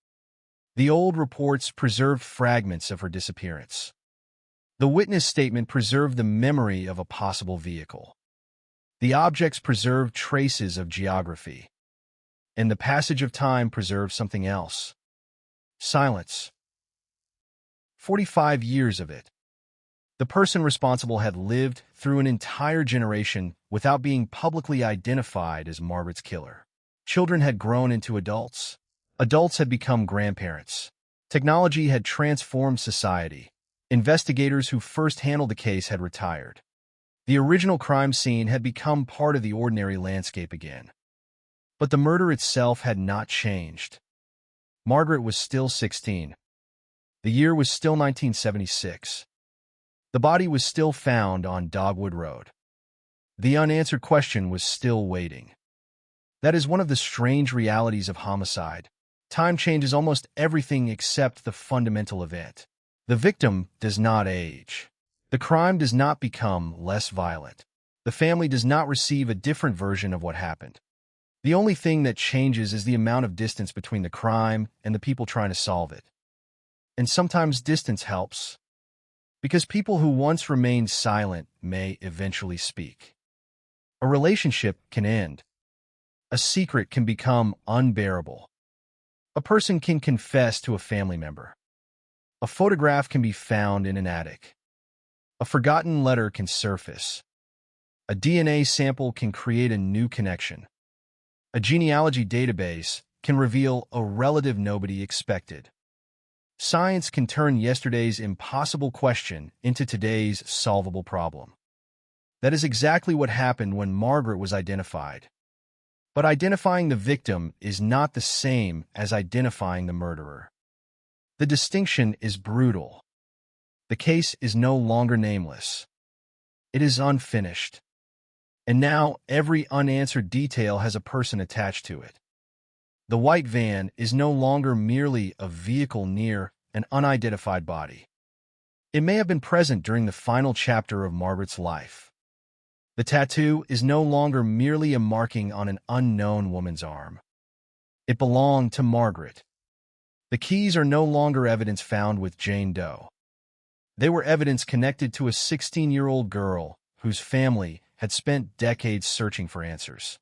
The old reports preserved fragments of her disappearance. The witness statement preserved the memory of a possible vehicle. The objects preserved traces of geography. And the passage of time preserved something else. Silence. 45 years of it. The person responsible had lived through an entire generation without being publicly identified as Margaret's killer. Children had grown into adults. Adults had become grandparents. Technology had transformed society. Investigators who first handled the case had retired. The original crime scene had become part of the ordinary landscape again. But the murder itself had not changed. Margaret was still 16. The year was still 1976. The body was still found on Dogwood Road. The unanswered question was still waiting. That is one of the strange realities of homicide. Time changes almost everything except the fundamental event. The victim does not age. The crime does not become less violent. The family does not receive a different version of what happened. The only thing that changes is the amount of distance between the crime and the people trying to solve it. And sometimes distance helps, because people who once remained silent may eventually speak. A relationship can end. A secret can become unbearable. A person can confess to a family member. A photograph can be found in an attic. A forgotten letter can surface. A DNA sample can create a new connection. A genealogy database can reveal a relative nobody expected. Science can turn yesterday's impossible question into today's solvable problem. That is exactly what happened when Margaret was identified. But identifying the victim is not the same as identifying the murderer. The distinction is brutal. The case is no longer nameless. It is unfinished. And now every unanswered detail has a person attached to it. The white van is no longer merely a vehicle near an unidentified body. It may have been present during the final chapter of Margaret's life. The tattoo is no longer merely a marking on an unknown woman's arm. It belonged to Margaret. The keys are no longer evidence found with Jane Doe. They were evidence connected to a 16-year-old girl whose family had spent decades searching for answers.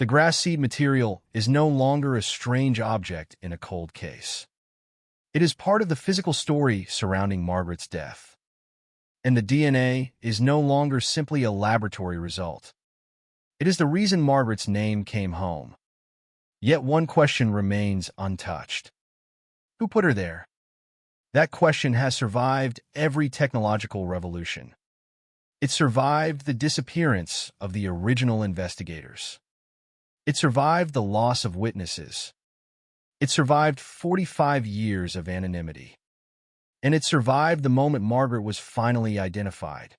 The grass seed material is no longer a strange object in a cold case. It is part of the physical story surrounding Margaret's death. And the DNA is no longer simply a laboratory result. It is the reason Margaret's name came home. Yet one question remains untouched. Who put her there? That question has survived every technological revolution. It survived the disappearance of the original investigators. It survived the loss of witnesses. It survived 45 years of anonymity. And it survived the moment Margaret was finally identified.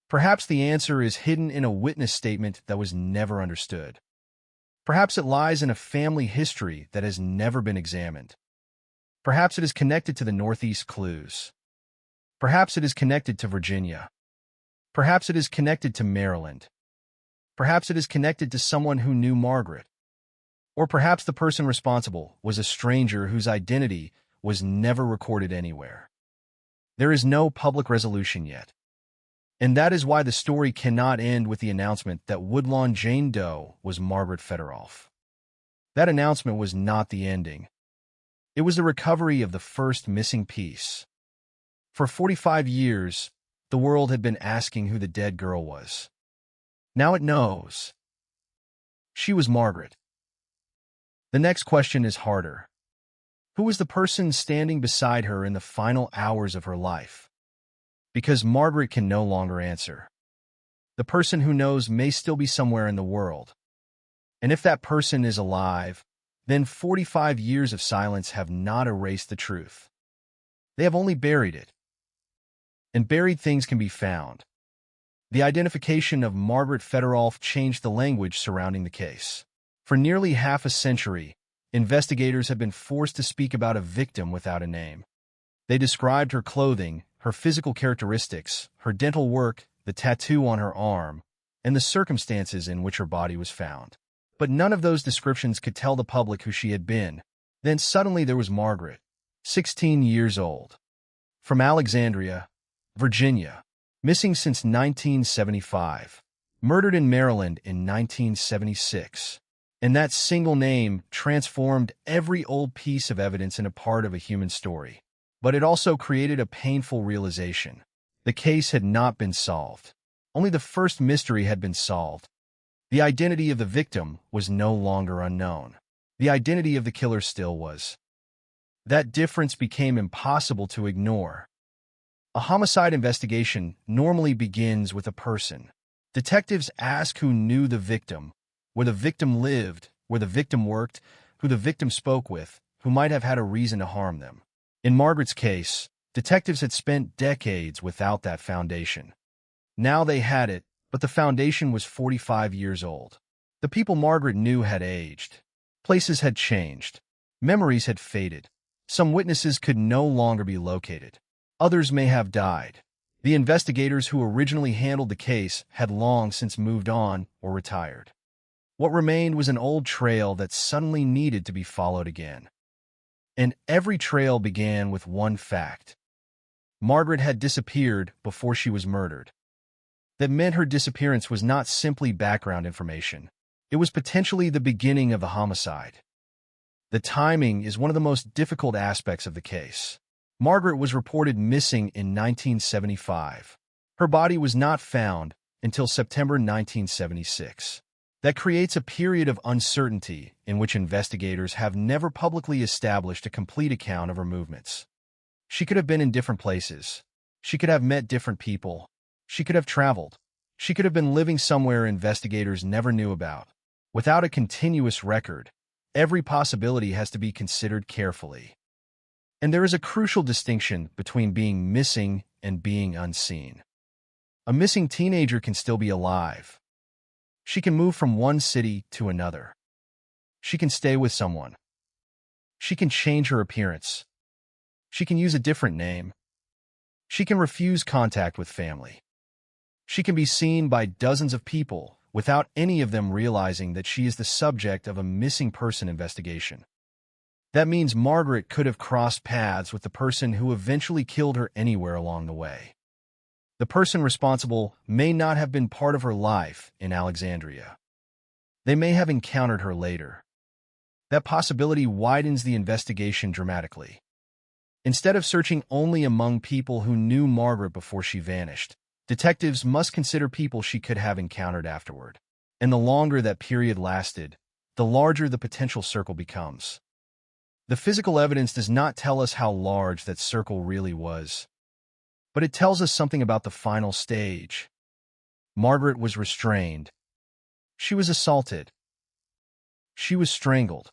Perhaps the answer is hidden in a witness statement that was never understood. Perhaps it lies in a family history that has never been examined. Perhaps it is connected to the Northeast clues. Perhaps it is connected to Virginia. Perhaps it is connected to Maryland. Perhaps it is connected to someone who knew Margaret. Or perhaps the person responsible was a stranger whose identity was never recorded anywhere. There is no public resolution yet. And that is why the story cannot end with the announcement that Woodlawn Jane Doe was Margaret Federoff. That announcement was not the ending. It was the recovery of the first missing piece. For 45 years, the world had been asking who the dead girl was. Now it knows. She was Margaret. The next question is harder. Who was the person standing beside her in the final hours of her life? Because Margaret can no longer answer. The person who knows may still be somewhere in the world. And if that person is alive, then 45 years of silence have not erased the truth. They have only buried it. And buried things can be found. The identification of Margaret Federoff changed the language surrounding the case. For nearly half a century, investigators have been forced to speak about a victim without a name. They described her clothing, her physical characteristics, her dental work, the tattoo on her arm, and the circumstances in which her body was found. But none of those descriptions could tell the public who she had been. Then suddenly there was Margaret, 16 years old, from Alexandria, Virginia, missing since 1975, murdered in Maryland in 1976. And that single name transformed every old piece of evidence into part of a human story. But it also created a painful realization. The case had not been solved. Only the first mystery had been solved. The identity of the victim was no longer unknown. The identity of the killer still was. That difference became impossible to ignore. A homicide investigation normally begins with a person. Detectives ask who knew the victim, where the victim lived, where the victim worked, who the victim spoke with, who might have had a reason to harm them. In Margaret's case, detectives had spent decades without that foundation. Now they had it, but the foundation was 45 years old. The people Margaret knew had aged. Places had changed. Memories had faded. Some witnesses could no longer be located. Others may have died. The investigators who originally handled the case had long since moved on or retired. What remained was an old trail that suddenly needed to be followed again. And every trail began with one fact. Margaret had disappeared before she was murdered. That meant her disappearance was not simply background information. It was potentially the beginning of the homicide. The timing is one of the most difficult aspects of the case. Margaret was reported missing in 1975. Her body was not found until September 1976. That creates a period of uncertainty in which investigators have never publicly established a complete account of her movements. She could have been in different places. She could have met different people. She could have traveled. She could have been living somewhere investigators never knew about. Without a continuous record, every possibility has to be considered carefully. And there is a crucial distinction between being missing and being unseen. A missing teenager can still be alive. She can move from one city to another. She can stay with someone. She can change her appearance. She can use a different name. She can refuse contact with family. She can be seen by dozens of people without any of them realizing that she is the subject of a missing person investigation. That means Margaret could have crossed paths with the person who eventually killed her anywhere along the way. The person responsible may not have been part of her life in Alexandria. They may have encountered her later. That possibility widens the investigation dramatically. Instead of searching only among people who knew Margaret before she vanished, detectives must consider people she could have encountered afterward. And the longer that period lasted, the larger the potential circle becomes. The physical evidence does not tell us how large that circle really was, but it tells us something about the final stage. Margaret was restrained. She was assaulted. She was strangled.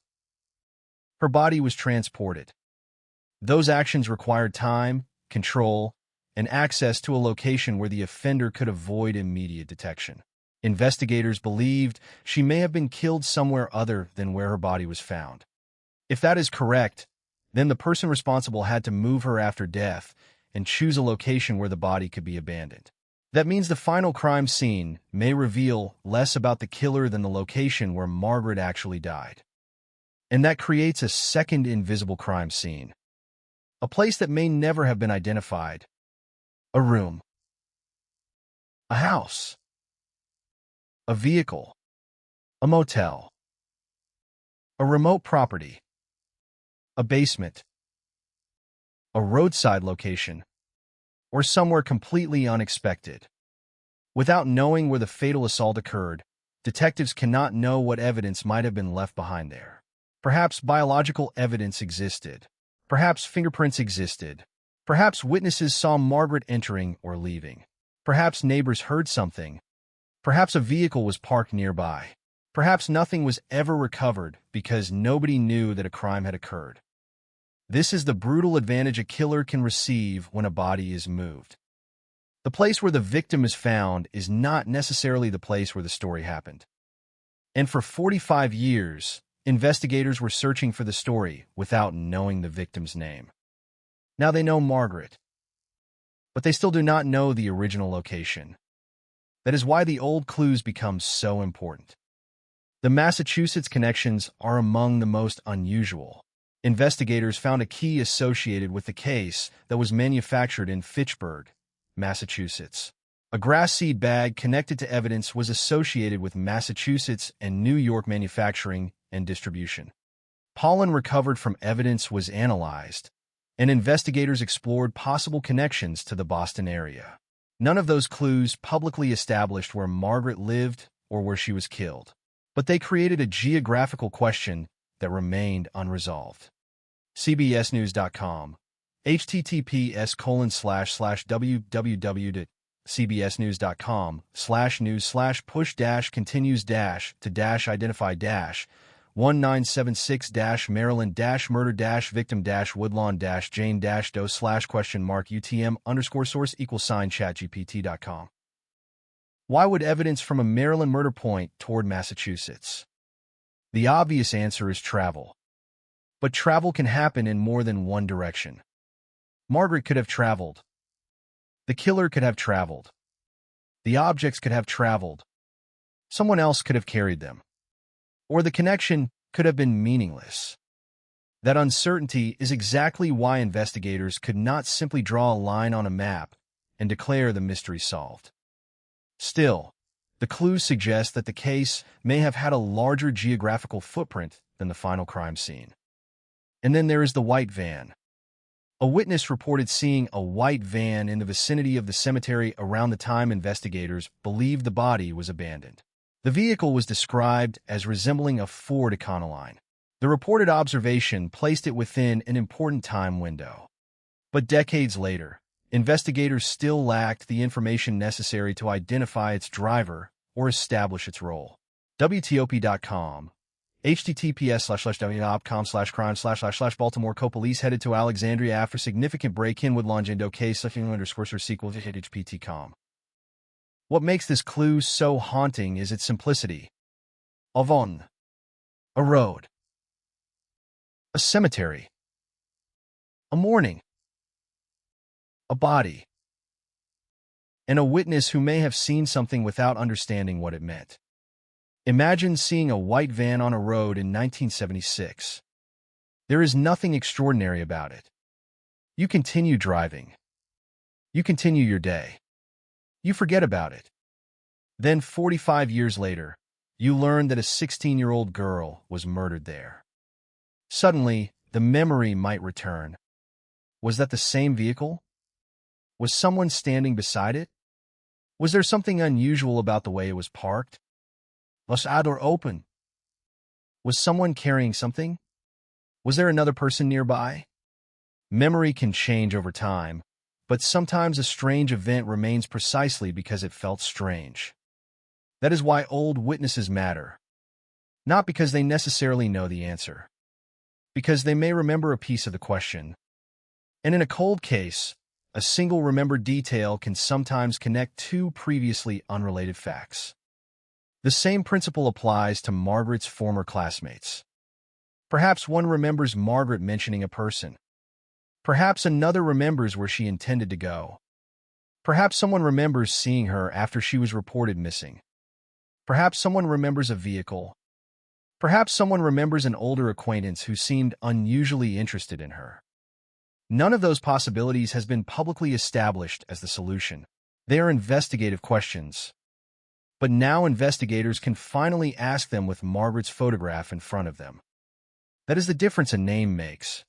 Her body was transported. Those actions required time, control, and access to a location where the offender could avoid immediate detection. Investigators believed she may have been killed somewhere other than where her body was found. If that is correct, then the person responsible had to move her after death and choose a location where the body could be abandoned. That means the final crime scene may reveal less about the killer than the location where Margaret actually died. And that creates a second invisible crime scene. A place that may never have been identified. A room. A house. A vehicle. A motel. A remote property. A basement. A roadside location. Or somewhere completely unexpected. Without knowing where the fatal assault occurred, detectives cannot know what evidence might have been left behind there. Perhaps biological evidence existed. Perhaps fingerprints existed. Perhaps witnesses saw Margaret entering or leaving. Perhaps neighbors heard something. Perhaps a vehicle was parked nearby. Perhaps nothing was ever recovered because nobody knew that a crime had occurred. This is the brutal advantage a killer can receive when a body is moved. The place where the victim is found is not necessarily the place where the story happened. And for 45 years, investigators were searching for the story without knowing the victim's name. Now they know Margaret, but they still do not know the original location. That is why the old clues become so important. The Massachusetts connections are among the most unusual. Investigators found a key associated with the case that was manufactured in Fitchburg, Massachusetts. A grass seed bag connected to evidence was associated with Massachusetts and New York manufacturing and distribution. Pollen recovered from evidence was analyzed, and investigators explored possible connections to the Boston area. None of those clues publicly established where Margaret lived or where she was killed, but they created a geographical question that remained unresolved. CBSNews.com. https://www.cbsnews.com/news/push-maryland-murder-victim-woodlawn-jane-do/question mark UTM_ChatGPT.com. Why would evidence from a Maryland murder point toward Massachusetts? The obvious answer is travel. But travel can happen in more than one direction. Margaret could have traveled. The killer could have traveled. The objects could have traveled. Someone else could have carried them. Or the connection could have been meaningless. That uncertainty is exactly why investigators could not simply draw a line on a map and declare the mystery solved. Still, the clues suggest that the case may have had a larger geographical footprint than the final crime scene. And then there is the white van. A witness reported seeing a white van in the vicinity of the cemetery around the time investigators believed the body was abandoned. The vehicle was described as resembling a Ford Econoline. The reported observation placed it within an important time window. But decades later, investigators still lacked the information necessary to identify its driver or establish its role. WTOP.com. https://www.com/crime//Baltimore Co-Police headed to Alexandria after significant break-in with Longindo case _sequel to HPT.com. What makes this clue so haunting is its simplicity. Avon. A road. A cemetery. A morning. A body. And a witness who may have seen something without understanding what it meant. Imagine seeing a white van on a road in 1976. There is nothing extraordinary about it. You continue driving. You continue your day. You forget about it. Then 45 years later, you learn that a 16-year-old girl was murdered there. Suddenly, the memory might return. Was that the same vehicle? Was someone standing beside it? Was there something unusual about the way it was parked? Was the door open? Was someone carrying something? Was there another person nearby? Memory can change over time, but sometimes a strange event remains precisely because it felt strange. That is why old witnesses matter. Not because they necessarily know the answer. Because they may remember a piece of the question. And in a cold case, a single remembered detail can sometimes connect two previously unrelated facts. The same principle applies to Margaret's former classmates. Perhaps one remembers Margaret mentioning a person. Perhaps another remembers where she intended to go. Perhaps someone remembers seeing her after she was reported missing. Perhaps someone remembers a vehicle. Perhaps someone remembers an older acquaintance who seemed unusually interested in her. None of those possibilities has been publicly established as the solution. They are investigative questions. But now investigators can finally ask them with Margaret's photograph in front of them. That is the difference a name makes.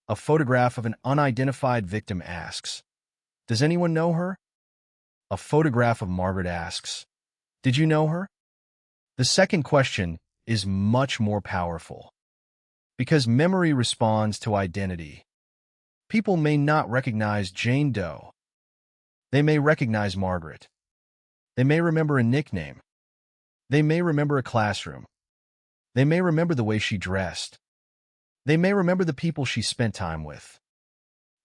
A photograph of an unidentified victim asks, "Does anyone know her?" A photograph of Margaret asks, "Did you know her?" The second question is much more powerful. Because memory responds to identity. People may not recognize Jane Doe. They may recognize Margaret. They may remember a nickname. They may remember a classroom. They may remember the way she dressed. They may remember the people she spent time with.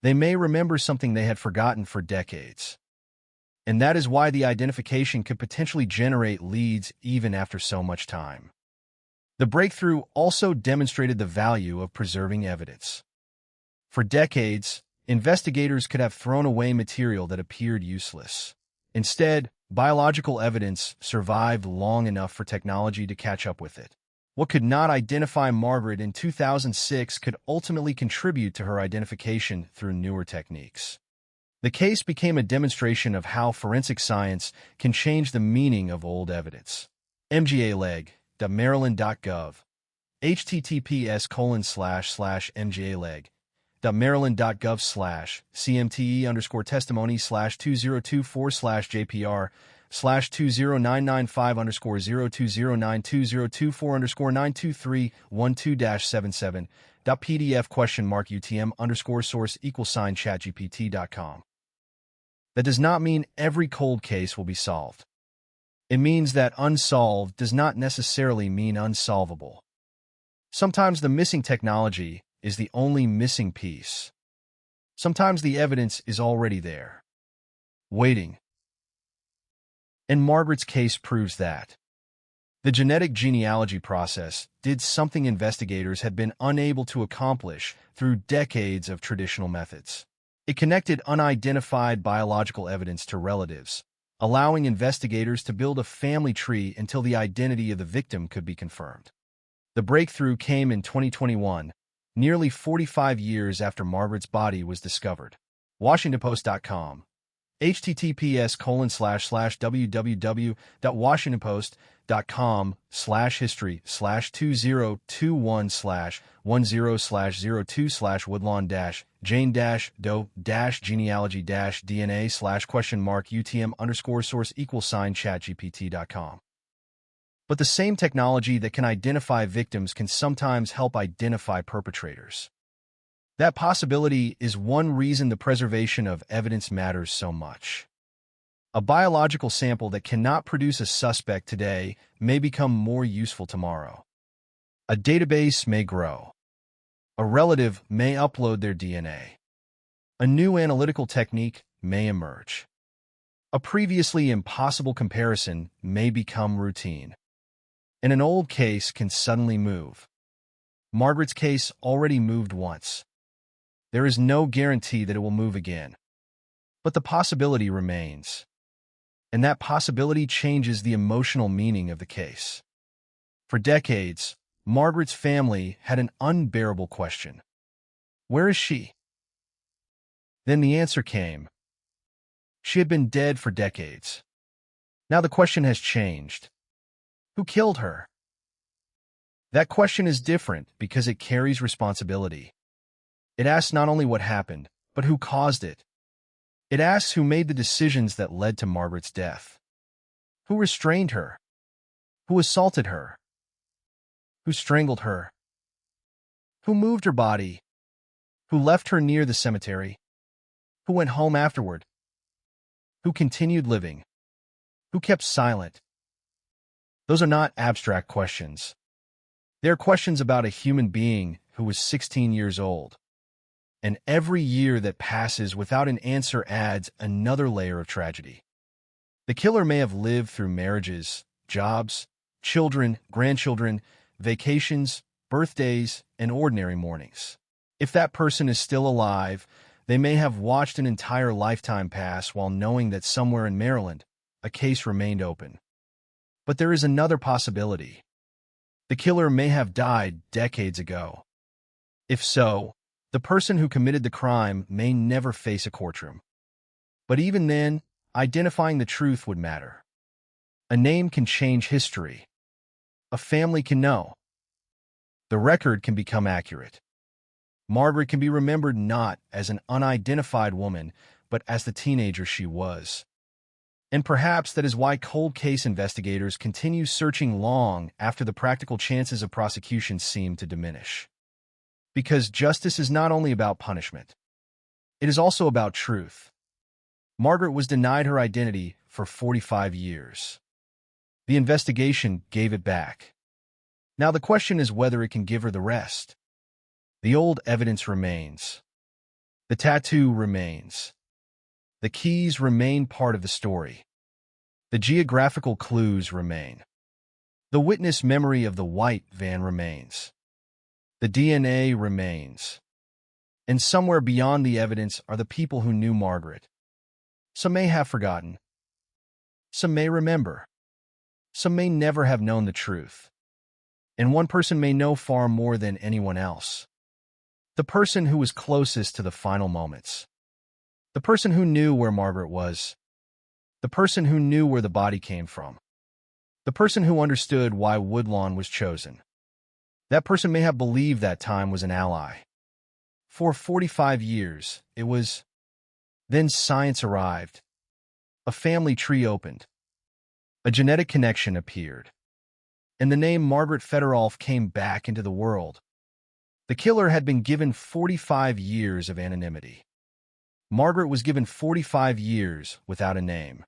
They may remember something they had forgotten for decades. And that is why the identification could potentially generate leads even after so much time. The breakthrough also demonstrated the value of preserving evidence. For decades, investigators could have thrown away material that appeared useless. Instead, biological evidence survived long enough for technology to catch up with it. What could not identify Margaret in 2006 could ultimately contribute to her identification through newer techniques. The case became a demonstration of how forensic science can change the meaning of old evidence. mgaleg.maryland.gov https://mgaleg.maryland.gov/202024/jpr/209955_02009202024_UTM_source=chatgpt.com. That does not mean every cold case will be solved. It means that unsolved does not necessarily mean unsolvable. Sometimes the missing technology is the only missing piece. Sometimes the evidence is already there, waiting. And Margaret's case proves that. The genetic genealogy process did something investigators had been unable to accomplish through decades of traditional methods. It connected unidentified biological evidence to relatives, allowing investigators to build a family tree until the identity of the victim could be confirmed. The breakthrough came in 2021, nearly 45 years after Margaret's body was discovered. WashingtonPost.com https://www.washingtonpost.com/history/2021-0-UTM_source=chatgpt.com. But the same technology that can identify victims can sometimes help identify perpetrators. That possibility is one reason the preservation of evidence matters so much. A biological sample that cannot produce a suspect today may become more useful tomorrow. A database may grow. A relative may upload their DNA. A new analytical technique may emerge. A previously impossible comparison may become routine. And an old case can suddenly move. Margaret's case already moved once. There is no guarantee that it will move again. But the possibility remains. And that possibility changes the emotional meaning of the case. For decades, Margaret's family had an unbearable question. Where is she? Then the answer came. She had been dead for decades. Now the question has changed. Who killed her? That question is different because it carries responsibility. It asks not only what happened, but who caused it. It asks who made the decisions that led to Margaret's death. Who restrained her? Who assaulted her? Who strangled her? Who moved her body? Who left her near the cemetery? Who went home afterward? Who continued living? Who kept silent? Those are not abstract questions. They are questions about a human being who was 16 years old. And every year that passes without an answer adds another layer of tragedy. The killer may have lived through marriages, jobs, children, grandchildren, vacations, birthdays, and ordinary mornings. If that person is still alive, They may have watched an entire lifetime pass while knowing that somewhere in Maryland, a case remained open. But there is another possibility. The killer may have died decades ago. If so, the person who committed the crime may never face a courtroom. But even then, identifying the truth would matter. A name can change history. A family can know. The record can become accurate. Margaret can be remembered not as an unidentified woman, but as the teenager she was. And perhaps that is why cold case investigators continue searching long after the practical chances of prosecution seem to diminish. Because justice is not only about punishment. It is also about truth. Margaret was denied her identity for 45 years. The investigation gave it back. Now the question is whether it can give her the rest. The old evidence remains. The tattoo remains. The keys remain part of the story. The geographical clues remain. The witness memory of the white van remains. The DNA remains. And somewhere beyond the evidence are the people who knew Margaret. Some may have forgotten. Some may remember. Some may never have known the truth. And one person may know far more than anyone else. The person who was closest to the final moments. The person who knew where Margaret was. The person who knew where the body came from. The person who understood why Woodlawn was chosen. That person may have believed that time was an ally. For 45 years, it was. Then science arrived. A family tree opened. A genetic connection appeared. And the name Margaret Federolf came back into the world. The killer had been given 45 years of anonymity. Margaret was given 45 years without a name.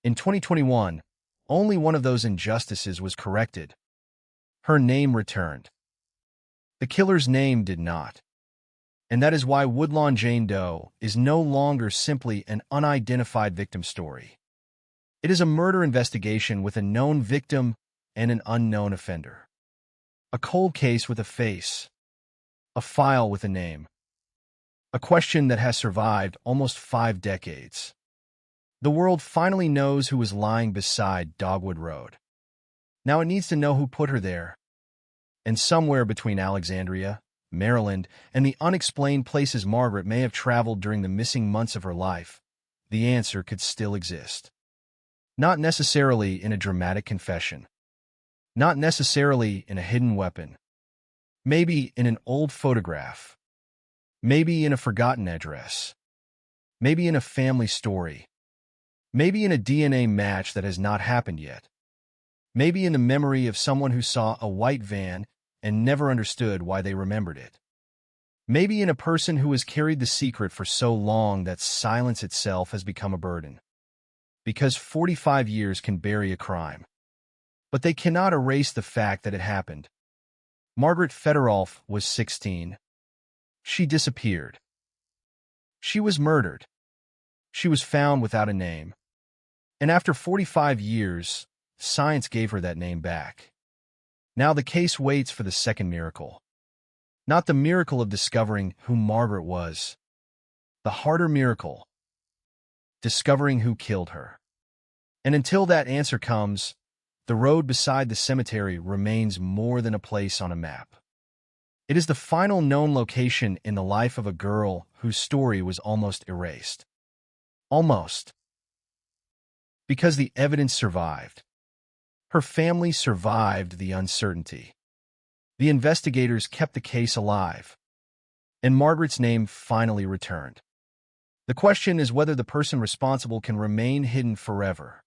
In 2021, only one of those injustices was corrected. Her name returned. The killer's name did not. And that is why Woodlawn Jane Doe is no longer simply an unidentified victim story. It is a murder investigation with a known victim and an unknown offender. A cold case with a face. A file with a name. A question that has survived almost 5 decades. The world finally knows who was lying beside Dogwood Road. Now it needs to know who put her there. And somewhere between Alexandria, Maryland, and the unexplained places Margaret may have traveled during the missing months of her life, the answer could still exist. Not necessarily in a dramatic confession. Not necessarily in a hidden weapon. Maybe in an old photograph. Maybe in a forgotten address. Maybe in a family story. Maybe in a DNA match that has not happened yet. Maybe in the memory of someone who saw a white van and never understood why they remembered it. Maybe in a person who has carried the secret for so long that silence itself has become a burden. Because 45 years can bury a crime. But they cannot erase the fact that it happened. Margaret Federolf was 16. She disappeared. She was murdered. She was found without a name. And after 45 years, science gave her that name back. Now the case waits for the second miracle. Not the miracle of discovering who Margaret was. The harder miracle. Discovering who killed her. And until that answer comes, the road beside the cemetery remains more than a place on a map. It is the final known location in the life of a girl whose story was almost erased. Almost. Because the evidence survived. Her family survived the uncertainty. The investigators kept the case alive. And Margaret's name finally returned. The question is whether the person responsible can remain hidden forever.